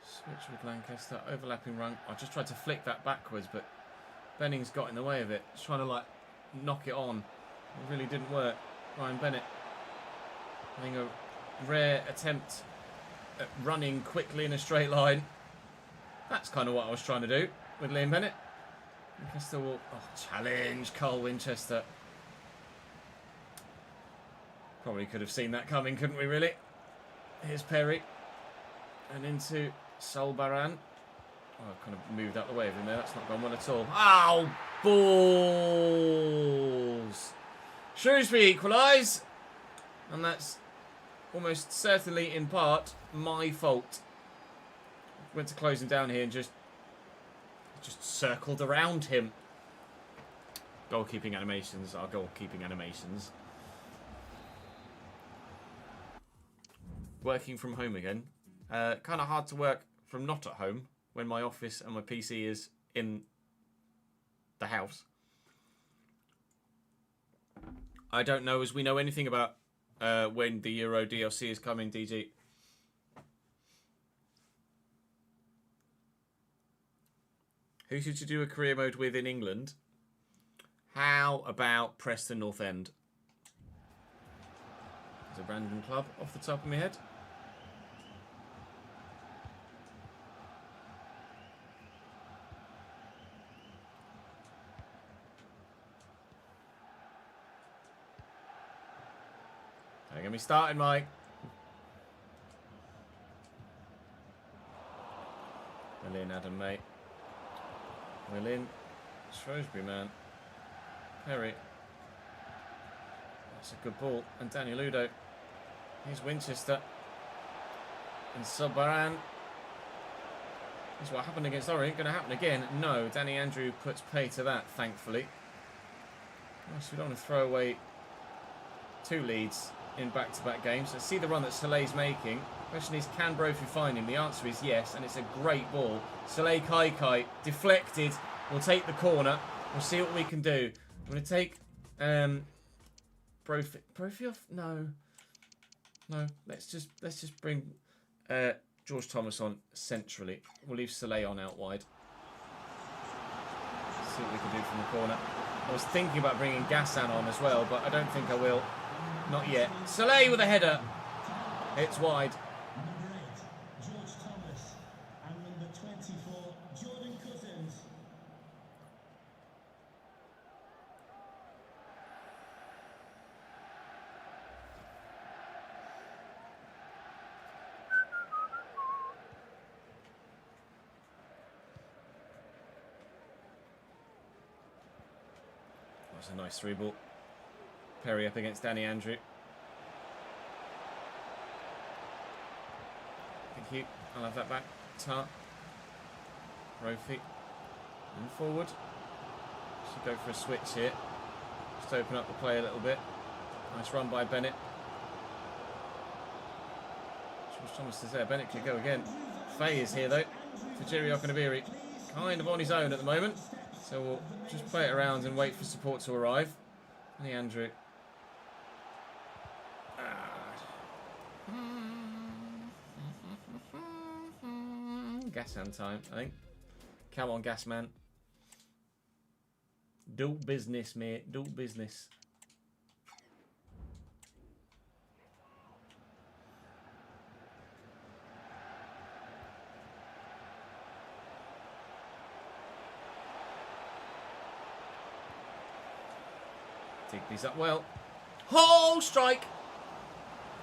Switch with Lancaster, overlapping run. I just tried to flick that backwards, but Benning's got in the way of it. Just trying to like knock it on. It really didn't work. Ryan Bennett having a rare attempt at running quickly in a straight line. That's kind of what I was trying to do with Liam Bennett. Winchester will challenge Carl Winchester. Probably could have seen that coming, couldn't we, really? Here's Perry. And into Solbaran. Oh, I've kind of moved out the way of him there. That's not gone well at all. Ow! Balls! Shrewsbury equalise. And that's almost certainly, in part, my fault. Went to close him down here and just circled around him. Goalkeeping animations are goalkeeping animations. Working from home again. Kind of hard to work from not at home when my office and my PC is in the house. I don't know as we know anything about when the Euro DLC is coming, DG. Who should you do a career mode with in England? How about Preston North End? There's a random club off the top of my head. Don't get me started, Mike. Brilliant, Adam, mate. We're in. Shrewsbury, man. Perry. That's a good ball. And Daniel Udo. Here's Winchester. And Subbaran. That's what happened against Orient. Going to happen again? No. Danny Andrew puts pay to that, thankfully. So we don't want to throw away 2 leads in back-to-back games. Let's see the run that Soleil's making. Question is, can Brophy find him? The answer is yes, and it's a great ball. Soleil Kai deflected. We'll take the corner. We'll see what we can do. I'm going to take Brophy off. No. Let's just bring George Thomas on centrally. We'll leave Soleil on out wide. See what we can do from the corner. I was thinking about bringing Gassan on as well, but I don't think I will. Not yet. Soleil with a header. It's wide. Number 8, George Thomas. And number 24, Jordan Cousins. That's a nice 3-ball. Perry up against Danny Andrew. Thank you. I'll have that back. Tart. Brophy. And forward. Should go for a switch here. Just open up the play a little bit. Nice run by Bennett. George Thomas is there. Bennett could go again. Faye is here though. For Jerry Okanabiri. Kind of on his own at the moment. So we'll just play it around and wait for support to arrive. Danny Andrew. Gassan time, I think. Come on, Gasman. Do business, mate. Do business. Digby's up well. Oh, strike!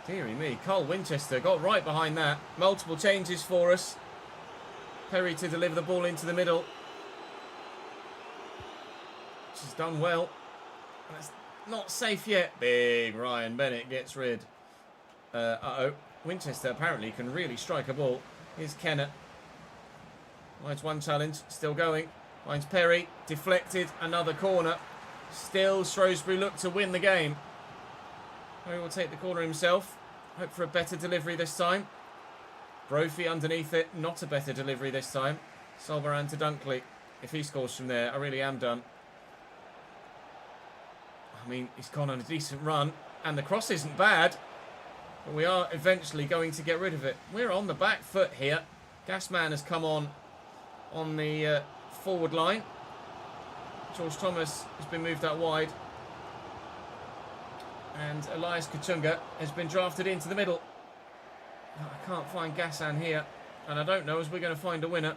Deary me, Cole Winchester got right behind that. Multiple changes for us. Perry to deliver the ball into the middle. She's done well. And it's not safe yet. Big Ryan Bennett gets rid. Uh-oh. Winchester apparently can really strike a ball. Here's Kenner. Finds one challenge. Still going. Finds Perry. Deflected. Another corner. Still Shrewsbury look to win the game. Perry will take the corner himself. Hope for a better delivery this time. Brophy underneath it. Not a better delivery this time. Solbaran to Dunkley. If he scores from there, I really am done. I mean, he's gone on a decent run. And the cross isn't bad. But we are eventually going to get rid of it. We're on the back foot here. Gasman has come on the forward line. George Thomas has been moved out wide. And Elias Kachunga has been drafted into the middle. I can't find Gassan here. And I don't know as we're going to find a winner.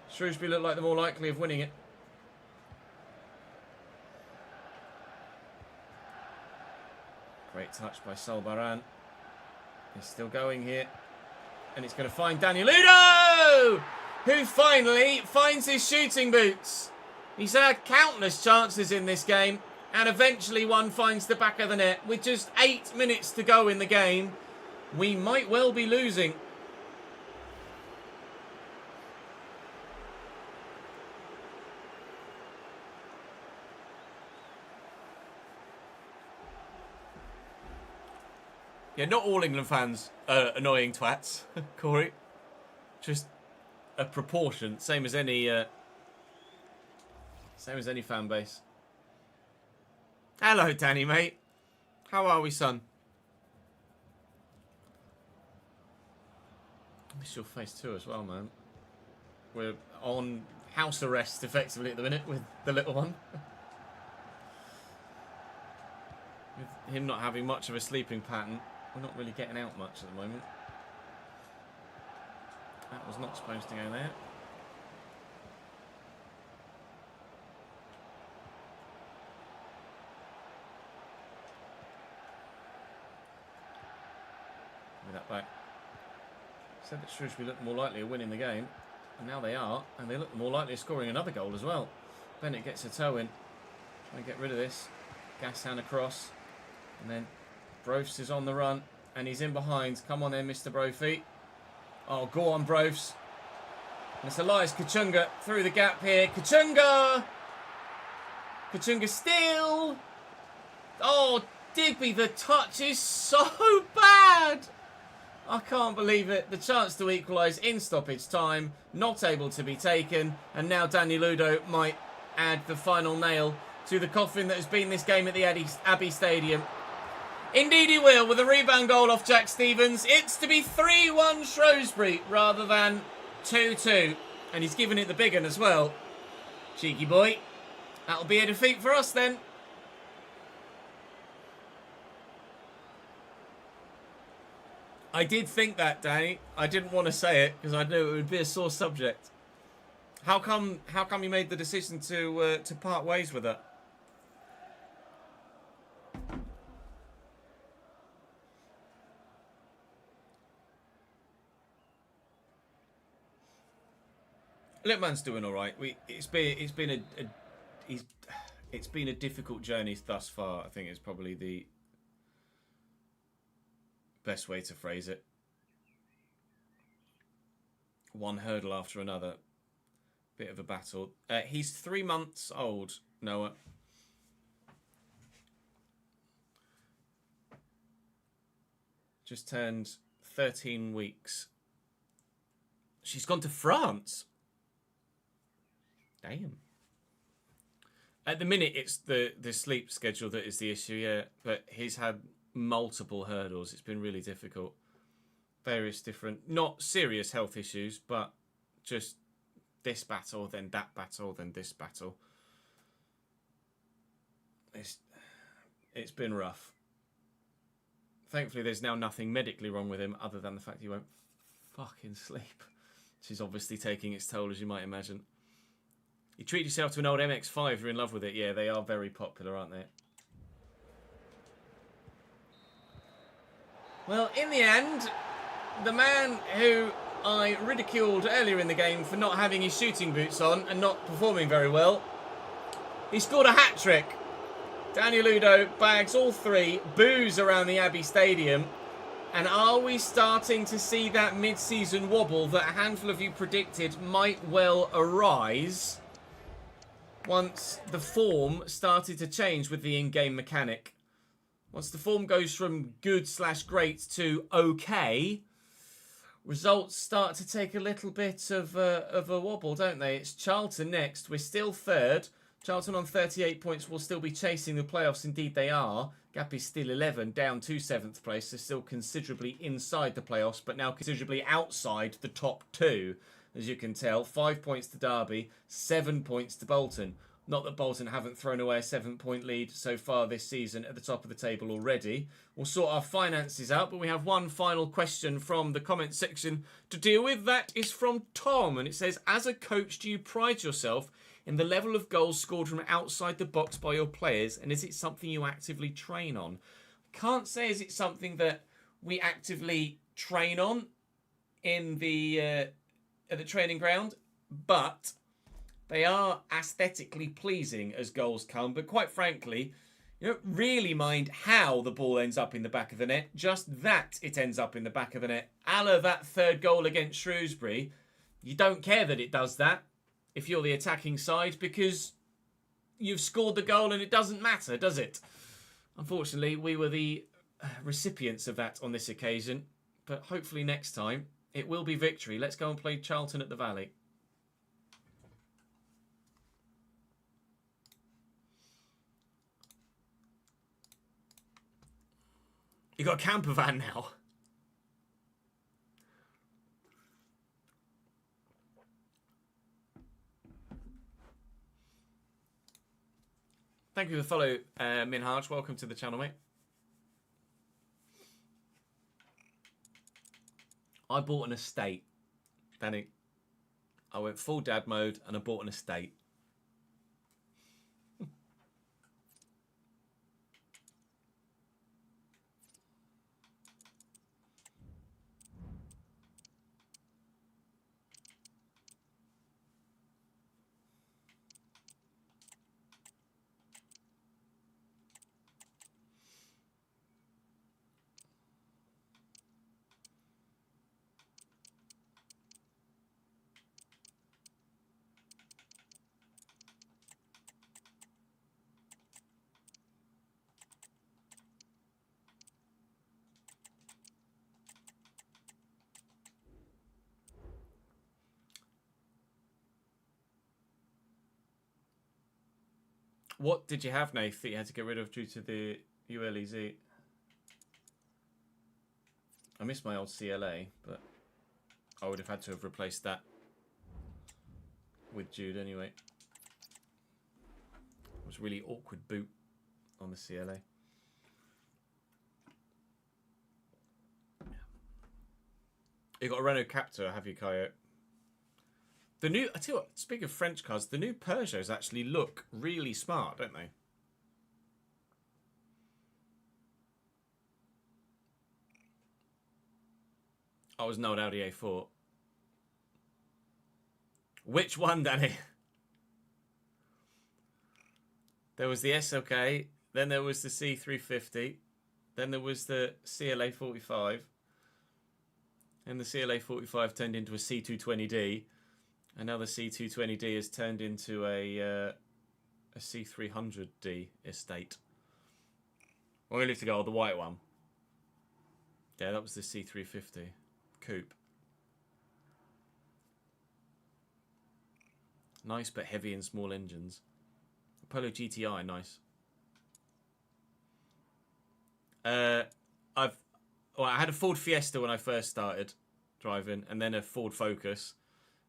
Shrewsbury look like the more likely of winning it. Great touch by Solbaran. He's still going here. And it's going to find Daniel Ludo! Who finally finds his shooting boots. He's had countless chances in this game. And eventually one finds the back of the net. With just 8 minutes to go in the game, we might well be losing. Yeah, not all England fans are annoying twats, Corey. Just a proportion, same as any fan base. Hello, Danny, mate. How are we, son? I miss your face too as well, man. We're on house arrest, effectively, at the minute, with the little one. With him not having much of a sleeping pattern, we're not really getting out much at the moment. That was not supposed to go there. That back. Said that Shrewsbury looked more likely of winning the game, and now they are, and they look more likely of scoring another goal as well. Bennett gets a toe in, trying to get rid of this. Gassan across, and then Brofs is on the run, and he's in behind. Come on then, Mr. Brophy. Oh, go on, Brofs. And it's Elias Kachunga through the gap here. Kachunga! Kachunga still! Oh, Digby, the touch is so bad! I can't believe it. The chance to equalise in stoppage time, not able to be taken. And now Danny Ludo might add the final nail to the coffin that has been this game at the Abbey Stadium. Indeed he will, with a rebound goal off Jack Stevens. It's to be 3-1 Shrewsbury rather than 2-2. And he's given it the big one as well. Cheeky boy. That'll be a defeat for us then. I did think that, Danny. I didn't want to say it because I knew it would be a sore subject. How come you made the decision to part ways with it? Littman's doing all right. It's been a difficult journey thus far. I think it's probably the best way to phrase it. One hurdle after another. Bit of a battle. He's 3 months old, Noah. Just turned 13 weeks. She's gone to France. Damn. At the minute, it's the sleep schedule that is the issue, yeah. But he's had multiple hurdles. It's been really difficult. Various different, not serious health issues, but just this battle, then that battle, then this battle. It's been rough. Thankfully, there's now nothing medically wrong with him other than the fact he won't fucking sleep. Which is obviously taking its toll, as you might imagine. You treat yourself to an old MX-5, you're in love with it. Yeah, they are very popular, aren't they? Well, in the end, the man who I ridiculed earlier in the game for not having his shooting boots on and not performing very well, he scored a hat-trick. Daniel Udo bags all three, boos around the Abbey Stadium. And are we starting to see that mid-season wobble that a handful of you predicted might well arise once the form started to change with the in-game mechanic? Once the form goes from good/great to okay, results start to take a little bit of a wobble, don't they? It's Charlton next. We're still third. Charlton on 38 points will still be chasing the playoffs. Indeed they are. Gap is still 11, down to 7th place. So still considerably inside the playoffs, but now considerably outside the top two. As you can tell, 5 points to Derby, 7 points to Bolton. Not that Bolton haven't thrown away a 7-point lead so far this season at the top of the table already. We'll sort our finances out, but we have one final question from the comment section to deal with. That is from Tom, and it says, as a coach, do you pride yourself in the level of goals scored from outside the box by your players, and is it something you actively train on? Can't say is it something that we actively train on in the at the training ground, but they are aesthetically pleasing as goals come. But quite frankly, you don't really mind how the ball ends up in the back of the net, just that it ends up in the back of the net. A la that third goal against Shrewsbury, you don't care that it does that if you're the attacking side, because you've scored the goal and it doesn't matter, does it? Unfortunately, we were the recipients of that on this occasion, but hopefully next time it will be victory. Let's go and play Charlton at the Valley. You got a camper van now. Thank you for the follow, Minhaj. Welcome to the channel, mate. I bought an estate, Danny. I went full dad mode and I bought an estate. What did you have, Nath, that you had to get rid of due to the ULEZ? I miss my old CLA, but I would have had to have replaced that with Jude anyway. It was a really awkward boot on the CLA. You got a Renault Captur, have you, Coyote? The new, I tell you what, speaking of French cars, the new Peugeots actually look really smart, don't they? I was an old Audi A4. Which one, Danny? There was the SLK, then there was the C350, then there was the CLA 45, and the CLA 45 turned into a C220D. And now the C220D has turned into a C300D estate. I'm going to leave to go the white one. Yeah, that was the C350 coupe. Nice but heavy and small engines. Polo GTI, nice. I had a Ford Fiesta when I first started driving, and then a Ford Focus.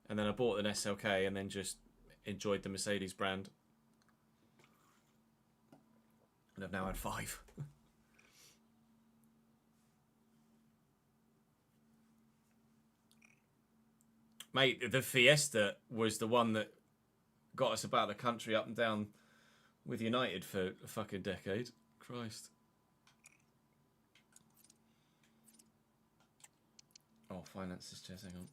And then I bought an SLK and then just enjoyed the Mercedes brand. And I've now had 5. Mate, the Fiesta was the one that got us about the country up and down with United for a fucking decade. Christ. Oh, finances, Jez, hang on.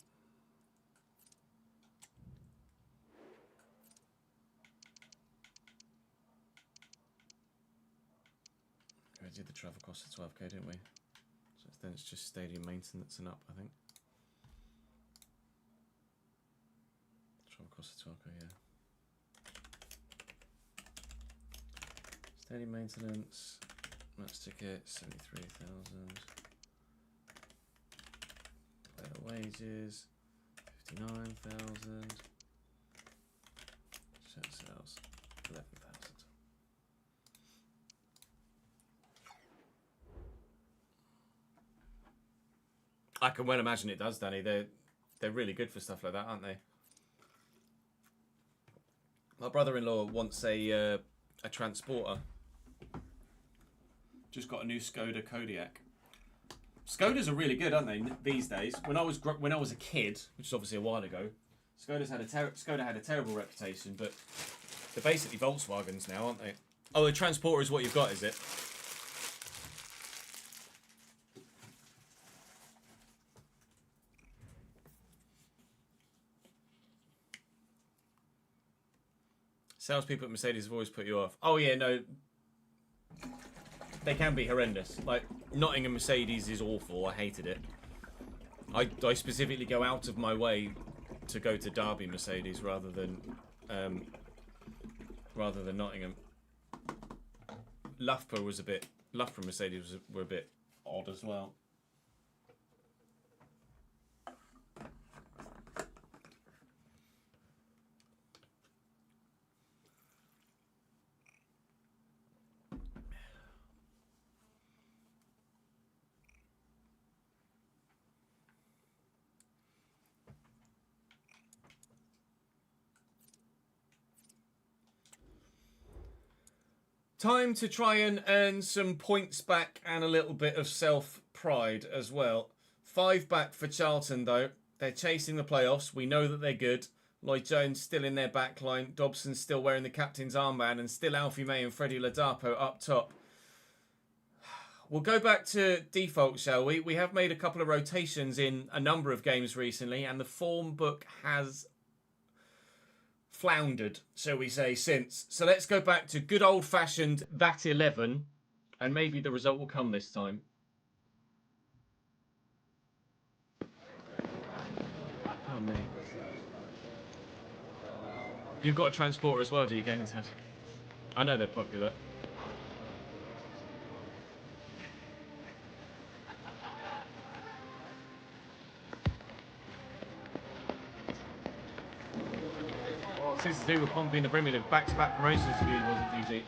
We did the travel cost of 12k, didn't we? So then it's just stadium maintenance and up, I think. Travel cost of 12k, yeah. Stadium maintenance, match ticket, 73,000. Player wages, 59,000. Shirt sales, 11,000. I can well imagine it does, Danny. They're really good for stuff like that, aren't they? My brother-in-law wants a transporter. Just got a new Skoda Kodiaq. Skodas are really good, aren't they, these days? When I was a kid, which is obviously a while ago, Skoda had a terrible reputation, but they're basically Volkswagens now, aren't they? Oh, a transporter is what you've got, is it? Salespeople at Mercedes have always put you off. Oh yeah, no. They can be horrendous. Like, Nottingham Mercedes is awful. I hated it. I specifically go out of my way to go to Derby Mercedes rather than Nottingham. Loughborough Mercedes were a bit odd as well. Time to try and earn some points back and a little bit of self-pride as well. 5 back for Charlton, though. They're chasing the playoffs. We know that they're good. Lloyd Jones still in their back line. Dobson still wearing the captain's armband. And still Alfie May and Freddie Ladapo up top. We'll go back to default, shall we? We have made a couple of rotations in a number of games recently. And the form book has floundered, shall we say, since. So let's go back to good old-fashioned that 11, and maybe the result will come this time. Oh, me. You've got a transporter as well, do you, Gaming Ted? I know they're popular. Since to do with Pompey in the Premier League, back-to-back promotions wasn't easy.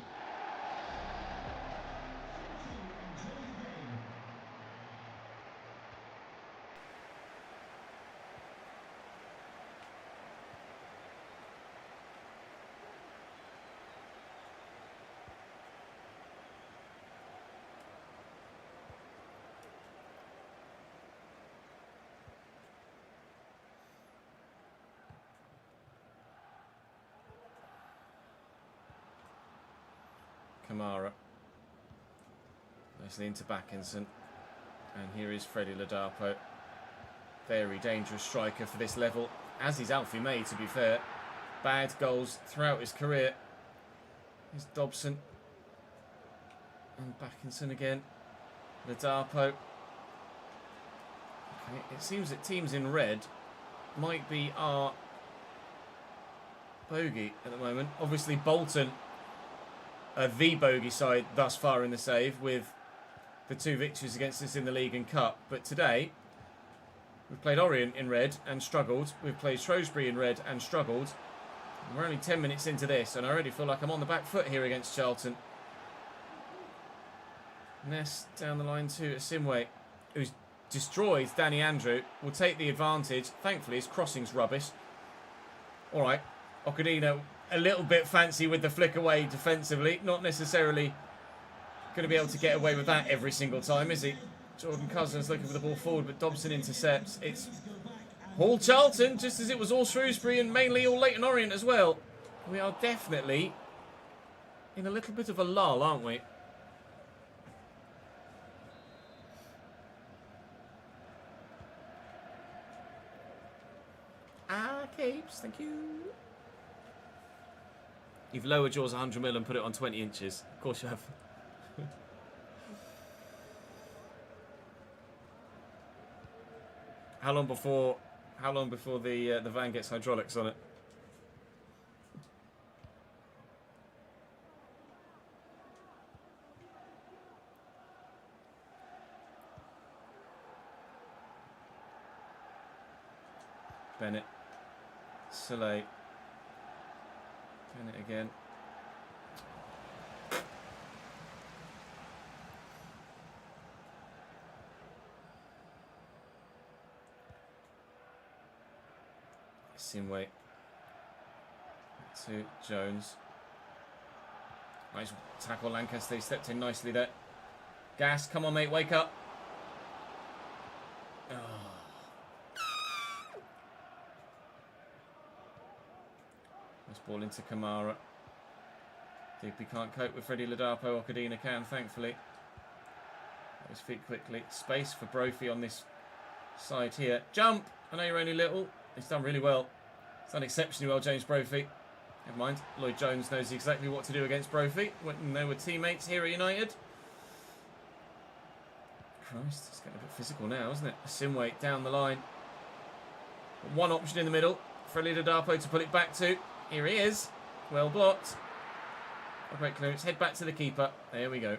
Kamara. Nicely into Backinson. And here is Freddie Ladapo. Very dangerous striker for this level, as is Alfie May, to be fair. Bad goals throughout his career. Here's Dobson. And Backinson again. Ladapo. Okay, it seems that teams in red might be our bogey at the moment. Obviously, Bolton the bogey side thus far in the save, with the 2 victories against us in the league and cup. But today, we've played Orient in red and struggled. We've played Shrewsbury in red and struggled. And we're only 10 minutes into this, and I already feel like I'm on the back foot here against Charlton. Ness down the line to Asimwe, who's destroyed Danny Andrew. Will take the advantage. Thankfully, his crossing's rubbish. All right, Okadino a little bit fancy with the flick away defensively. Not necessarily going to be able to get away with that every single time, is he? Jordan Cousins looking for the ball forward, but Dobson intercepts. It's all Charlton, just as it was all Shrewsbury and mainly all Leyton Orient as well. We are definitely in a little bit of a lull, aren't we? Capes, thank you. You've lowered yours 100mm and put it on 20 inches. Of course you have. How long before the van gets hydraulics on it? Bennett. Soleil. Bennett again. Sinway. To Jones. Nice tackle, Lancaster. He stepped in nicely there. Gas, come on, mate, wake up. Oh. Nice ball into Kamara. Digby can't cope with Freddie Ladapo. Okadina can, thankfully. Got his feet quickly. Space for Brophy on this side here. Jump! I know you're only little. He's done really well. He's done exceptionally well, James Brophy. Never mind. Lloyd Jones knows exactly what to do against Brophy when they were teammates here at United. Christ, it's getting a bit physical now, isn't it? Sinway down the line. One option in the middle. Freddie Ladapo to pull it back to. Here he is. Well blocked. A great clearance. Head back to the keeper. There we go.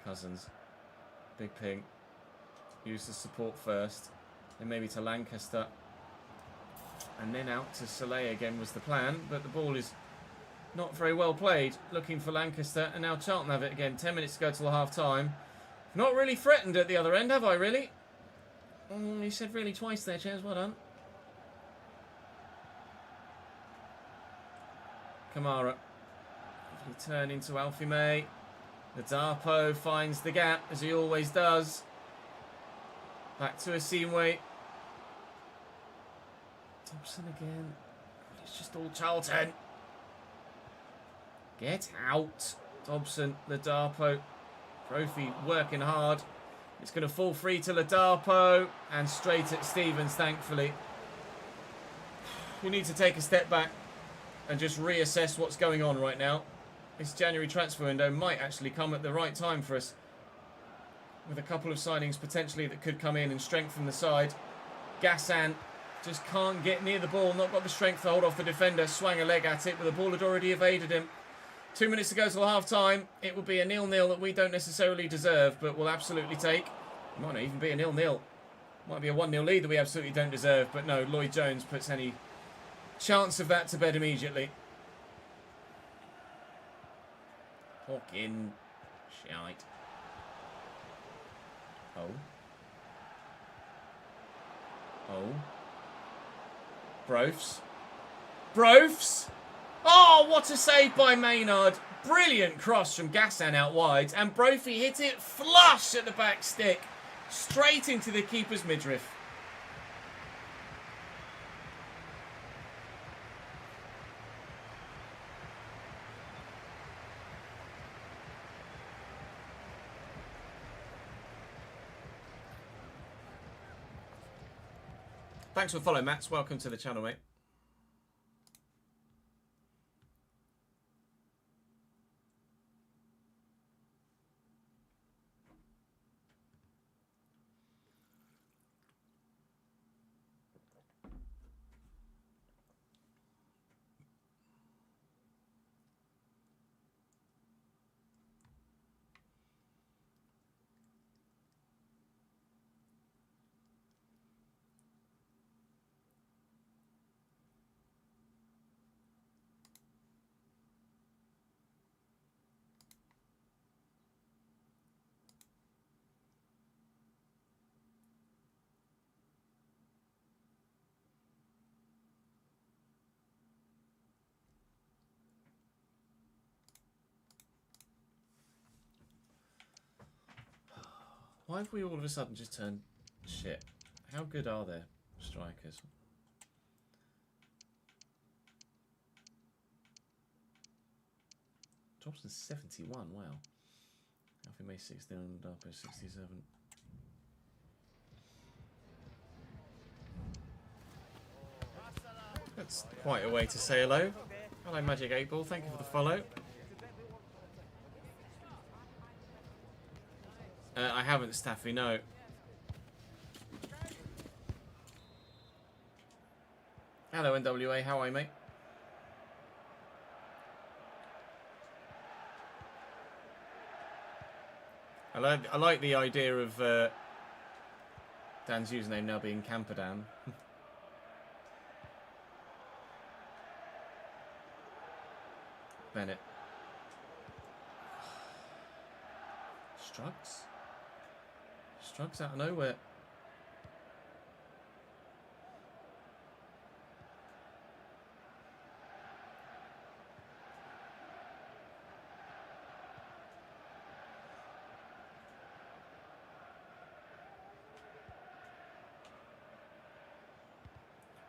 Cousins. Big ping. Use the support first. Then maybe to Lancaster. And then out to Soleil again was the plan. But the ball is not very well played. Looking for Lancaster. And now Charlton have it again. 10 minutes to go till half time. Not really threatened at the other end, have I, really? You said really twice there, Chairs. Well done. Kamara. Lovely turn into Alfie May. Ladapo finds the gap, as he always does. Back to Asimwe. Thompson again. It's just all Charlton. Get out. Dobson, Ladapo. Trophy working hard. It's going to fall free to Ladapo. And straight at Stevens, thankfully. We need to take a step back and just reassess what's going on right now. This January transfer window might actually come at the right time for us. With a couple of signings potentially that could come in and strengthen the side. Gassan just can't get near the ball. Not got the strength to hold off the defender. Swung a leg at it, but the ball had already evaded him. 2 minutes to go till half time. It will be a 0-0 that we don't necessarily deserve, but we'll absolutely take. It might not even be a 0-0. Might be a 1-0 lead that we absolutely don't deserve, but no, Lloyd Jones puts any chance of that to bed immediately. Fucking shite. Oh. Oh. Brofs. Brofs! Oh, what a save by Maynard. Brilliant cross from Gassan out wide. And Brophy hit it flush at the back stick. Straight into the keeper's midriff. Thanks for following, Mats. Welcome to the channel, mate. Why have we all of a sudden just turned shit? How good are their strikers? Jobson's 71, wow. Alfie May 69 and Darpo 67. That's quite a way to say hello. Hello, Magic 8 Ball. Thank you for the follow. I haven't, Staffy, no. Hello, NWA. How are you, mate? I like the idea of Dan's username now being Camperdan. Bennett. Strugs? Strugs out of nowhere.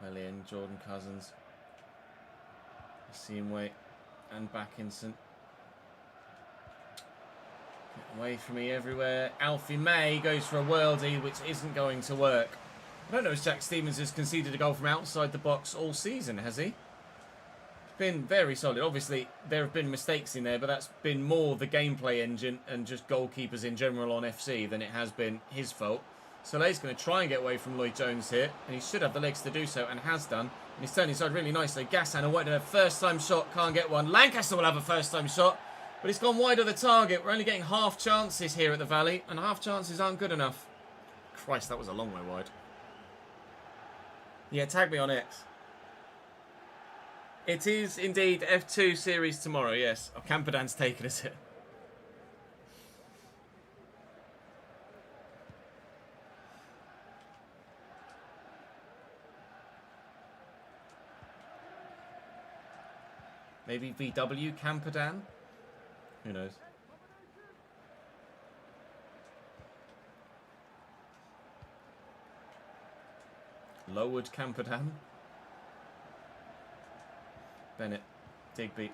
Wellian, Jordan Cousins. Seamway and Backinson. Get away from me everywhere. Alfie May goes for a worldie, which isn't going to work. I don't know if Jack Stevens has conceded a goal from outside the box all season, has he? Been very solid. Obviously, there have been mistakes in there, but that's been more the gameplay engine and just goalkeepers in general on FC than it has been his fault. Soleil's going to try and get away from Lloyd Jones here, and he should have the legs to do so, and has done. And he's turned inside really nicely. Gassan, away to a first-time shot, can't get one. Lancaster will have a first-time shot, but it's gone wide of the target. We're only getting half chances here at the Valley, and half chances aren't good enough. Christ, that was a long way wide. Yeah, tag me on X. It is indeed F2 series tomorrow, yes. Oh, Camperdan's taken us it. Maybe VW Camperdan? Who knows? Lowered Camperdan? Bennett. Digby.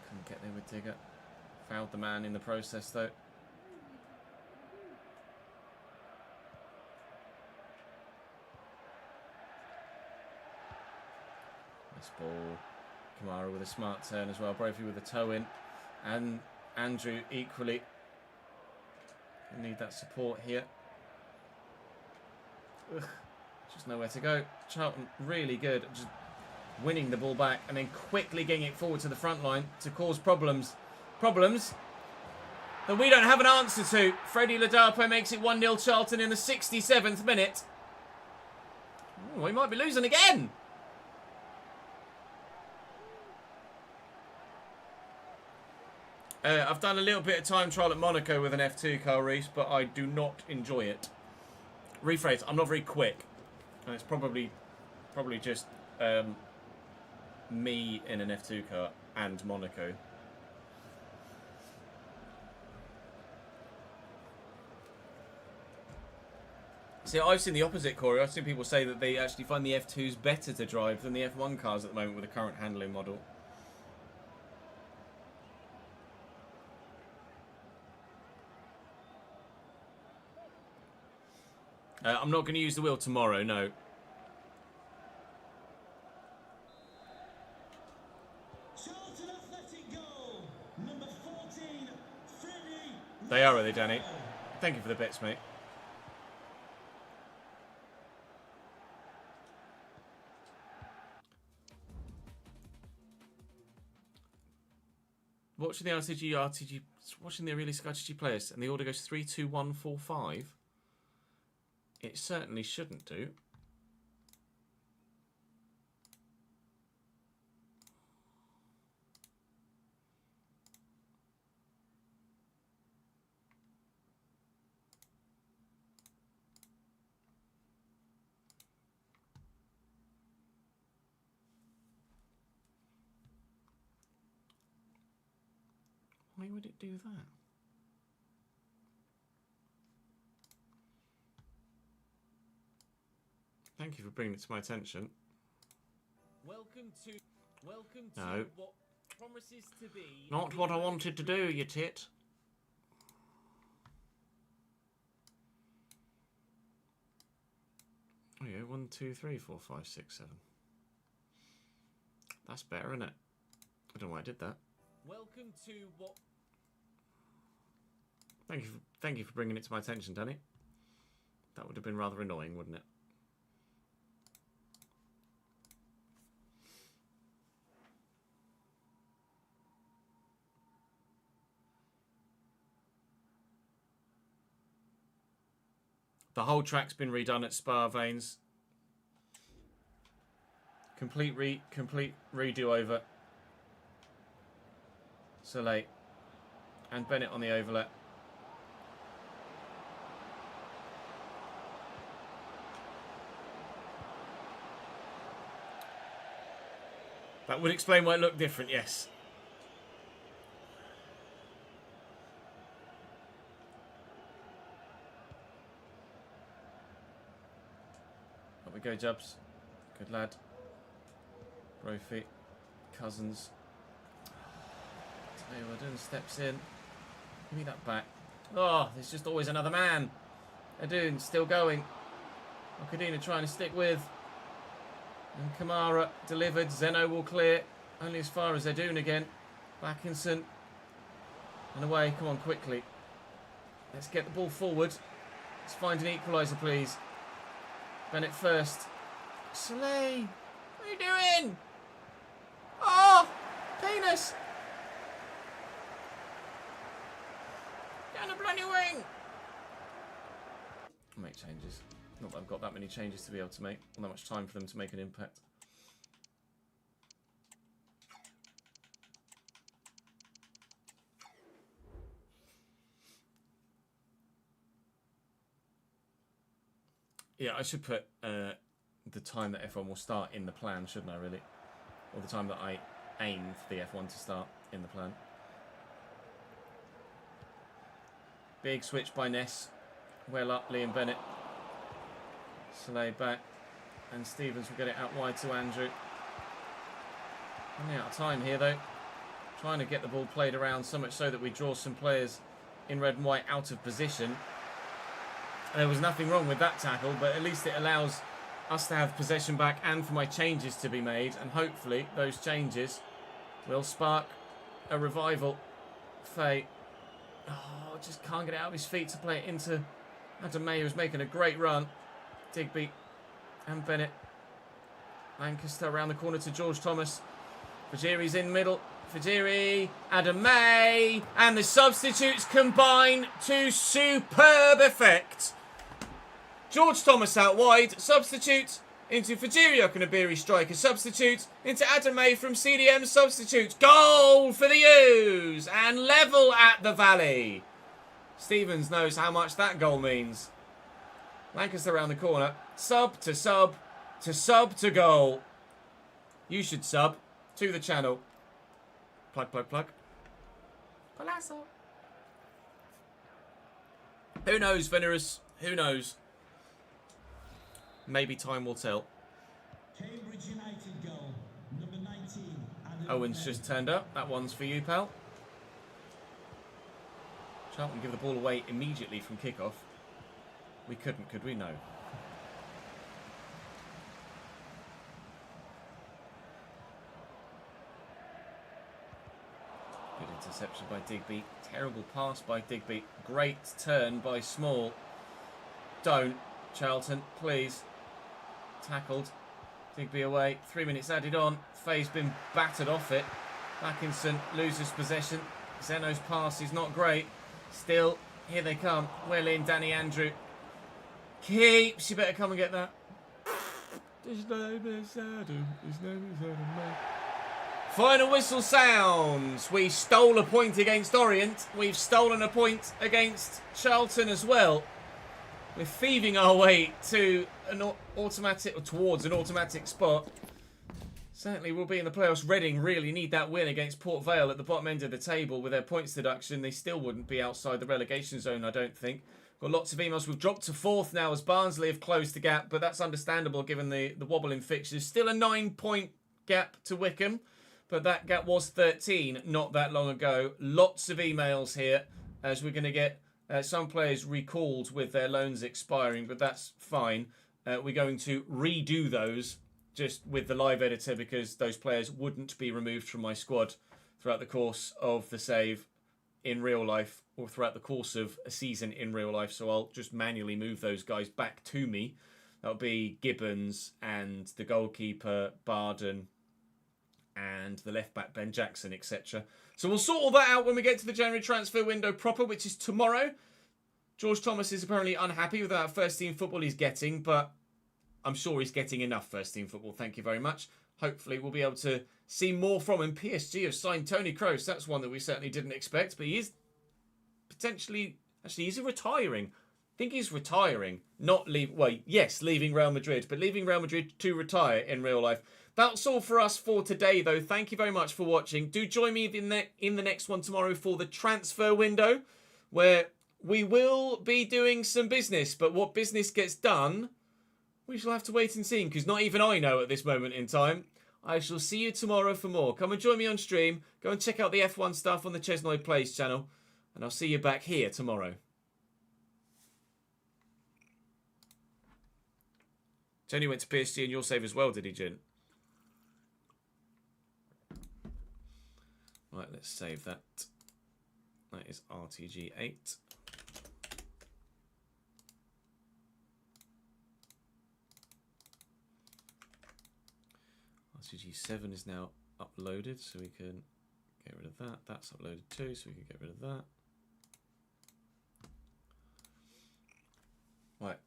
Couldn't get there with Digger. Fouled the man in the process though. Nice ball. Kamara with a smart turn as well. Brophy with a toe in. And Andrew equally. We need that support here. Ugh. Just nowhere to go. Charlton really good at just winning the ball back and then quickly getting it forward to the front line to cause problems. Problems that we don't have an answer to. Freddie Ladapo makes it 1-0 Charlton in the 67th minute. Ooh, we might be losing again. I've done a little bit of time trial at Monaco with an F2 car race, but I do not enjoy it. Rephrase, I'm not very quick. And it's probably just me in an F2 car and Monaco. See, I've seen the opposite, Corey. I've seen people say that they actually find the F2s better to drive than the F1 cars at the moment with the current handling model. I'm not going to use the wheel tomorrow, no. Charlton Athletic goal, number 14, Freddie. They are they, Danny? Thank you for the bits, mate. Watching the RTG, watching the Aurelia Sky RTG players, and the order goes 3, 2, 1, 4, 5. It certainly shouldn't do. Why would it do that? Thank you for bringing it to my attention. Welcome to... Welcome No. to what promises to be Not what I wanted to do, you tit. Oh yeah, 1, 2, 3, 4, 5, 6, 7. That's better, isn't it? I don't know why I did that. Welcome to what Thank you for bringing it to my attention, Danny. That would have been rather annoying, wouldn't it? The whole track's been redone at Spa Vanes. Complete redo over. Soleil and Bennett on the overlap. That would explain why it looked different, yes. Up we go, Jubs. Good lad. Brophy. Cousins. Taylor steps in. Give me that back. Oh, there's just always another man. Adoon still going. Okadina trying to stick with. And Kamara delivered. Zeno will clear. Only as far as Adoon again. Backinson. And away. Come on, quickly. Let's get the ball forward. Let's find an equaliser, please. Bennett first. Soleil. What are you doing? Oh! Penis! Down the bloody wing! I'll make changes. Not that I've got that many changes to be able to make. Not that much time for them to make an impact. Yeah, I should put the time that F1 will start in the plan, shouldn't I, really? Or the time that I aim for the F1 to start in the plan. Big switch by Ness. Well up, Liam Bennett. Soleil back. And Stevens will get it out wide to Andrew. Running out of time here, though. Trying to get the ball played around so much so that we draw some players in red and white out of position. And there was nothing wrong with that tackle, but at least it allows us to have possession back and for my changes to be made. And hopefully those changes will spark a revival. Faye. Oh, just can't get it out of his feet to play it into Adam May, who's making a great run. Digby and Bennett. Lancaster around the corner to George Thomas. Fajiri's in middle. Fajiri, Adam May, and the substitutes combine to superb effect. George Thomas out wide, substitute into Fajiri Okunabiri, striker, substitute into Adam May from CDM, substitute. Goal for the U's and level at the Valley. Stevens knows how much that goal means. Lancaster around the corner, sub to sub to sub to goal. You should sub to the channel. Plug, plug, plug. Palazzo. Who knows, Venerus? Who knows? Maybe time will tell. Cambridge United goal, number 19. Owen's just turned up. That one's for you, pal. Charlton give the ball away immediately from kickoff. We couldn't, could we? No. Good interception by Digby. Terrible pass by Digby. Great turn by Small. Don't, Charlton, please. Tackled. Digby away. 3 minutes added on. Faye's been battered off it. Atkinson loses possession. Zeno's pass is not great. Still, here they come. Well in, Danny Andrew. Keeps. You better come and get that. His name is Adam. His name is Adam May. Final whistle sounds. We stole a point against Orient. We've stolen a point against Charlton as well. We're thieving our way to an automatic, or towards an automatic spot. Certainly we'll be in the playoffs. Reading really need that win against Port Vale at the bottom end of the table with their points deduction. They still wouldn't be outside the relegation zone, I don't think. Got lots of emails. We've dropped to 4th now as Barnsley have closed the gap, but that's understandable given the wobble in fixtures. Still a 9-point gap to Wickham. but that gap was 13 not that long ago. Lots of emails here as we're going to get some players recalled with their loans expiring, but that's fine. We're going to redo those just with the live editor because those players wouldn't be removed from my squad throughout the course of the save in real life or throughout the course of a season in real life. So I'll just manually move those guys back to me. That'll be Gibbons and the goalkeeper, Barden, and the left-back, Ben Jackson, etc. So we'll sort all that out when we get to the January transfer window proper, which is tomorrow. George Thomas is apparently unhappy with that first-team football he's getting, but I'm sure he's getting enough first-team football. Thank you very much. Hopefully we'll be able to see more from him. PSG have signed Tony Kroos. That's one that we certainly didn't expect, but he is potentially... Actually, he's retiring. I think he's retiring. Not leave. Well, yes, leaving Real Madrid, but leaving Real Madrid to retire in real life. That's all for us for today, though. Thank you very much for watching. Do join me in the next one tomorrow for the transfer window, where we will be doing some business. But what business gets done, we shall have to wait and see, because not even I know at this moment in time. I shall see you tomorrow for more. Come and join me on stream. Go and check out the F1 stuff on the Chesnoy Plays channel. And I'll see you back here tomorrow. Tony went to PSG and your save as well, did he, Jin? Right, let's save that. That is RTG8. RTG7 is now uploaded, so we can get rid of that. That's uploaded too, so we can get rid of that. Right,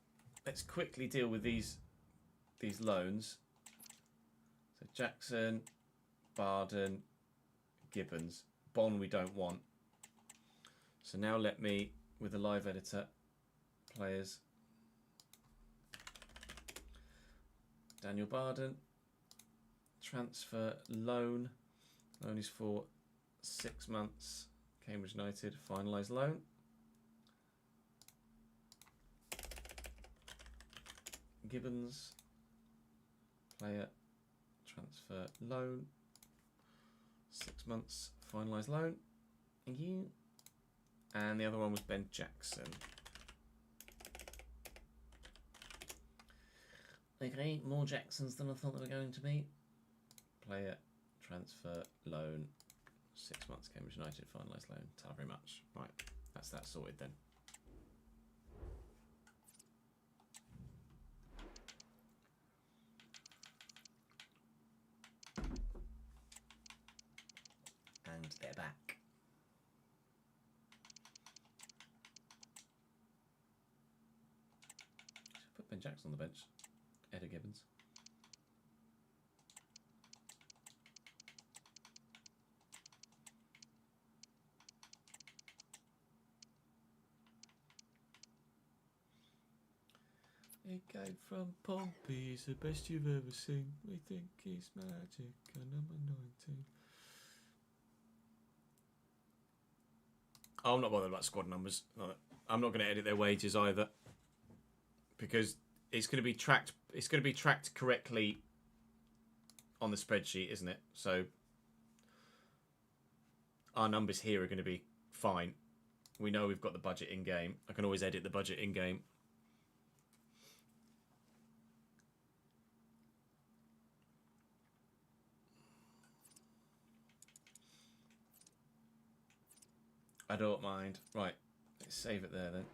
let's quickly deal with these loans. So Jackson, Barden, Gibbons. Bon we don't want. So now let me, with the live editor, players. Daniel Barden. Transfer loan. Loan is for 6 months. Cambridge United, finalise loan. Gibbons. Player. Transfer loan. 6 months. Finalise loan. Thank you. And the other one was Ben Jackson. Okay, more Jacksons than I thought they were going to be. Player, transfer, loan, 6 months, Cambridge United, finalised loan. Thank you very much. Right, that's that sorted then. And they're back. Should put Ben Jackson on the bench. Edda Gibbons. It came from Pompey, he's the best you've ever seen. We think he's magic, and number 19. I'm not bothered about squad numbers. I'm not going to edit their wages either, because it's going to be tracked. It's going to be tracked correctly on the spreadsheet, isn't it? So our numbers here are going to be fine. We know we've got the budget in game. I can always edit the budget in game. I don't mind. Right, let's save it there then.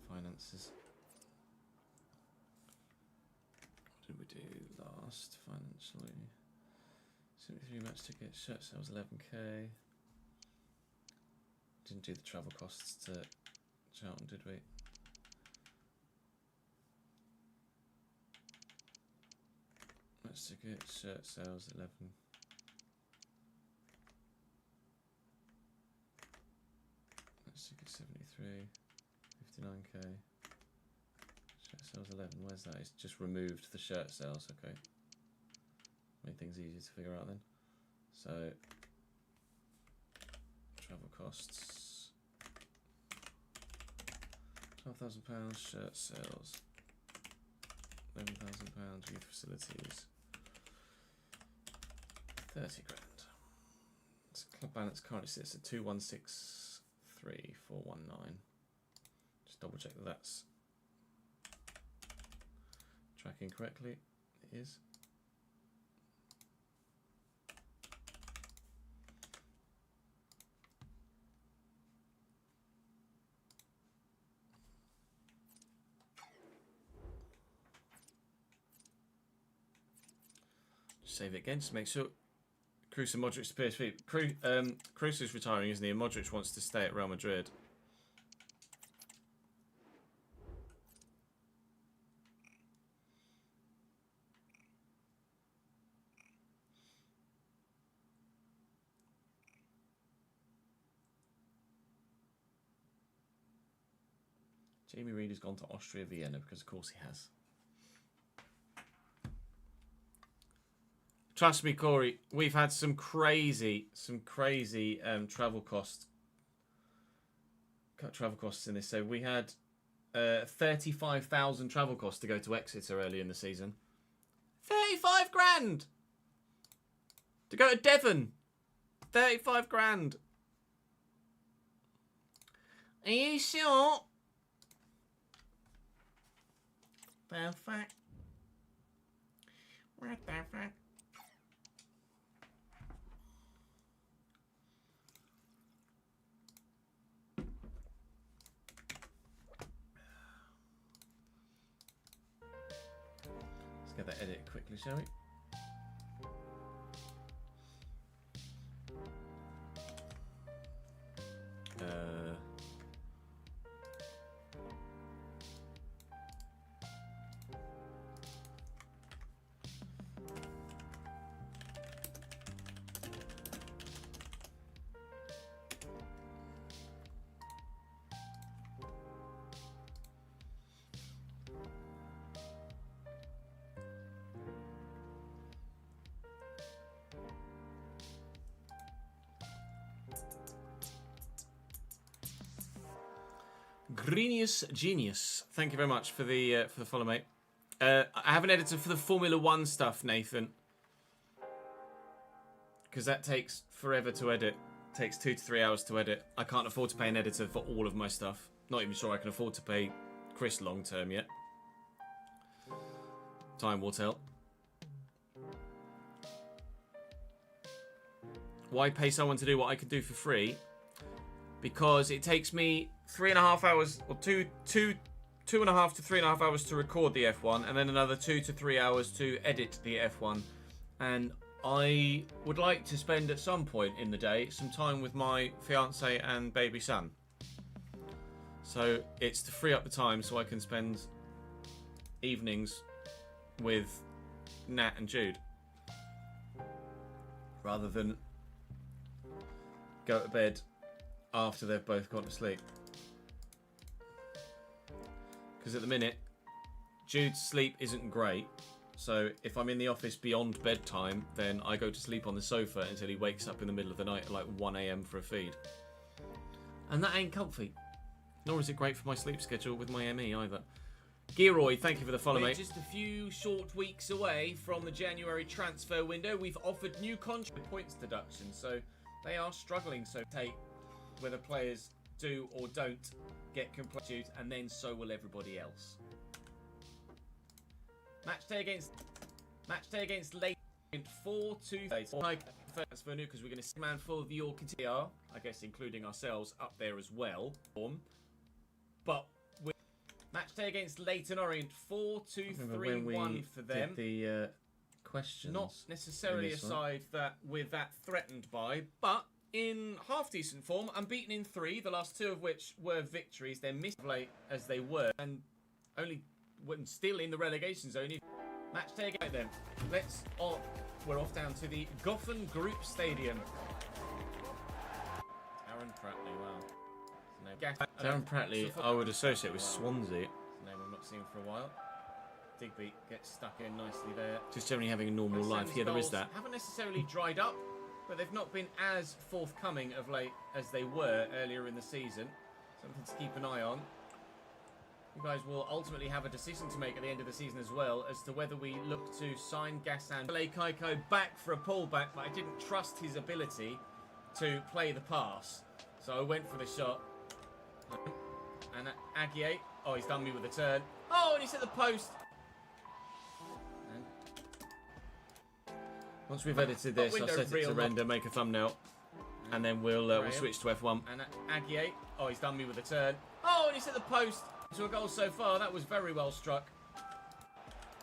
Finances. What did we do last financially? 73 match tickets, shirt sales 11k. Didn't do the travel costs to Charlton, did we? Let's take it. Shirt sales 11. Let's take it 73. 59k. Shirt sales 11. Where's that? It's just removed the shirt sales. Okay. Made things easier to figure out then. So Travel costs. £12,000 shirt sales. £11,000 youth facilities. 30 grand. So club balance currently sits at 2163419. Just double check that that's tracking correctly. It is. Save it again, just make sure. Kroos and Modric to PSV. Kroos is retiring, isn't he? And Modric wants to stay at Real Madrid. Jamie Reid has gone to Austria Vienna because, of course, he has. Trust me, Corey, we've had some crazy travel costs in this. So we had 35,000 travel costs to go to Exeter early in the season. 35 grand to go to Devon. 35 grand. Are you sure? Perfect. What the fuck? Get that edit quickly, shall we? Greenius Genius, thank you very much for the follow, mate. I haven't edited for the Formula 1 stuff, Nathan, because that takes forever to edit. It takes 2 to 3 hours to edit. I can't afford to pay an editor for all of my stuff. Not even sure I can afford to pay Chris long term yet. Time will tell. Why pay someone to do what I could do for free? Because it takes me 3.5 hours, or 2.5 to 3.5 hours to record the F1, and then another 2 to 3 hours to edit the F1. And I would like to spend at some point in the day some time with my fiance and baby son. So it's to free up the time so I can spend evenings with Nat and Jude, rather than go to bed after they've both gone to sleep. Because at the minute, Jude's sleep isn't great. So if I'm in the office beyond bedtime, then I go to sleep on the sofa until he wakes up in the middle of the night at like 1 AM for a feed. And that ain't comfy. Nor is it great for my sleep schedule with my ME either. Gearoy, thank you for the follow, mate. Just a few short weeks away from the January transfer window. We've offered new contract points deduction, so they are struggling. So take whether players do or don't get completed, and then so will everybody else. Match day against Leyton 4-2. Transfer new because we're going to see man full of your KTR, I guess including ourselves up there as well. But match day against Leyton Orient 4-2-3-1 for them. The questions. Not necessarily a side that we're that threatened by, but in half decent form, unbeaten in 3, the last 2 of which were victories. They're missed late as they were, and only when still in the relegation zone. Match day again then. We're off down to the Goffin Group Stadium. Aaron Pratley, wow. Darren Pratley, I would associate with Swansea. Name I've not seen for a while. Digby gets stuck in nicely there. Just generally having a normal life. Yeah, there is that. Haven't necessarily dried up but they've not been as forthcoming of late as they were earlier in the season. Something to keep an eye on. You guys will ultimately have a decision to make at the end of the season as well as to whether we look to sign Gassan. Play Kaiko back for a pullback, but I didn't trust his ability to play the pass. So I went for the shot. And Aguier, oh, he's done me with a turn. Oh, and he's hit the post. And once we've edited this, I'll set it to render, make a thumbnail, and then we'll switch to F1. And Aguier, oh, he's done me with a turn. Oh, and he's hit the post. To a goal so far, that was very well struck.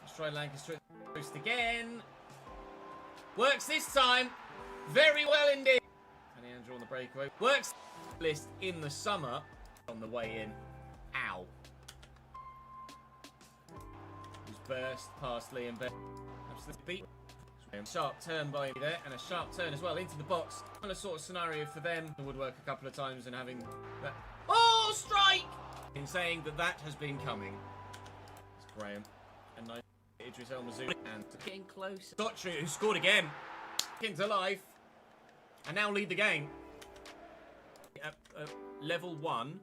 Let's try Lancaster post again. Works this time. Very well indeed. And Andrew on the breakaway. Works list in the summer. On the way in. Ow. He's burst past Liam Beck. Absolutely beat. Sharp turn by me there, and a sharp turn as well into the box. Kind of sort of scenario for them. Would work a couple of times and having that. Oh, strike! In saying that has been coming. It's Graham. And nice Idris El Mazouni. And getting close. Daughtry, who scored again. Into life. And now lead the game. Level 1.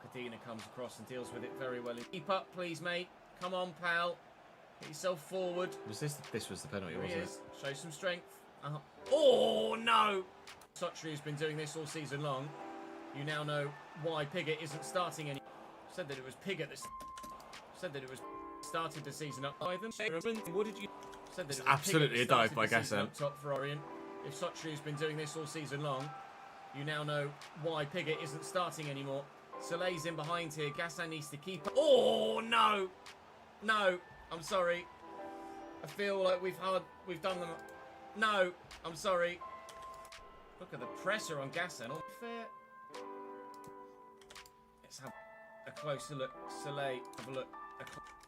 Kadina comes across and deals with it very well. Keep up, please, mate. Come on, pal. Get yourself forward. Was this was the penalty, wasn't it? Show some strength. Oh, no! Daughtry has been doing this all season long. You now know why Piggott isn't starting any. Said that it was Piggott that started the season up by them. What did you? Said that it was absolutely a dive by Gassan. Top for Orient. If Daughtry has been doing this all season long, you now know why Piggott isn't starting anymore. Soleil's in behind here. Gassan needs to keep. Oh no, no! I'm sorry. I feel like we've done them. No, I'm sorry. Look at the pressure on Gassan. Oh, fair. Let's have a closer look. Soleil, have a look.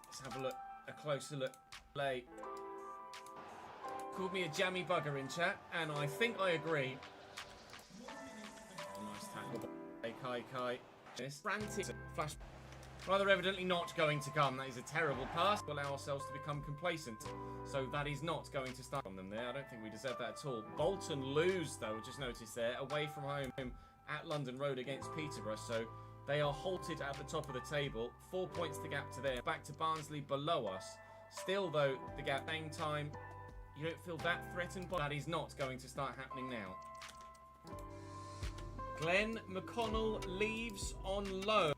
Let's have a look. A closer look. Soleil called me a jammy bugger in chat, and I think I agree. Oh, nice tackle. Hey, Kai. This frantic flash. Rather evidently not going to come. That is a terrible pass. We'll allow ourselves to become complacent. So that is not going to start on them there. I don't think we deserve that at all. Bolton lose, though. Just noticed there. Away from home at London Road against Peterborough. So they are halted at the top of the table. 4 points the gap to there. Back to Barnsley below us. Still, though, the gap. Same time, you don't feel that threatened. But that is not going to start happening now. Glenn McConnell leaves on loan.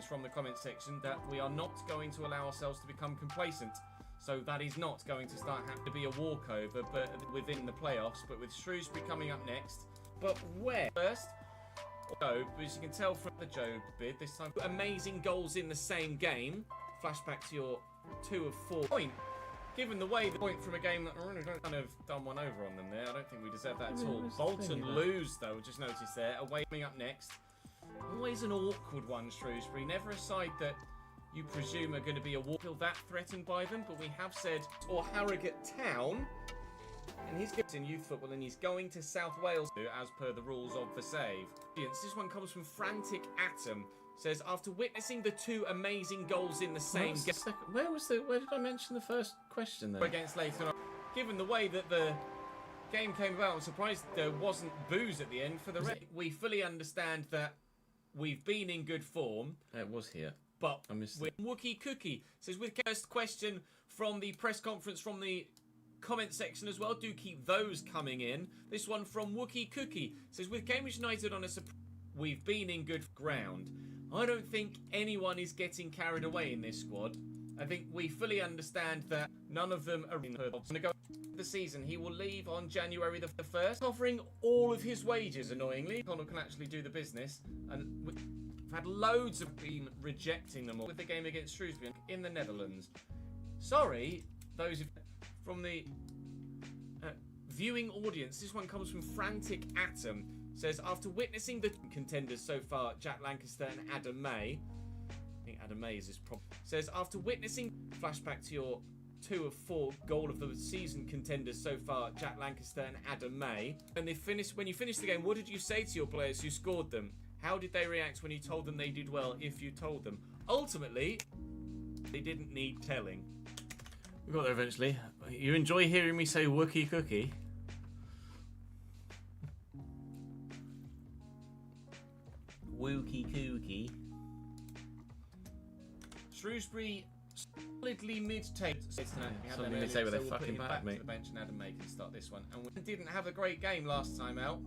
From the comment section that we are not going to allow ourselves to become complacent. So that is not going to start having to be a walkover, but within the playoffs. But with Shrewsbury coming up next. But where? First, Job, as you can tell from the Job bid, this time amazing goals in the same game. Flashback to your 2 of 4 point. Given the way the point from a game that kind of done one over on them there, I don't think we deserve that at all. Bolton lose though, just noticed there. Away coming up next. Always an awkward one, Shrewsbury. Never a side that you presume are going to be a walk. Feel that threatened by them, but we have said, or Harrogate Town, and he's in youth football, and he's going to South Wales as per the rules of the save. This one comes from Frantic Atom. Says after witnessing the 2 amazing goals in the same game. Where did I mention the first question then? Against Leyton Orient. Given the way that the game came about, I'm surprised there wasn't booze at the end for the rest. We fully understand that. We've been in good form. It was here. But I missed with Wookie Cookie says with first question from the press conference from the comment section as well. Do keep those coming in. This one from Wookie Cookie says with Cambridge United on a we've been in good ground. I don't think anyone is getting carried away in this squad. I think we fully understand that none of them are in the season. He will leave on January the 1st, offering all of his wages, annoyingly. Connell can actually do the business. And we've had loads of been rejecting them all with the game against Shrewsbury in the Netherlands. Sorry, those from the viewing audience. This one comes from Frantic Atom. Says, after witnessing the contenders so far, Jack Lancaster and Adam May. I think Adam May is his problem. Says, after witnessing flashback to your 2 of 4 goal of the season contenders so far, Jack Lancaster and Adam May. And when you finished the game, what did you say to your players who scored them? How did they react when you told them they did well, if you told them? Ultimately, they didn't need telling. We got there eventually. You enjoy hearing me say Wookie Cookie? Poogie. Shrewsbury solidly mid-table. Solidly mid-table, they fucking battered me. To the bench and Adam May can start this one. And we didn't have a great game last time out.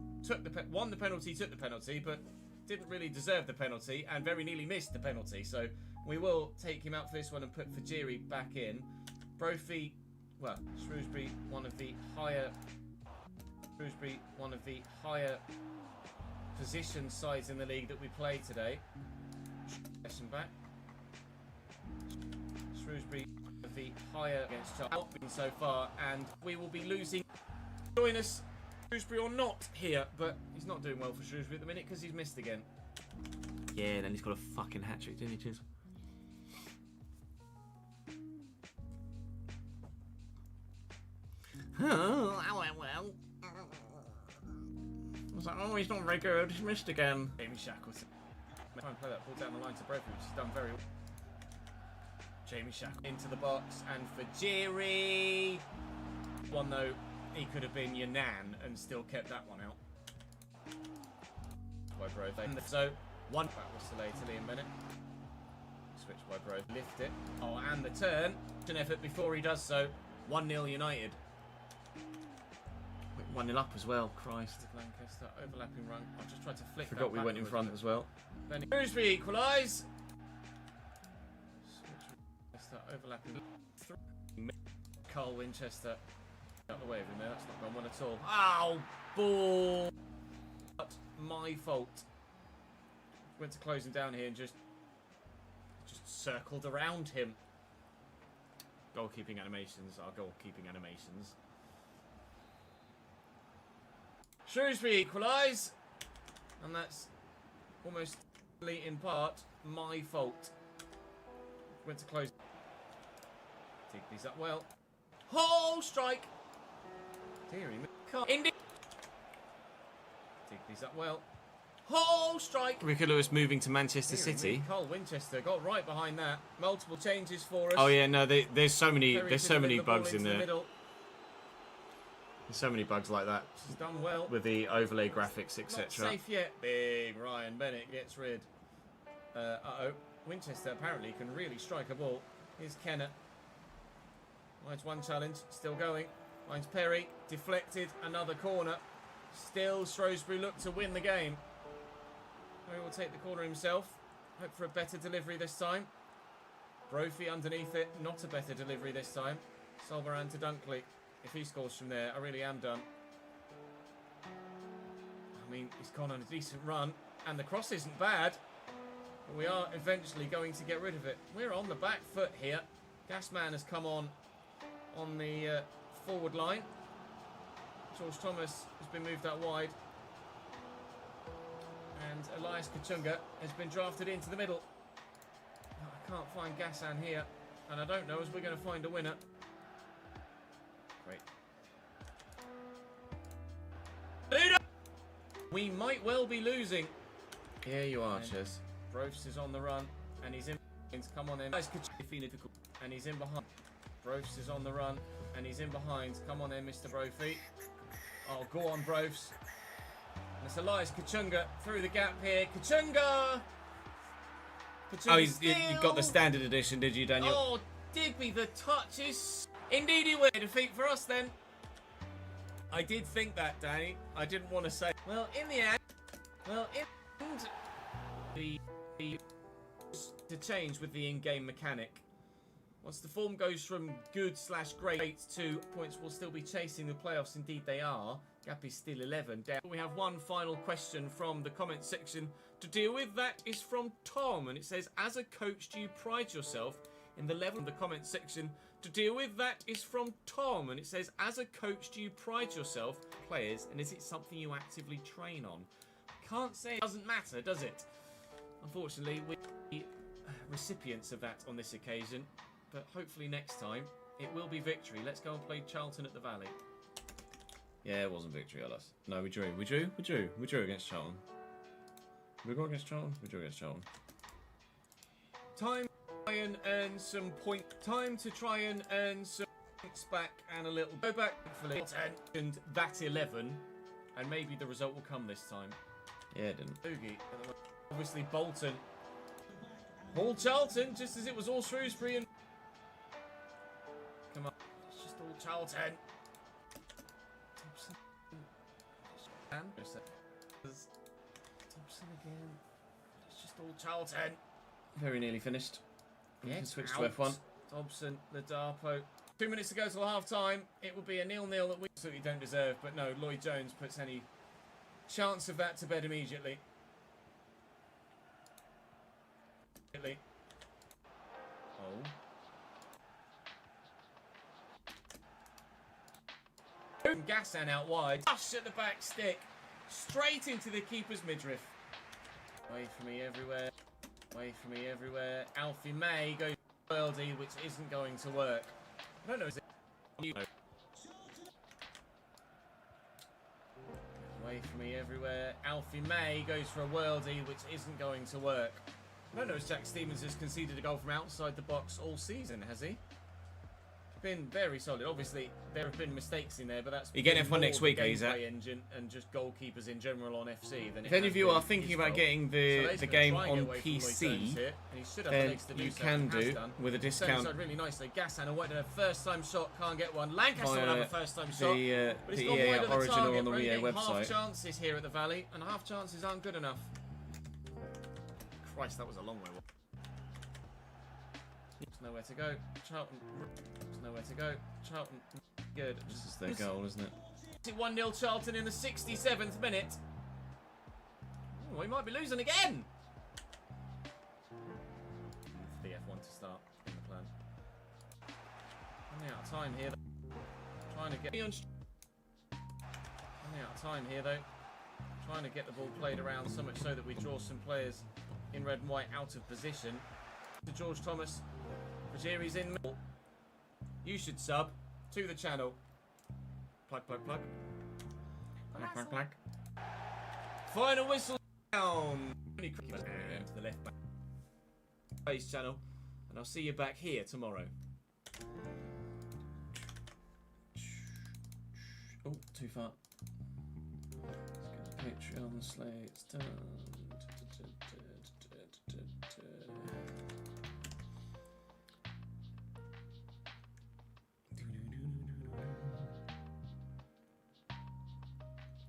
Won the penalty, took the penalty, but didn't really deserve the penalty and very nearly missed the penalty. So we will take him out for this one and put Fajiri back in. Brophy, well, Shrewsbury, one of the higher position sides in the league that we play today. Session back. Shrewsbury, one of the higher against Charlton so far, and we will be losing. Join us, Shrewsbury or not here, but he's not doing well for Shrewsbury at the minute because he's missed again. Yeah, then he's got a fucking hat-trick, didn't he, Chiz? Oh, well. I was like, oh, he's not very good. He's missed again. Jamie Shackleton. Try and play that ball down the line to Brophy, which he's done very well. Jamie Shackleton into the box, and Fajiri. One though, he could have been your nan and still kept that one out. By Brophy. So, one back was to Liam Bennett. Switch by Brophy. Lift it. Oh, and the turn. An effort before he does so. 1-0 United. 1-0 up as well, Christ. Lancaster, overlapping run. I've just tried to flick that Forgot we went in front as well. Shrewsbury equalise. Overlapping. Carl Winchester out the way of him there. That's not gone well at all. Ow! Ball! But my fault. Went to close him down here and just circled around him. Goalkeeping animations are goalkeeping animations. Shrewsbury equalise, and that's almost in part my fault. Went to close. Digby's up well. Oh, strike! Deary me. Indy. Digby's up well. Oh, strike! Ricky Lewis moving to Manchester City. Carl Winchester got right behind that. Multiple changes for us. Oh yeah, no, there's so many bugs in there. There's so many bugs like that. She's done well with the overlay graphics, etc. Not safe yet. Big Ryan Bennett gets rid. Uh-oh. Winchester apparently can really strike a ball. Here's Kennett. Finds one challenge. Still going. Finds Perry. Deflected. Another corner. Still Shrewsbury look to win the game. He will take the corner himself. Hope for a better delivery this time. Brophy underneath it. Not a better delivery this time. Solveran to Dunkley. If he scores from there, I really am done. I mean, he's gone on a decent run. And the cross isn't bad. But we are eventually going to get rid of it. We're on the back foot here. Gasman has come on the forward line. George Thomas has been moved out wide. And Elias Kachunga has been drafted into the middle. I can't find Gassan here. And I don't know as we're going to find a winner. Great. We might well be losing. Here you are, Ches. Brofs is on the run. And he's in. Come on then. And he's in behind. Brofs is on the run. And he's in behind. Come on then, Mr. Brophy. Oh, go on, Brofs. And it's Elias Kachunga through the gap here. Kachunga! Oh, you got the standard edition, did you, Daniel? Oh, Digby, the touch is... Indeed he will. Defeat for us then. I did think that, Danny. I didn't want to say... Well, in the end... The change with the in-game mechanic. Once the form goes from good/great to points, we'll still be chasing the playoffs. Indeed they are. Gap is still 11 down. We have one final question from the comment section to deal with. That is from Tom, and it says, as a coach, do you pride yourself in the level of the comment section to deal with? That is from Tom, and it says, as a coach, do you pride yourself players, and is it something you actively train on? Can't say it doesn't matter, does it? Unfortunately, we're recipients of that on this occasion, but hopefully next time it will be victory. Let's go and play Charlton at the Valley. Yeah, it wasn't victory, Alice. No, we drew against Charlton. We go against Charlton? We drew against Charlton. Time to try and earn some points. Time to try and earn some points back and a little. Go back for it and that 11, and maybe the result will come this time. Yeah, it didn't. Boogie. Obviously Bolton. All Charlton, just as it was all Shrewsbury and... Come on. It's just all Charlton. Thompson. Thompson again. It's just all Charlton. Very nearly finished. Yeah, can switch to F1. Dobson, Ladapo. 2 minutes to go till half time. It will be a 0-0 that we absolutely don't deserve, but no, Lloyd Jones puts any chance of that to bed immediately. Oh. Gassan out wide. Push at the back stick. Straight into the keeper's midriff. Away from me everywhere. Away from me everywhere. Alfie May goes to Worldy, which isn't going to work. I don't know, is it? Away from me everywhere. Alfie May goes for a worldie, which isn't going to work. I don't know if Jack Stevens has conceded a goal from outside the box all season, has he? Been very solid. Obviously, there have been mistakes in there, but that's... You getting F1 next week, Isaac? Engine and just goalkeepers in general on FC. If any of you are thinking about getting the game on PC, then you can do with a discount. Really nicely. Gassan, a wide first time shot, can't get one. Lancaster will have a first time shot. The EA original on the EA website. Half chances here at the Valley, and half chances aren't good enough. Christ, that was a long way. There's nowhere to go. Charlton. There's nowhere to go. Charlton. Good. This is their goal, isn't it? 1-0 Charlton in the 67th minute. Oh, we might be losing again. For the F1 to start in the plan. Running out of time here. Trying to get. Running out of time here though. Trying to get the ball played around so much so that we draw some players in red and white out of position. To George Thomas. Rogeri's in middle. You should sub to the channel. Plug, plug, plug. Plug, plug, plug. Final whistle down. To the left back. Face channel. And I'll see you back here tomorrow. Oh, too far. Let's get the Patreon slates done.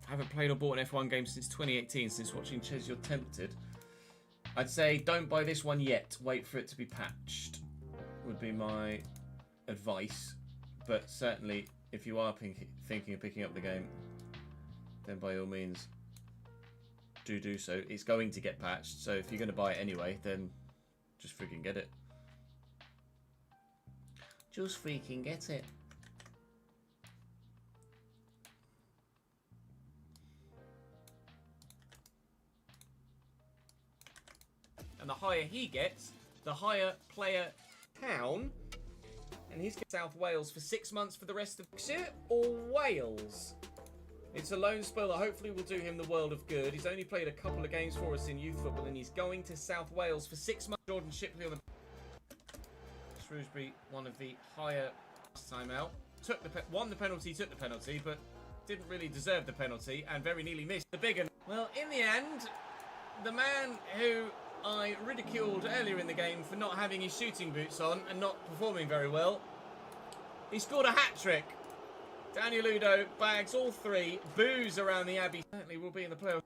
I haven't played or bought an F1 game since 2018, since watching Ches You're Tempted. I'd say don't buy this one yet. Wait for it to be patched, would be my advice. But certainly, if you are thinking of picking up the game, then by all means, do so. It's going to get patched, so if you're going to buy it anyway, then just freaking get it. Just freaking get it. And the higher he gets, the higher player town. And he's got South Wales for 6 months for the rest of Yorkshire or Wales. It's a loan spell that hopefully will do him the world of good. He's only played a couple of games for us in youth football, and he's going to South Wales for 6 months. Jordan Shipley on the Shrewsbury, one of the higher timeout. Won the penalty, took the penalty, but didn't really deserve the penalty, and very nearly missed the big one. Well, in the end, the man who I ridiculed earlier in the game for not having his shooting boots on and not performing very well, he scored a hat-trick. Daniel Udo bags all three. Boos around the Abbey. Certainly will be in the playoffs.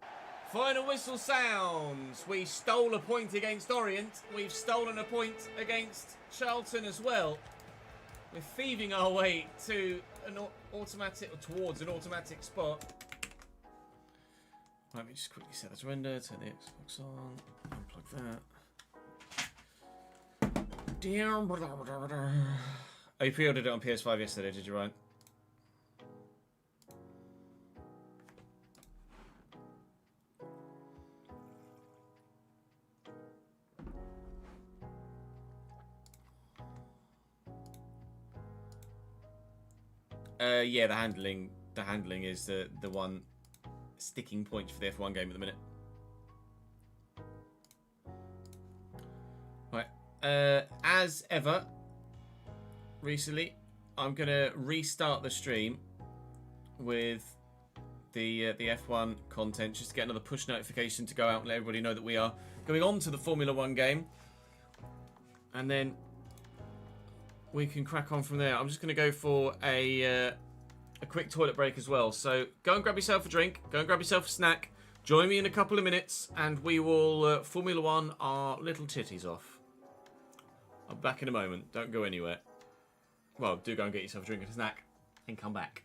Final whistle sounds. We stole a point against Orient. We've stolen a point against Charlton as well. We're thieving our way to an automatic, or towards an automatic spot. Let me just quickly set the render, turn the Xbox on, unplug that. Oh, you pre-ordered it on PS5 yesterday, did you, Ryan? Yeah, the handling is the one sticking point for the F1 game at the minute. Right, as ever, recently, I'm gonna restart the stream with the F1 content, just to get another push notification to go out and let everybody know that we are going on to the Formula 1 game. And then we can crack on from there. I'm just going to go for a quick toilet break as well. So go and grab yourself a drink, go and grab yourself a snack. Join me in a couple of minutes and we will Formula 1 our little titties off. I'm back in a moment. Don't go anywhere. Well, do go and get yourself a drink and a snack and come back.